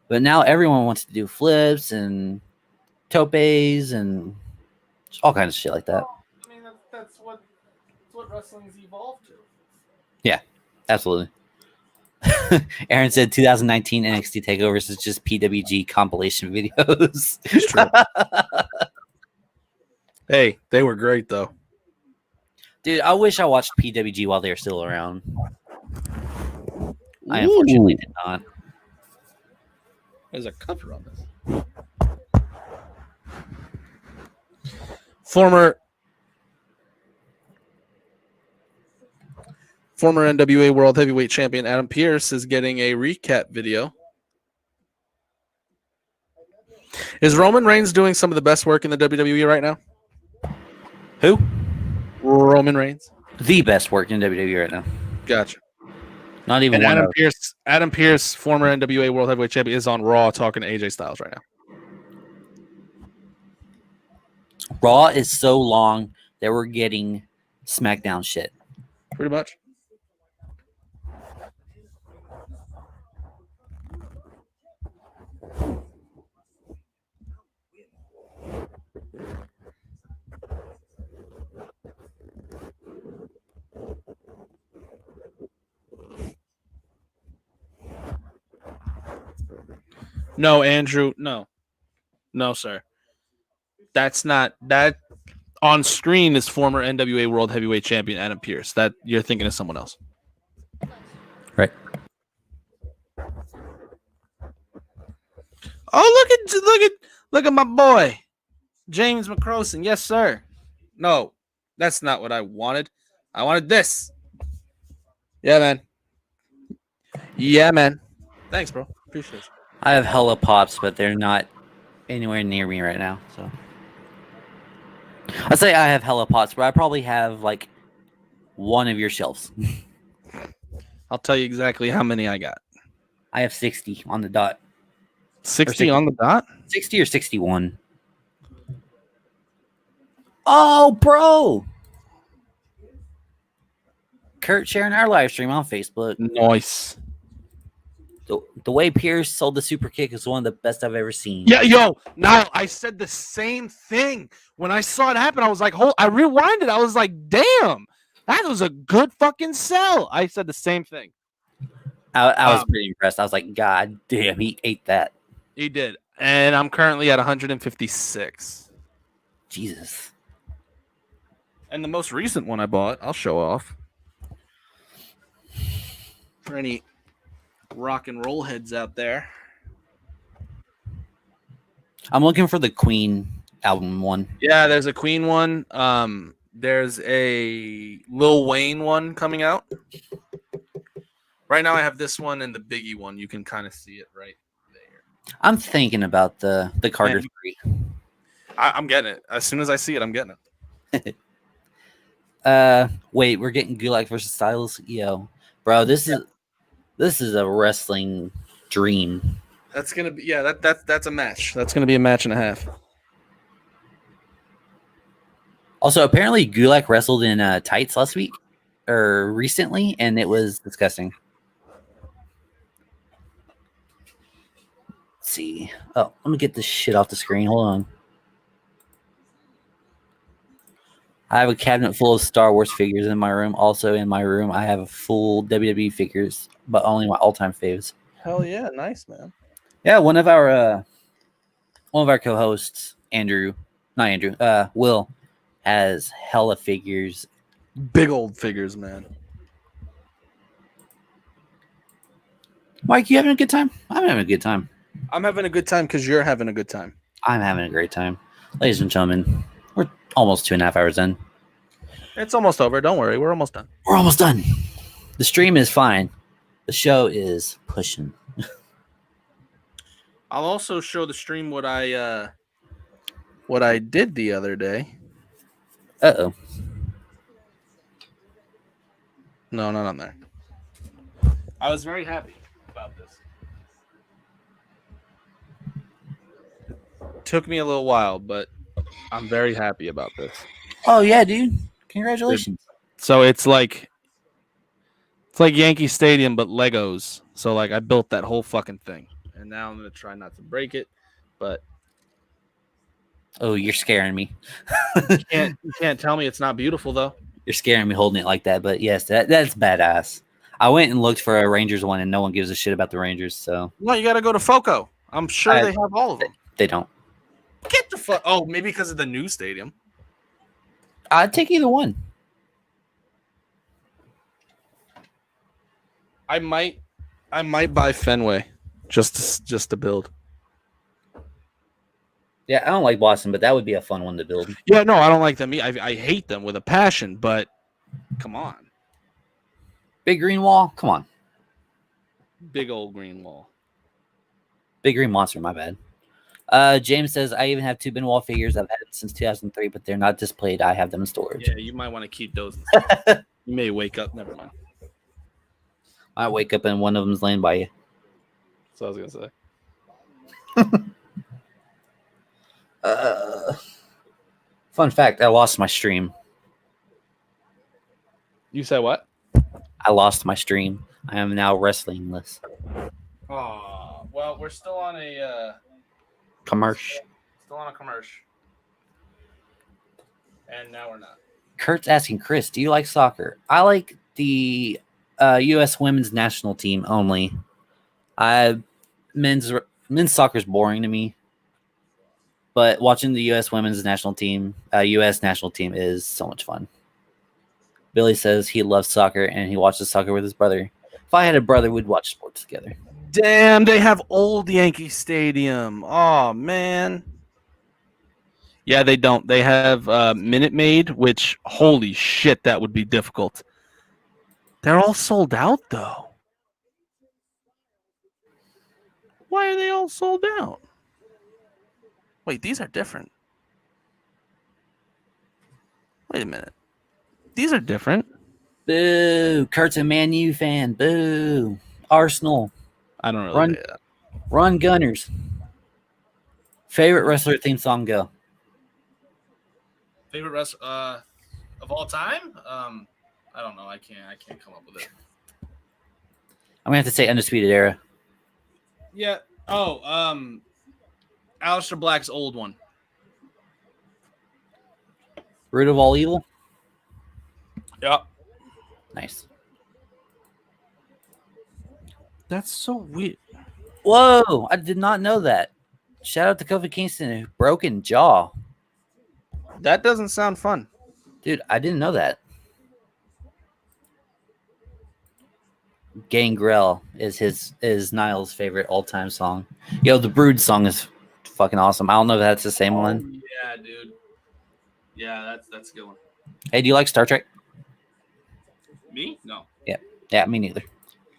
But now everyone wants to do flips and topes and all kinds of shit like that. Well, I mean, that's what wrestling's evolved to. Yeah, absolutely. Aaron said 2019 NXT takeovers is just PWG compilation videos. It's true. Hey, they were great though. Dude, I wish I watched PWG while they were still around. I unfortunately did not. There's a cover on this. Former NWA World Heavyweight Champion Adam Pearce is getting a recap video. Is Roman Reigns doing some of the best work in the WWE right now? Who? Roman Reigns. The best work in WWE right now. Gotcha. Not even And one. Adam Pearce, former NWA World Heavyweight Champion, is on Raw talking to AJ Styles right now. Raw is so long that we're getting SmackDown shit. Pretty much. No, Andrew, no, sir. That's not that. On screen is former NWA World Heavyweight Champion Adam Pearce. That you're thinking of someone else, right? Oh, look at my boy, James McCroson. Yes, sir. No, that's not what I wanted. I wanted this. Yeah, man. Yeah, man. Thanks, bro. Appreciate it. I have hella pops, but they're not anywhere near me right now. So I say I have hella pops, but I probably have like one of your shelves. I'll tell you exactly how many I got. I have 60 on the dot. 60 on the dot? 60 or 61. Oh, bro. Kurt sharing our live stream on Facebook. Nice. The way Pierce sold the super kick is one of the best I've ever seen. Yeah, yo, now I said the same thing. When I saw it happen, I was like, I rewinded. I was like, damn, that was a good fucking sell. I said the same thing. I was pretty impressed. I was like, God damn, he ate that. He did. And I'm currently at 156. Jesus. And the most recent one I bought, I'll show off. For any rock and roll heads out there. I'm looking for the Queen album one. Yeah, there's a Queen one. There's a Lil Wayne one coming out. Right now I have this one and the Biggie one. You can kind of see it right there. I'm thinking about the Carter 3. I'm getting it. As soon as I see it, I'm getting it. Wait, we're getting Gulak versus Styles? Yo. Bro, this is a wrestling dream. That's gonna be that's a match. That's gonna be a match and a half. Also, apparently Gulak wrestled in tights last week or recently, and it was disgusting. Let's see. Oh, let me get this shit off the screen. Hold on. I have a cabinet full of Star Wars figures in my room. Also in my room, I have full WWE figures, but only my all-time faves. Hell yeah, nice, man. Yeah, one of our co-hosts, Will, has hella figures. Big old figures, man. Mike, you having a good time? I'm having a good time. I'm having a good time because you're having a good time. I'm having a great time. Ladies and gentlemen, we're almost 2.5 hours in. It's almost over. Don't worry. We're almost done. We're almost done. The stream is fine. The show is pushing. I'll also show the stream what I did the other day. Uh-oh. No, not on there. I was very happy about this. Took me a little while, but I'm very happy about this. Oh, yeah, dude. Congratulations. So it's like Yankee Stadium but Legos. So like I built that whole fucking thing, and now I'm gonna try not to break it, but Oh, you're scaring me. you can't tell me it's not beautiful though. You're scaring me holding it like that. But yes, that's badass. I went and looked for a Rangers one, and no one gives a shit about the Rangers. So No, you got to go to Foco. I'm sure they have all of them. they don't. Get the fuck. Oh, maybe because of the new stadium. I'd take either one. I might buy Fenway just to build. Yeah, I don't like Boston, but that would be a fun one to build. Yeah, no, I don't like them. I hate them with a passion, but come on. Big green wall? Come on. Big old green wall. Big green monster, my bad. James says, I even have 2 bin wall figures. I've had them since 2003, but they're not displayed. I have them in storage. Yeah, you might want to keep those. You may wake up. Never mind. I wake up and one of them's laying by you. So I was going to say. Fun fact, I lost my stream. You said what? I lost my stream. I am now wrestlingless. Oh, well, we're still on a Commercial. commercial. And now we're not. Kurt's asking Chris, do you like soccer? I like the U.S. women's national team only. Men's soccer is boring to me. But watching the U.S. women's national team, U.S. national team is so much fun. Billy says he loves soccer and he watches soccer with his brother. If I had a brother, we'd watch sports together. Damn, they have old Yankee Stadium. Oh, man. Yeah, they don't. They have Minute Maid, which, holy shit, that would be difficult. They're all sold out, though. Why are they all sold out? Wait, these are different. Wait a minute. These are different. Boo! Kurt's a Man U fan. Boo! Arsenal. I don't really know that. Run Gunners. Favorite wrestler theme song, go. Favorite wrestler of all time? I don't know. I can't come up with it. I'm gonna have to say Undisputed Era. Yeah. Oh, Aleister Black's old one. Root of All Evil. Yep. Nice. That's so weird. Whoa! I did not know that. Shout out to Kofi Kingston, broken jaw. That doesn't sound fun. Dude, I didn't know that. Gangrel is Niall's favorite all-time song. Yo, the Brood song is fucking awesome. I don't know if that's the same one. Yeah, dude. Yeah, that's a good one. Hey, do you like Star Trek? Me? No. Yeah, me neither.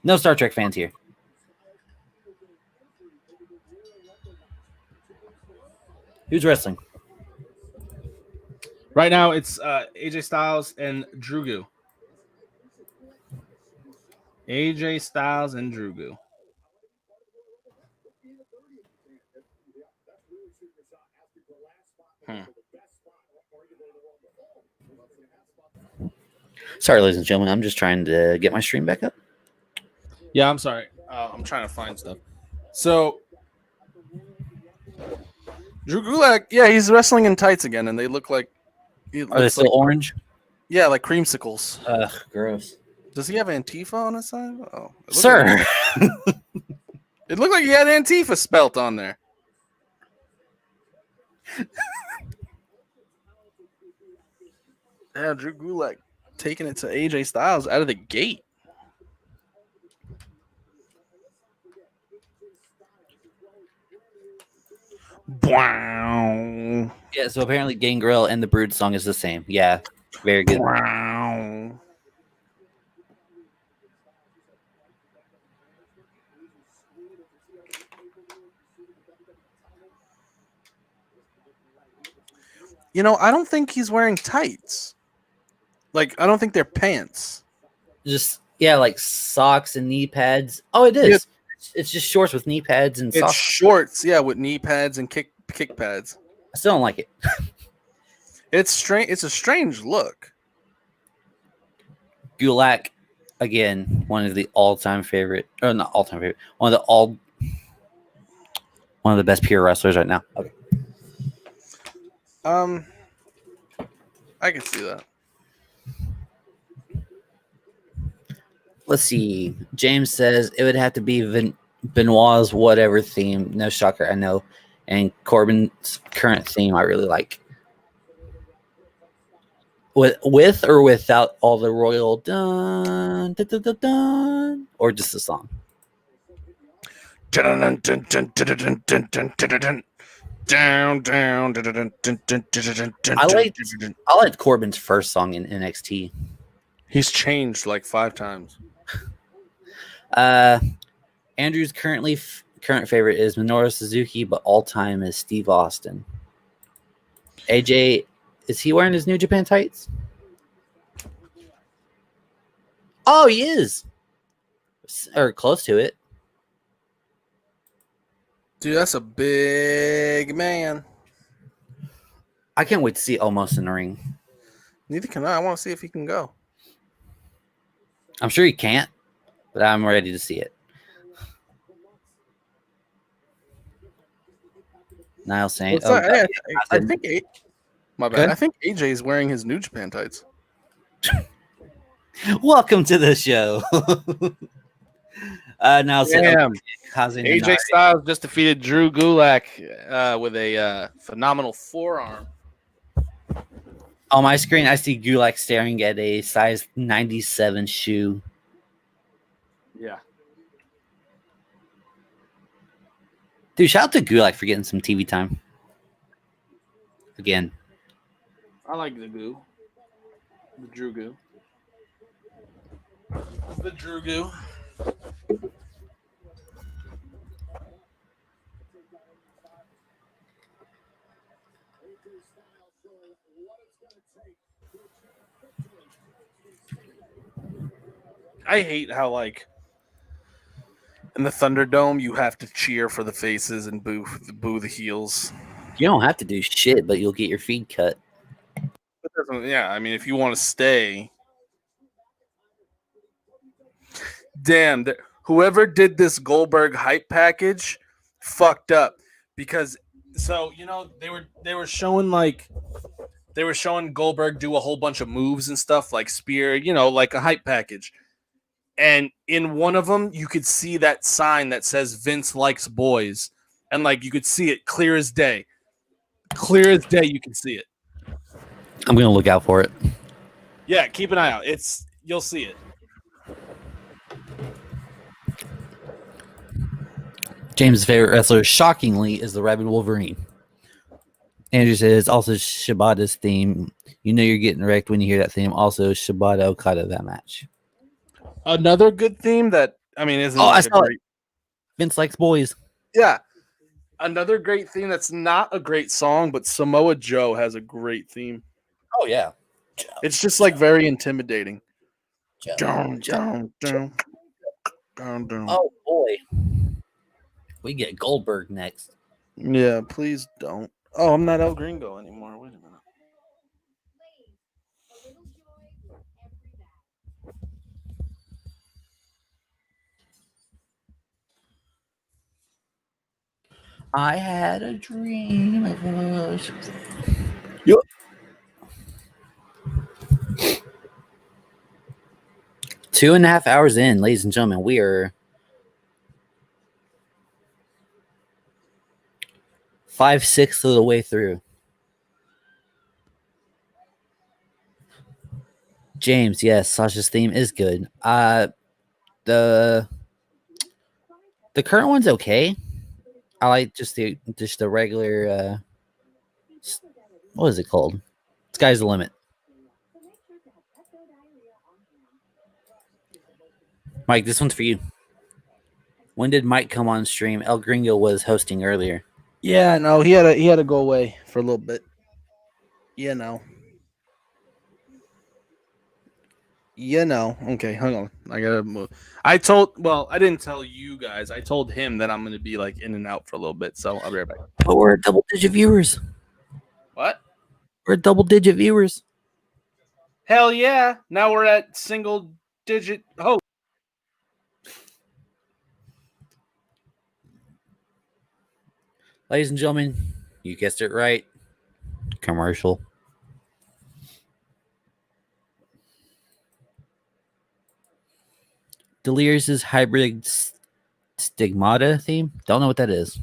No Star Trek fans here. Who's wrestling? Right now, it's AJ Styles and Drew. AJ Styles and Drew. Sorry, ladies and gentlemen. I'm just trying to get my stream back up. Yeah, I'm sorry. I'm trying to find stuff. So, Drew Gulak, yeah, he's wrestling in tights again, and they look like. Are they still orange? Yeah, like creamsicles. Ugh, gross. Does he have Antifa on his side? Oh, Sir. It looked like he had Antifa spelt on there. Yeah, Drew Gulak taking it to AJ Styles out of the gate. Wow. Yeah, so apparently Gangrel and the Brood song is the same. Yeah, very good. Wow. You know, I don't think he's wearing tights. Like, I don't think they're pants. Just, yeah, like socks and knee pads. Oh, it is. Yeah. It's just shorts with knee pads and It's socks. shorts, yeah, with knee pads and kick pads. I still don't like it. It's strange. It's a strange look. Gulak, again, one of the all-time favorite, or not all-time favorite, one of the best pure wrestlers right now. Okay. I can see that. Let's see. James says it would have to be Benoit's whatever theme. No shocker, I know. And Corbin's current theme, I really like. With or without all the royal dun, dun, dun, dun, dun, or just the song. Down. I like Corbin's first song in NXT. He's changed like 5 times. Andrew's current favorite is Minoru Suzuki, but all time is Steve Austin. AJ, is he wearing his New Japan tights? Oh, he is, or close to it. Dude, that's a big man. I can't wait to see Omos in the ring. Neither can I. I want to see if he can go. I'm sure he can't, but I'm ready to see it. Niall saying, I think my bad. I think AJ is wearing his New Japan tights. Welcome to the show. Niall saying, AJ Styles just defeated Drew Gulak with a phenomenal forearm. On my screen, I see Gulak staring at a size 97 shoe. Yeah. Dude, shout out to Gulak for getting some TV time. Again. I like the goo. The Drew goo. The Drew goo. I hate how, like, in the Thunderdome, you have to cheer for the faces and boo the heels. You don't have to do shit, but you'll get your feed cut. Yeah, I mean, if you want to stay. Damn, whoever did this Goldberg hype package fucked up. Because, so, you know, they were showing, like, Goldberg do a whole bunch of moves and stuff, like spear, you know, like a hype package. And in one of them, you could see that sign that says Vince likes boys. And, like, you could see it clear as day. Clear as day, you can see it. I'm going to look out for it. Yeah, keep an eye out. You'll see it. James' favorite wrestler, shockingly, is the Rabid Wolverine. Andrew says, also Shibata's theme. You know you're getting wrecked when you hear that theme. Also, Shibata Okada, that match. Another good theme that, I mean, isn't I saw it. Vince likes boys. Yeah. Another great theme that's not a great song, but Samoa Joe has a great theme. Oh, yeah. It's just, like, very intimidating. Oh, boy. We get Goldberg next. Yeah, please don't. Oh, I'm not El Gringo anymore. Wait a minute. I had a dream. Yep. Two and a half hours in, ladies and gentlemen. We are 5/6 of the way through. James, yes, Sasha's theme is good. The current one's okay. I like just the regular. What is it called? Sky's the limit. Mike, this one's for you. When did Mike come on stream? El Gringo was hosting earlier. Yeah, no, he had to go away for a little bit. You know. Okay, hang on. I gotta move. I didn't tell you guys. I told him that I'm gonna be like in and out for a little bit, so I'll be right back. But we're at double-digit viewers. What? We're at double-digit viewers. Hell yeah. Now we're at single digit. Oh, Ladies and gentlemen, you guessed it right. Commercial. Delirious' hybrid stigmata theme. Don't know what that is,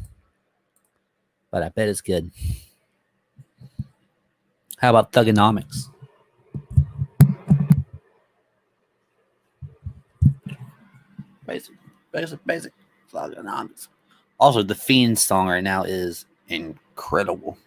but I bet it's good. How about Thugonomics? Basic Thugonomics. Also, the Fiend song right now is incredible.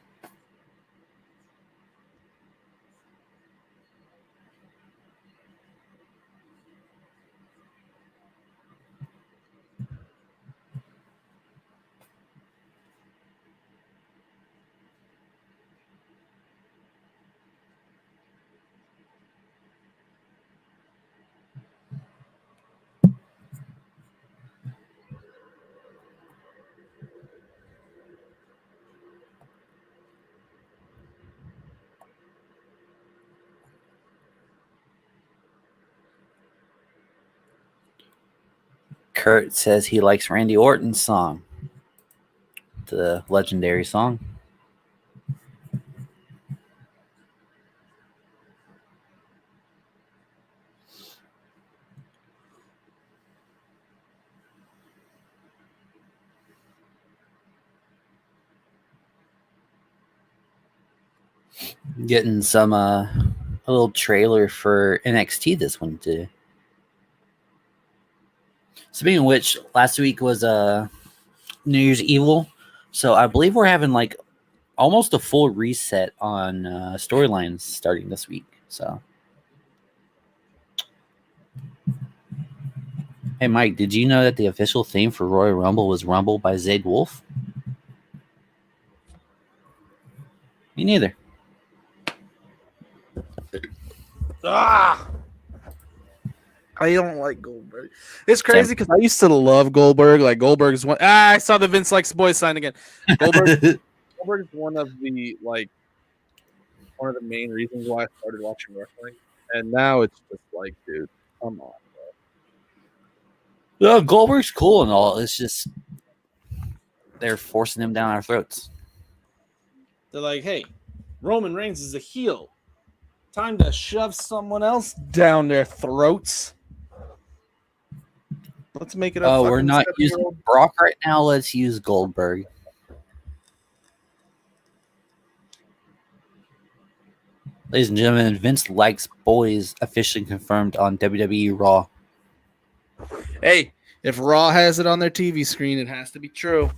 Kurt says he likes Randy Orton's song, the legendary song. Getting some a little trailer for NXT this one too. Speaking of which, last week was New Year's Evil, so I believe we're having like almost a full reset on storylines starting this week. So, hey Mike, did you know that the official theme for Royal Rumble was "Rumble" by Zayd Wolf? Me neither. I don't like Goldberg. It's crazy because I used to love Goldberg. Like Goldberg's one. I saw the Vince Likes Boys sign again. Goldberg's one of the main reasons why I started watching wrestling, and now it's just like, dude, come on. Well, Goldberg's cool and all. It's just they're forcing him down our throats. They're like, hey, Roman Reigns is a heel. Time to shove someone else down their throats. Let's make it up. Oh, we're not using Brock right now. Let's use Goldberg. Ladies and gentlemen, Vince Likes Boys officially confirmed on WWE Raw. Hey, if Raw has it on their TV screen, it has to be true.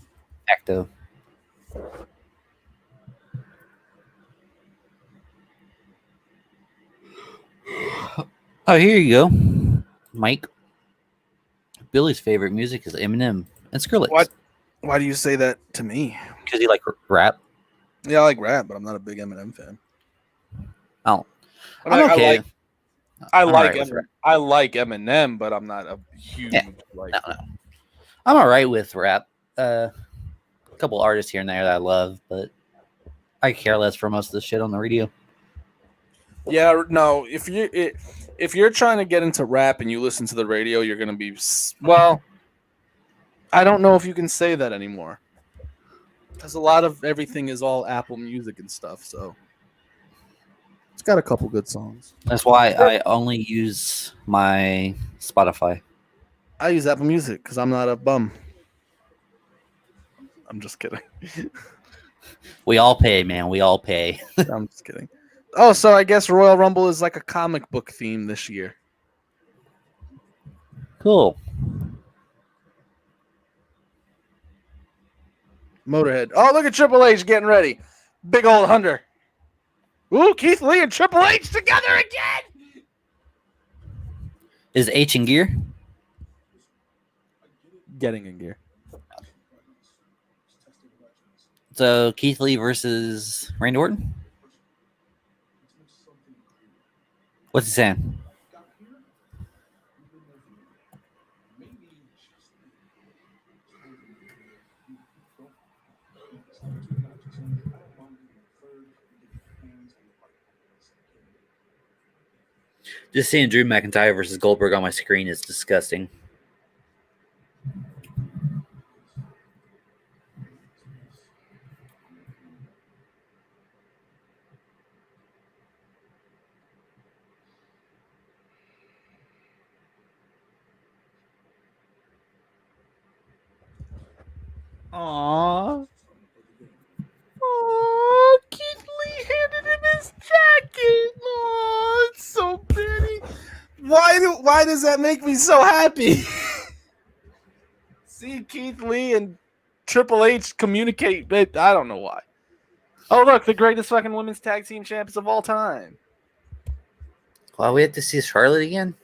Acto. Oh, here you go, Mike. Billy's favorite music is Eminem and Skrillex. What? Why do you say that to me? Because you like rap. Yeah, I like rap, but I'm not a big Eminem fan. Oh, I'm okay. I like right Eminem, but I'm not a huge No. I'm all right with rap. A couple artists here and there that I love, but I care less for most of the shit on the radio. Yeah, no. If you're trying to get into rap and you listen to the radio, you're gonna be I don't know if you can say that anymore, because a lot of everything is all Apple Music and stuff. So it's got a couple good songs. That's why I only use my Spotify. I use Apple Music because I'm not a bum. I'm just kidding. We all pay, man. We all pay. I'm just kidding. Oh, so I guess Royal Rumble is like a comic book theme this year. Cool. Motorhead. Oh, look at Triple H getting ready. Big old Hunter. Ooh, Keith Lee and Triple H together again. Is H in gear? Getting in gear. So Keith Lee versus Randy Orton? What's he saying? Just seeing Drew McIntyre versus Goldberg on my screen is disgusting. Aww. Oh, Keith Lee handed him his jacket. Oh, it's so pretty. Why does that make me so happy? See Keith Lee and Triple H communicate, but I don't know why. Oh, look, the greatest fucking women's tag team champions of all time. Well, we have to see Charlotte again.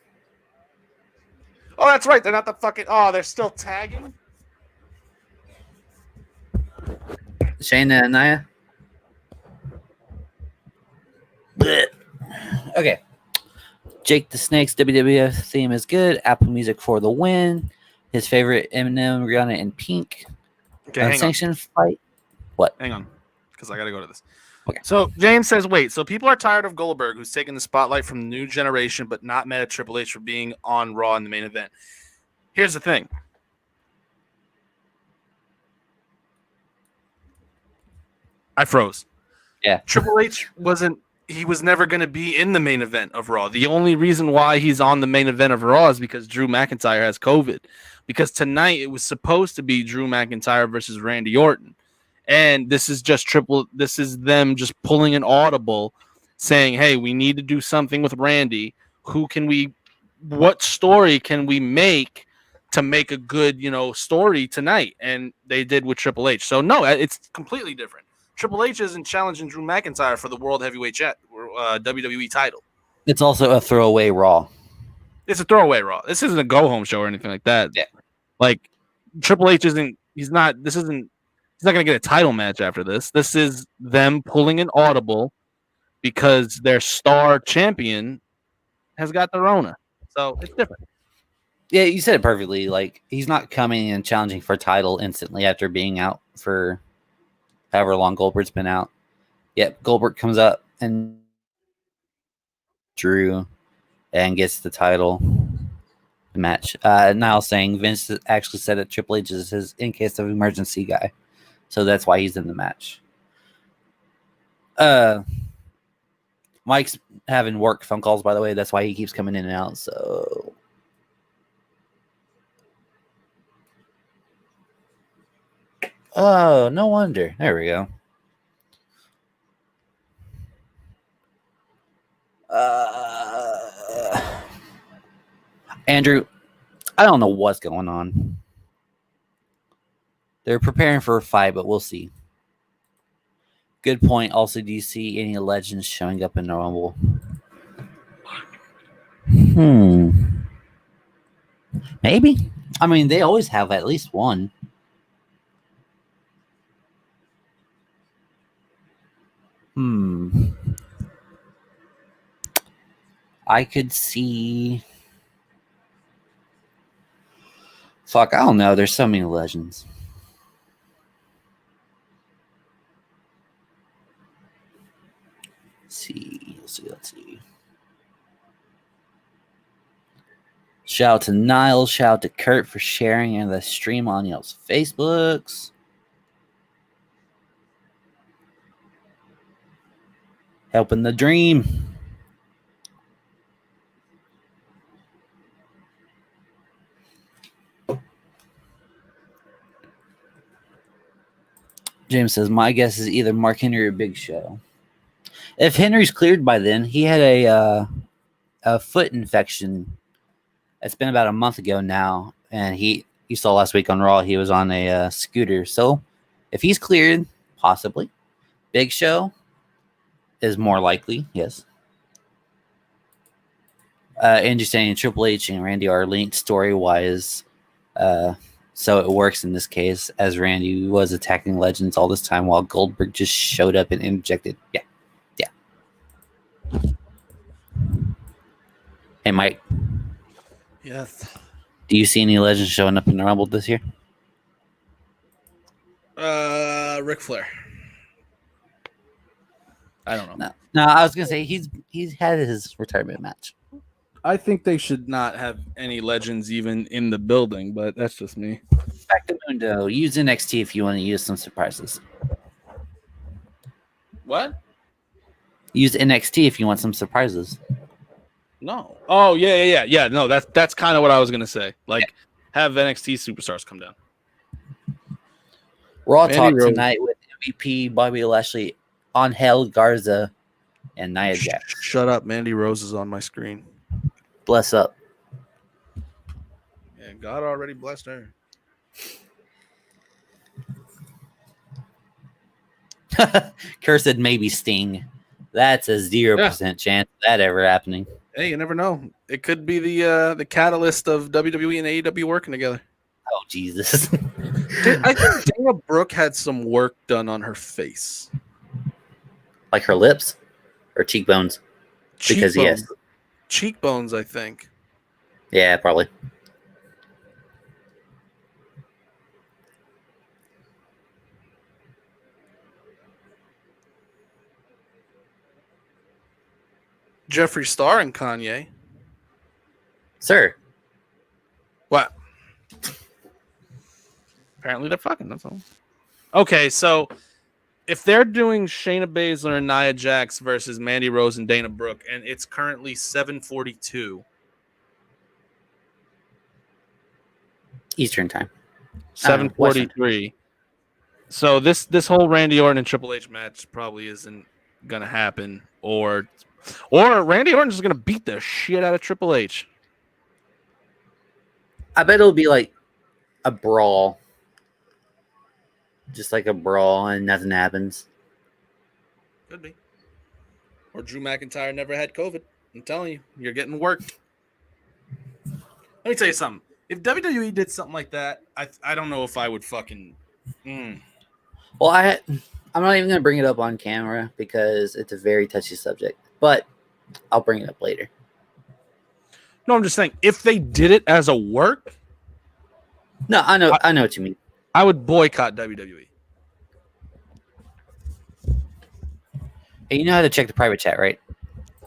Oh, that's right. They're not the fucking. Oh, they're still tagging. Shayna and Nia. Blech. Okay. Jake the Snake's WWF theme is good. Apple Music for the win. His favorite Eminem, Rihanna, and Pink. Okay, hang on. Unsanctioned fight. What? Hang on, because I got to go to this. Okay. So James says, wait, so people are tired of Goldberg, who's taking the spotlight from the new generation, but not mad at Triple H for being on Raw in the main event. Here's the thing. I froze. Yeah. Triple H he was never going to be in the main event of Raw. The only reason why he's on the main event of Raw is because Drew McIntyre has COVID. Because tonight it was supposed to be Drew McIntyre versus Randy Orton. And this is them just pulling an audible saying, hey, we need to do something with Randy. What story can we make to make a good, story tonight? And they did with Triple H. So no, it's completely different. Triple H isn't challenging Drew McIntyre for the World Heavyweight WWE title. It's also a throwaway Raw. It's a throwaway Raw. This isn't a go-home show or anything like that. Yeah. Like, Triple H he's not going to get a title match after this. This is them pulling an audible because their star champion has got the Rona. So it's different. Yeah, you said it perfectly. Like, he's not coming and challenging for a title instantly after being out for however long Goldberg's been out. Yep, Goldberg comes up and Drew and gets the title match. Niall saying Vince actually said that Triple H is his in case of emergency guy. So that's why he's in the match. Mike's having work phone calls, by the way. That's why he keeps coming in and out. So oh, no wonder. There we go. Andrew, I don't know what's going on. They're preparing for a fight, but we'll see. Good point. Also, do you see any legends showing up in the Rumble? Maybe. I mean, they always have at least one. I could see. Fuck, I don't know. There's so many legends. Let's see. Shout out to Niles. Shout out to Kurt for sharing in the stream on y'all's Facebooks. Helping the dream. James says, my guess is either Mark Henry or Big Show. If Henry's cleared by then, he had a foot infection. It's been about a month ago now. And you saw last week on Raw, he was on a scooter. So if he's cleared, possibly. Big Show is more likely, yes. Understanding Triple H and Randy are linked story-wise. So it works in this case, as Randy was attacking legends all this time while Goldberg just showed up and interjected. Yeah. Hey, Mike. Yes. Do you see any legends showing up in the Rumble this year? Ric Flair. I don't know. No, I was gonna say he's had his retirement match. I think they should not have any legends even in the building, but that's just me. Back to Mundo. Use NXT if you want to use some surprises. What? Use NXT if you want some surprises. No. Oh, yeah. No, that's kind of what I was gonna say. Like, have NXT superstars come down. Raw Mandy talk Rose. tonight with MVP Bobby Lashley, Angel Garza, and Nia Jax. Shut up, Mandy Rose is on my screen. Bless up. Yeah, God already blessed her. Kerr said maybe Sting. That's a 0% chance of that ever happening. Hey, you never know. It could be the catalyst of WWE and AEW working together. Oh, Jesus. I think Dana Brooke had some work done on her face. Like her lips or cheekbones? Because yes. Cheekbones, I think. Yeah, probably. Jeffree Star and Kanye. Sir. What? Apparently they're fucking, that's all. Okay, so if they're doing Shayna Baszler and Nia Jax versus Mandy Rose and Dana Brooke, and it's currently 7:42 Eastern time. 7:43. So this whole Randy Orton and Triple H match probably isn't gonna happen, or Randy Orton's just gonna beat the shit out of Triple H. I bet it'll be like a brawl. Just like a brawl and nothing happens. Could be. Or Drew McIntyre never had COVID. I'm telling you, you're getting worked. Let me tell you something. If WWE did something like that, I don't know if I would fucking. Well, I'm not even going to bring it up on camera because it's a very touchy subject. But I'll bring it up later. No, I'm just saying, if they did it as a work. No, I know what you mean. I would boycott WWE. Hey, you know how to check the private chat, right?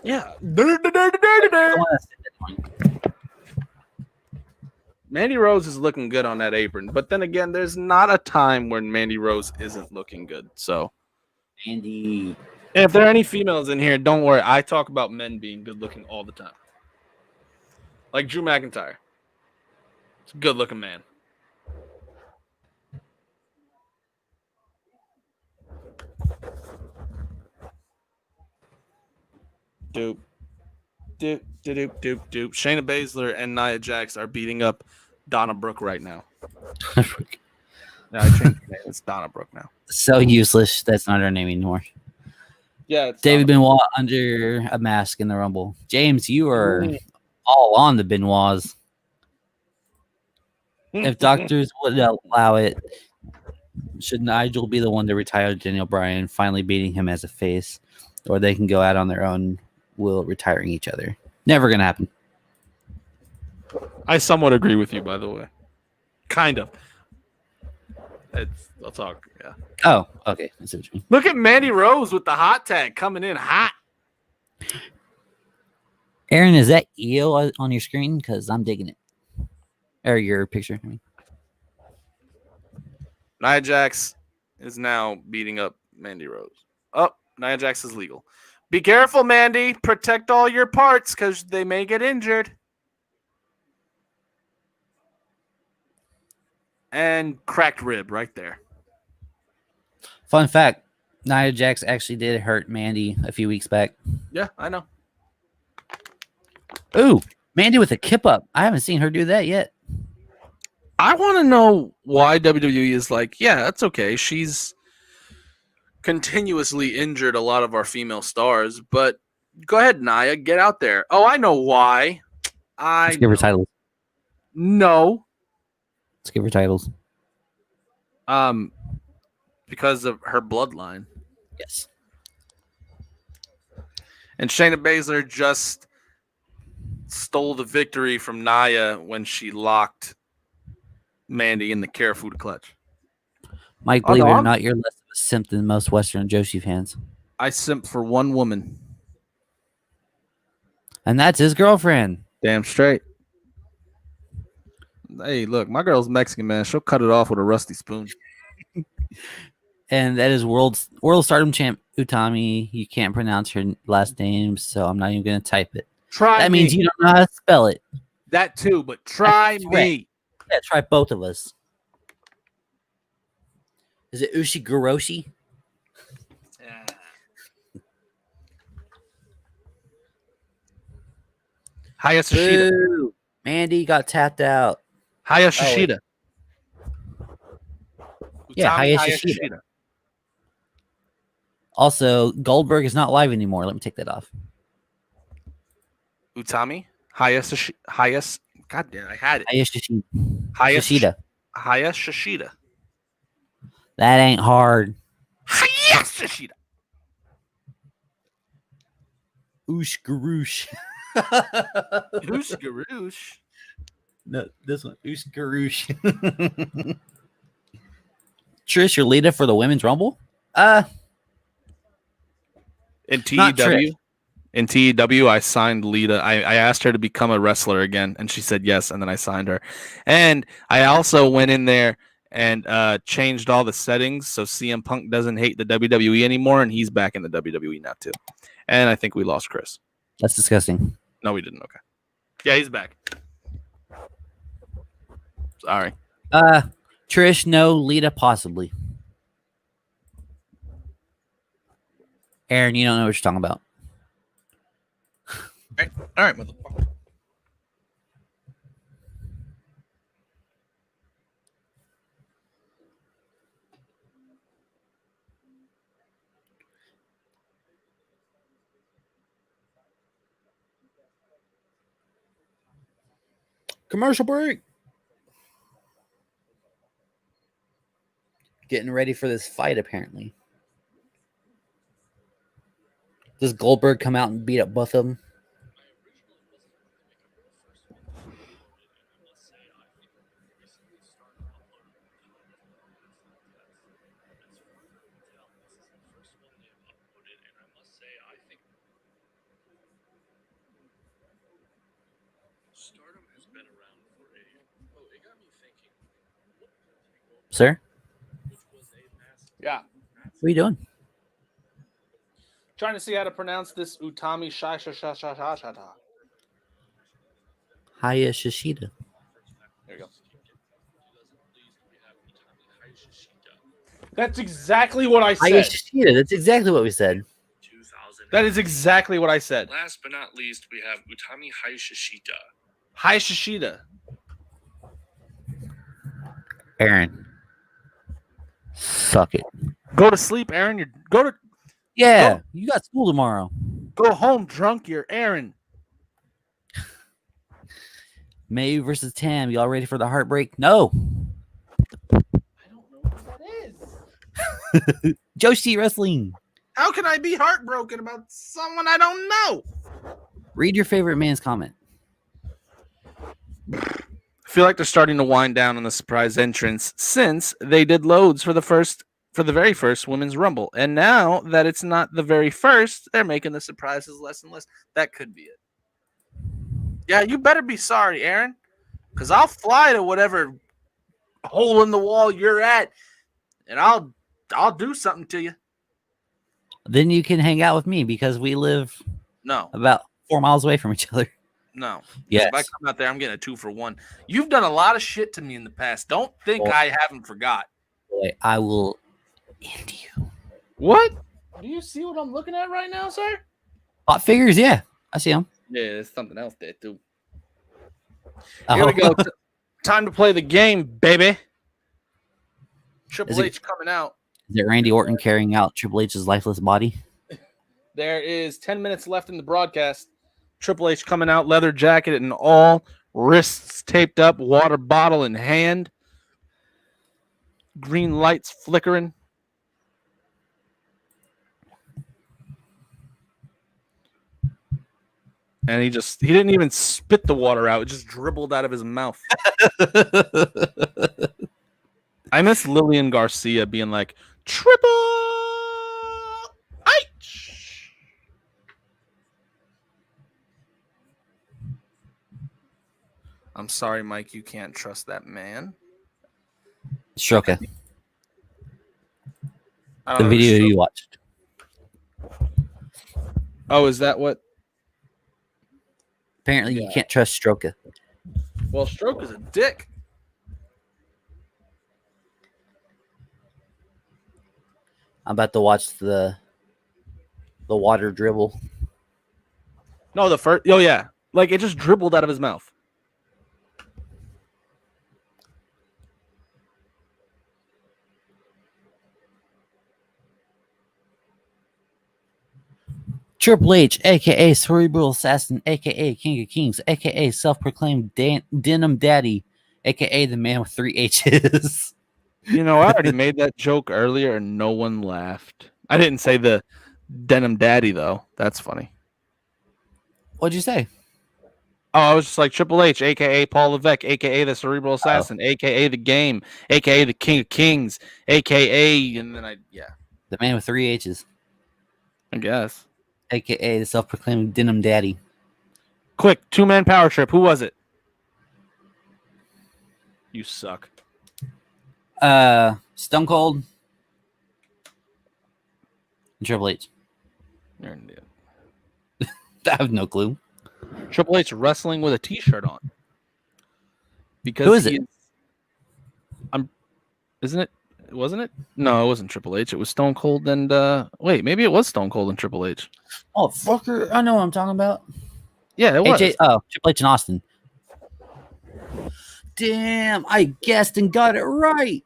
Yeah. I wanna say that. Mandy Rose is looking good on that apron, but then again, there's not a time when Mandy Rose isn't looking good. So, Mandy. and if there are any females in here, don't worry. I talk about men being good looking all the time. Like Drew McIntyre. It's a good looking man. Doop. Doop, doop, doop, doop. Shayna Baszler and Nia Jax are beating up Donna Brooke right now. Yeah, I changed her name. It's Donna Brooke now. So useless. That's not her name anymore. Yeah, it's David Donna. Benoit under a mask in the Rumble. James, you are all on the Benoits. If doctors would allow it, should Nigel be the one to retire Daniel Bryan, finally beating him as a face? Or they can go out on their own will retiring each other. Never gonna happen. I somewhat agree with you, by the way. Kind of. I'll talk. Yeah. Oh, okay. I see what you mean. Look at Mandy Rose with the hot tag coming in hot. Aaron, is that EO on your screen? Because I'm digging it. Or your picture. I mean. Nia Jax is now beating up Mandy Rose. Oh, Nia Jax is legal. Be careful, Mandy. Protect all your parts because they may get injured. And cracked rib right there. Fun fact, Nia Jax actually did hurt Mandy a few weeks back. Yeah, I know. Ooh, Mandy with a kip up. I haven't seen her do that yet. I want to know why WWE is like, yeah, that's okay. She's continuously injured a lot of our female stars, but go ahead, Nia, get out there. Oh, I know why. Let's give her titles. No. Let's give her titles. Because of her bloodline. Yes. And Shayna Baszler just stole the victory from Nia when she locked Mandy in the Karafuda clutch. Mike, believe it or not, you're less of a simp than most Western Joshi fans. I simp for one woman. And that's his girlfriend. Damn straight. Hey, look, my girl's Mexican, man. She'll cut it off with a rusty spoon. And that is world stardom champ Utami. You can't pronounce her last name, so I'm not even gonna type it. Try That me. means you don't know how to spell it. That too, but try That's me. Yeah, try both of us. Is it Ushigoroshi? Hayashishida. Boo. Mandy got tapped out. Hayashishida. Yeah, Utami Hayashishida. Also, Goldberg is not live anymore. Let me take that off. Utami. God damn, I had it. Hayashishida. Hayashishida. That ain't hard. Hayashishida. Ushgaroosh. Ushgaroosh. No, this one. Ushgaroosh. Trish, your leader for the Women's Rumble? In Not Trish. TEW? In TEW, I signed Lita. I asked her to become a wrestler again, and she said yes, and then I signed her. And I also went in there and changed all the settings so CM Punk doesn't hate the WWE anymore, and he's back in the WWE now too. And I think we lost Chris. That's disgusting. No, we didn't. Okay. Yeah, he's back. Sorry. Trish, no. Lita, possibly. Aaron, you don't know what you're talking about. All right, motherfucker. Commercial break. Getting ready for this fight, apparently. Does Goldberg come out and beat up both of them? Sir? Yeah. What are you doing? Trying to see how to pronounce this Utami Shashashashashata. Hayashishida. There you go. That's exactly what I said. Hayashishida. That's exactly what we said. That is exactly what I said. Last but not least, we have Utami Hayashishita. Hayashishida. Aaron. Suck it. Go to sleep, Aaron. Yeah, you got school tomorrow. Go home drunk. You're Aaron. May versus Tam. Y'all ready for the heartbreak? No. I don't know what that is. Joshi Wrestling. How can I be heartbroken about someone I don't know? Read your favorite man's comment. I feel like they're starting to wind down on the surprise entrance since they did loads for the very first Women's Rumble. And now that it's not the very first, they're making the surprises less and less. That could be it. Yeah, you better be sorry, Aaron, because I'll fly to whatever hole in the wall you're at, and I'll do something to you. Then you can hang out with me because we live about 4 miles away from each other. No. Yes. If I come out there, I'm getting a 2-for-1. You've done a lot of shit to me in the past. Don't think I haven't forgot. Boy, I will end you. What? Do you see what I'm looking at right now, sir? Hot figures, yeah. I see them. Yeah, there's something else there, too. Here we go. Time to play the game, baby. Triple H coming out. Is it Randy Orton carrying out Triple H's lifeless body? There is 10 minutes left in the broadcast. Triple H coming out, leather jacket and all, wrists taped up, water bottle in hand, green lights flickering. And he didn't even spit the water out. It just dribbled out of his mouth. I miss Lillian Garcia being like, Triple H. I'm sorry, Mike. You can't trust that man. Stroka. I don't The know video who you watched. Oh, is that what? Apparently, you can't trust Stroka. Well, Stroke is a dick. I'm about to watch the water dribble. No, the first. Oh yeah, like it just dribbled out of his mouth. Triple H, aka Cerebral Assassin, aka King of Kings, aka self-proclaimed Denim Daddy, aka the man with 3 H's. You know, I already made that joke earlier, and no one laughed. I didn't say the Denim Daddy though. That's funny. What'd you say? Oh, I was just like Triple H, aka Paul Levesque, aka the Cerebral Assassin, aka the Game, aka the King of Kings, aka, and then The man with 3 H's, I guess. aka the self-proclaimed Denim Daddy. Quick, 2-man power trip. Who was it? You suck. Stone Cold and Triple H. You're an idiot. I have no clue. Triple H wrestling with a T-shirt on. Because Who is it? Isn't it? Wasn't it? No, it wasn't Triple H. It was Stone Cold and wait, maybe it was Stone Cold and Triple H. Oh, fucker. I know what I'm talking about. Yeah, it was. Triple H and Austin. Damn, I guessed and got it right.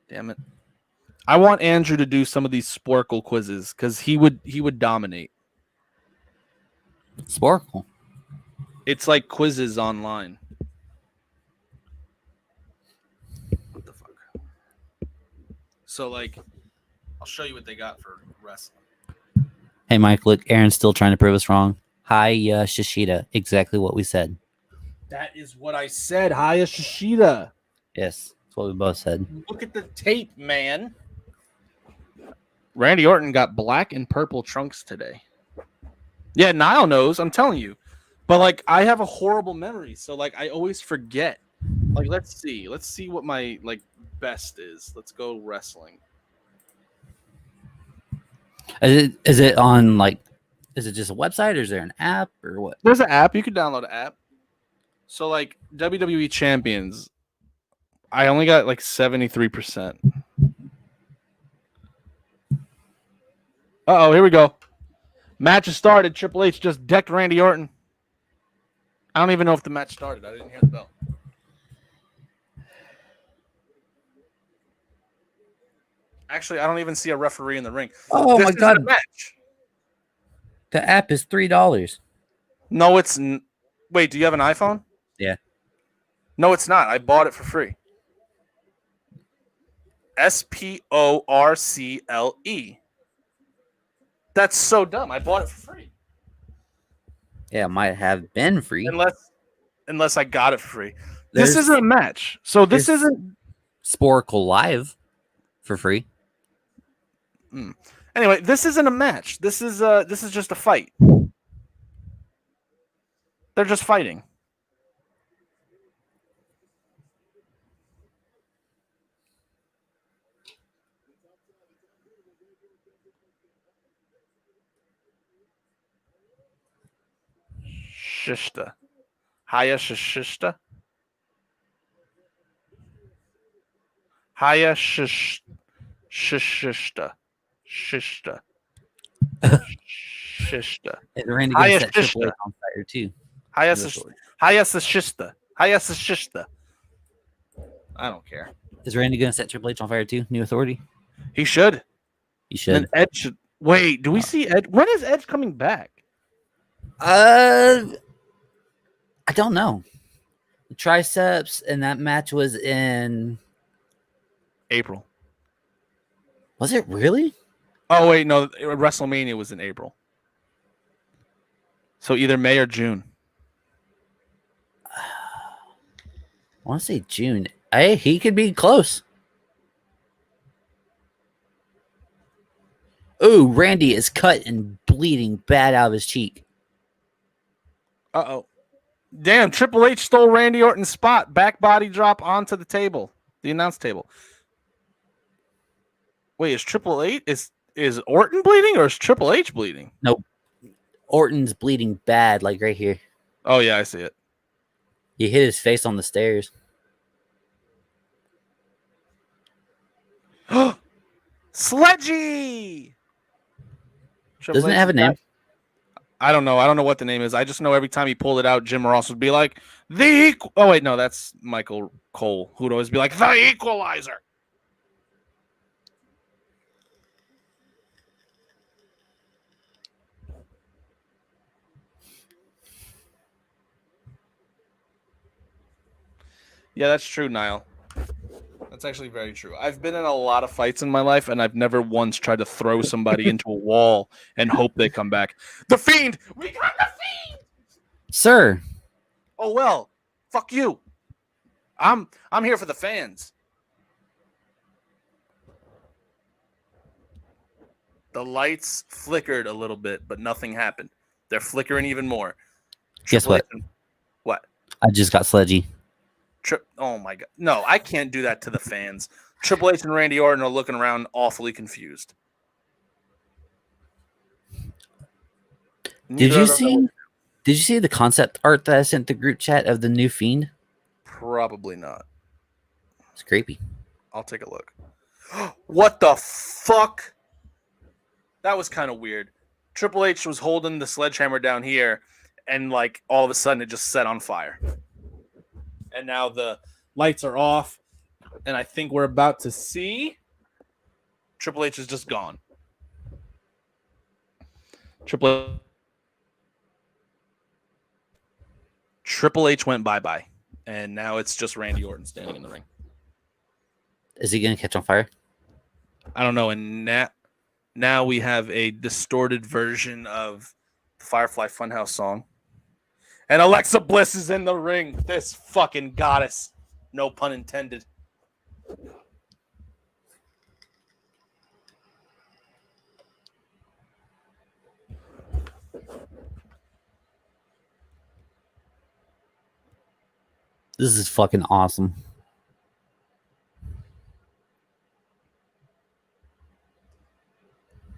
Damn it. I want Andrew to do some of these Sporkle quizzes because he would dominate. Sporkle. It's like quizzes online. What the fuck? So like, I'll show you what they got for wrestling. Hey, Mike, look, Aaron's still trying to prove us wrong. Hi, Shishida. Exactly what we said. That is what I said. Hiya Shishida. Yes, that's what we both said. Look at the tape, man. Randy Orton got black and purple trunks today. Yeah, Niall knows. I'm telling you. But like, I have a horrible memory, so like, I always forget. Like, let's see what my like best is. Let's go wrestling. Is it on like? Is it just a website or is there an app or what? There's an app. You can download an app. So like WWE Champions, I only got like 73%. Uh-oh, here we go. Match has started. Triple H just decked Randy Orton. I don't even know if the match started. I didn't hear the bell. Actually, I don't even see a referee in the ring. Oh This my isn't god! a match. The app is $3. No, it's wait. Do you have an iPhone? Yeah. No, it's not. I bought it for free. Sporcle. That's so dumb. I bought it for free. Yeah, it might have been free. Unless I got it for free. This isn't a match. So this isn't Sporkle Live for free. Anyway, this isn't a match. This is just a fight. They're just fighting. Shishta. Hiya Shishta. Hiya Shishta. Shishta. Shishta. And Randy gonna set Triple H on fire too. Hiya Shishta. Hiya Shishta. I don't care. Is Randy gonna set Triple H on fire too? New Authority? He should. He should. And Edge should. Wait, do we see Edge? When is Edge coming back? I don't know. The triceps and that match was in April. Was it really? Oh wait, no. WrestleMania was in April. So either May or June. I want to say June. Hey, he could be close. Ooh, Randy is cut and bleeding bad out of his cheek. Uh-oh. Damn, Triple H stole Randy Orton's spot. Back body drop onto the table. The announce table. Wait, is Triple H is Orton bleeding or is Triple H bleeding? Nope. Orton's bleeding bad, like right here. Oh yeah, I see it. He hit his face on the stairs. Sledgy. Doesn't it have a name? I don't know. I don't know what the name is. I just know every time he pulled it out, Jim Ross would be like, oh, wait, no, that's Michael Cole, who'd always be like, the equalizer. Yeah, that's true, Niall. That's actually very true. I've been in a lot of fights in my life, and I've never once tried to throw somebody into a wall and hope they come back. The Fiend! We got the Fiend! Sir. Oh, well, fuck you. I'm here for the fans. The lights flickered a little bit, but nothing happened. They're flickering even more. Guess what? What? I just got sledgy. Oh my god. No, I can't do that to the fans. Triple H and Randy Orton are looking around awfully confused. Did you see the concept art that I sent the group chat of the new Fiend? Probably not. It's creepy. I'll take a look. What the fuck? That was kind of weird. Triple H was holding the sledgehammer down here, and like all of a sudden it just set on fire. And now the lights are off, and I think we're about to see Triple H is just gone. Triple H went bye-bye, and now it's just Randy Orton standing in the ring. Is he going to catch on fire? I don't know, and now we have a distorted version of the Firefly Funhouse song. And Alexa Bliss is in the ring. This fucking goddess. No pun intended. This is fucking awesome.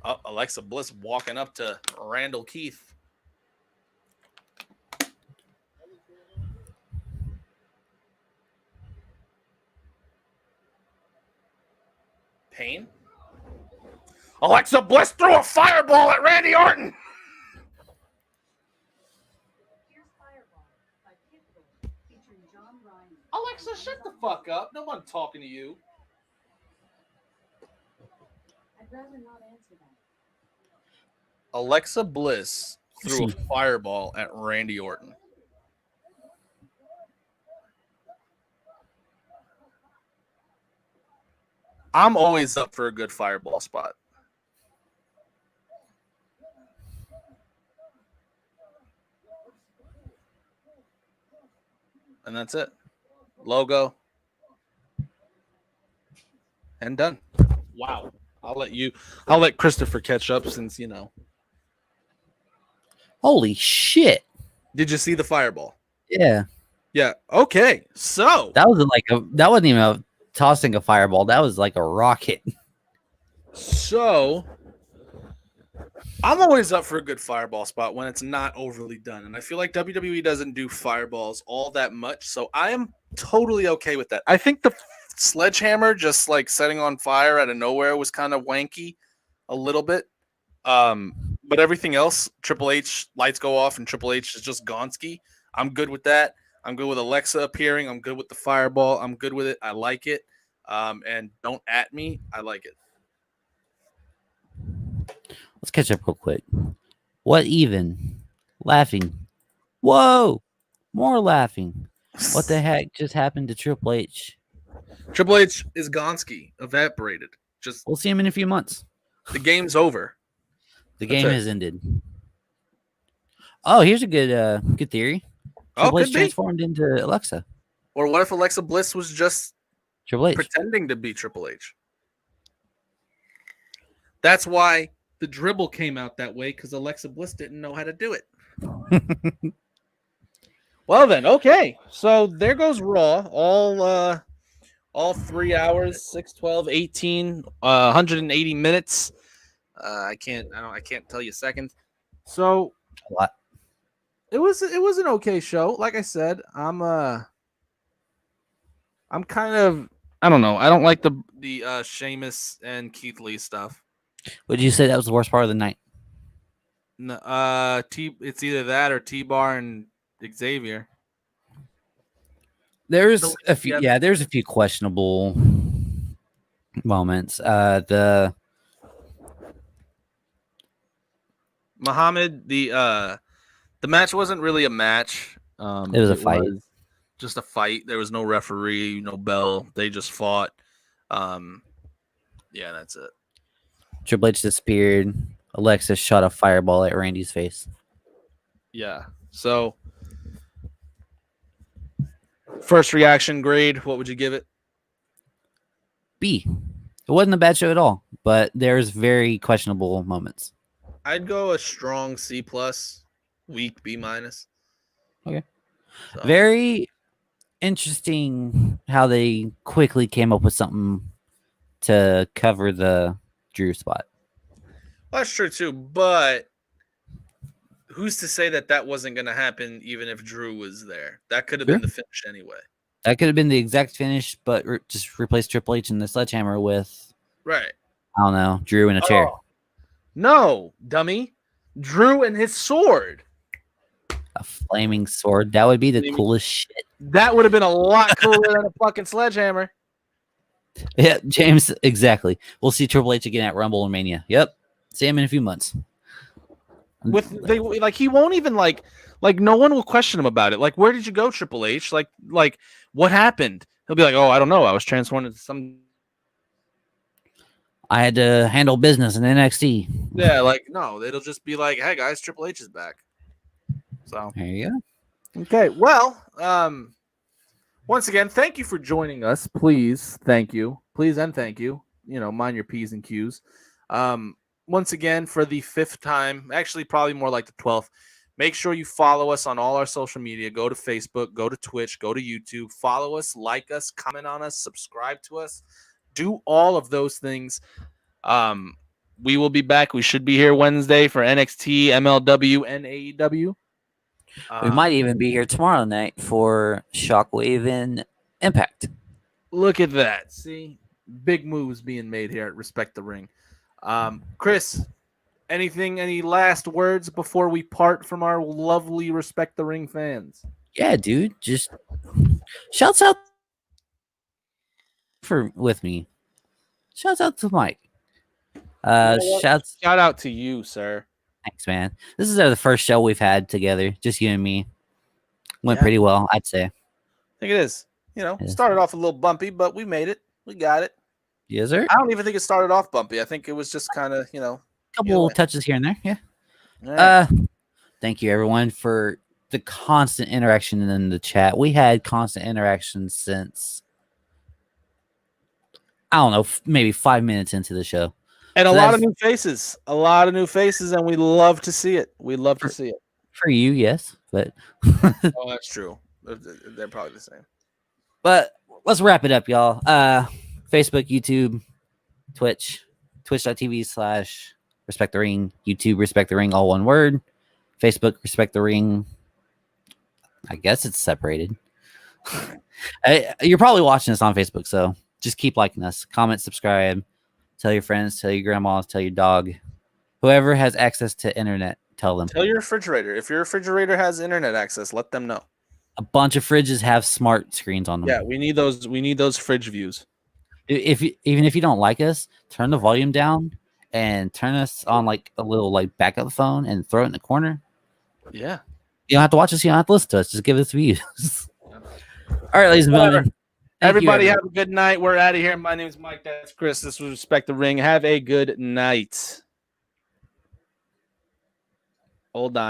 Oh, Alexa Bliss walking up to Randall Keith. Pain. Alexa Bliss threw a fireball at Randy Orton. Alexa, shut the fuck up. No one talking to you. I'd rather not answer that. Alexa Bliss threw a fireball at Randy Orton. I'm always up for a good fireball spot. And that's it. Logo. And done. Wow. I'll let Christopher catch up since, you know. Holy shit. Did you see the fireball? Yeah. Yeah. Okay. So that wasn't even a tossing a fireball. That was like a rocket. So I'm always up for a good fireball spot when it's not overly done. And I feel like WWE doesn't do fireballs all that much. So I am totally okay with that. I think the sledgehammer just like setting on fire out of nowhere was kind of wanky a little bit. But everything else, Triple H lights go off and Triple H is just Gonski. I'm good with that. I'm good with Alexa appearing. I'm good with the fireball. I'm good with it. I like it. And don't at me. I like it. Let's catch up real quick. What even? Laughing. Whoa! More laughing. What the heck just happened to Triple H? Triple H is Gonski, evaporated. Just we'll see him in a few months. The game's over. The game has ended. Oh, here's a good theory. Triple H transformed into Alexa. Or what if Alexa Bliss was just Triple H pretending to be Triple H? That's why the dribble came out that way, because Alexa Bliss didn't know how to do it. Well then, okay. So there goes Raw. All 3 hours, 6, 12, 18, 180 minutes. I can't tell you seconds. So A lot. it was an okay show. Like I said, I'm kind of, I don't know. I don't like the Sheamus and Keith Lee stuff. Would you say that was the worst part of the night? No, it's either that or T-Bar and Xavier. There's a few. Yeah, there's a few questionable moments. The Muhammad, the match wasn't really a match. It was a fight. Was just a fight. There was no referee, no bell. They just fought. Yeah, that's it. Triple H disappeared. Alexis shot a fireball at Randy's face. Yeah. So, first reaction grade, what would you give it? B. It wasn't a bad show at all, but there's very questionable moments. I'd go a strong C+, weak B-. Okay. So. Very interesting how they quickly came up with something to cover the Drew spot. Well, that's true too, but who's to say that wasn't going to happen even if Drew was there? That could have been the finish anyway. That could have been the exact finish, but just replace Triple H in the sledgehammer with, right? I don't know, Drew in a chair. No, dummy. Drew and his sword. A flaming sword. That would be the coolest shit. That would have been a lot cooler than a fucking sledgehammer. Yeah, James, exactly. We'll see Triple H again at Rumble and Mania. Yep. See him in a few months. He won't even like no one will question him about it. Like, where did you go, Triple H? Like what happened? He'll be like, oh, I don't know. I was transformed into some. I had to handle business in NXT. Yeah, no, it'll just be like, hey guys, Triple H is back. So there you go. Okay, well, once again, thank you for joining us. Please, thank you. Please and thank you. Mind your P's and Q's. Once again, for the 5th time, actually probably more like the 12th, make sure you follow us on all our social media. Go to Facebook, go to Twitch, go to YouTube. Follow us, like us, comment on us, subscribe to us. Do all of those things. We will be back. We should be here Wednesday for NXT, MLW, and AEW. We might even be here tomorrow night for Shockwave and Impact. Look at that. See? Big moves being made here at Respect the Ring. Chris, any last words before we part from our lovely Respect the Ring fans? Yeah, dude. Just shouts out with me. Shouts out to Mike. Shout out to you, sir. Thanks, man. This is the first show we've had together, just you and me. Went pretty well, I'd say. I think it is. Started off a little bumpy, but we made it. We got it. Yes, sir. I don't even think it started off bumpy. I think it was just kind of, a couple touches here and there. Yeah. Right. Thank you, everyone, for the constant interaction in the chat. We had constant interaction since, I don't know, maybe 5 minutes into the show. And a lot of new faces. And we love to see it. To see it. For you, yes. But oh, that's true. They're probably the same. But let's wrap it up, y'all. Facebook, YouTube, Twitch, twitch.tv/Respect the Ring, YouTube, Respect the Ring, all one word. Facebook, Respect the Ring. I guess it's separated. You're probably watching this on Facebook, so just keep liking us. Comment, subscribe. Tell your friends, tell your grandma, tell your dog. Whoever has access to internet, tell them. Tell your refrigerator. If your refrigerator has internet access, let them know. A bunch of fridges have smart screens on them. Yeah, we need those. We need those fridge views. Even if you don't like us, turn the volume down and turn us on a little backup phone and throw it in the corner. Yeah. You don't have to watch us. You don't have to listen to us. Just give us views. All right, ladies and gentlemen. Everybody have a good night. We're out of here. My name is Mike. That's Chris. This was Respect the Ring. Have a good night. Hold on.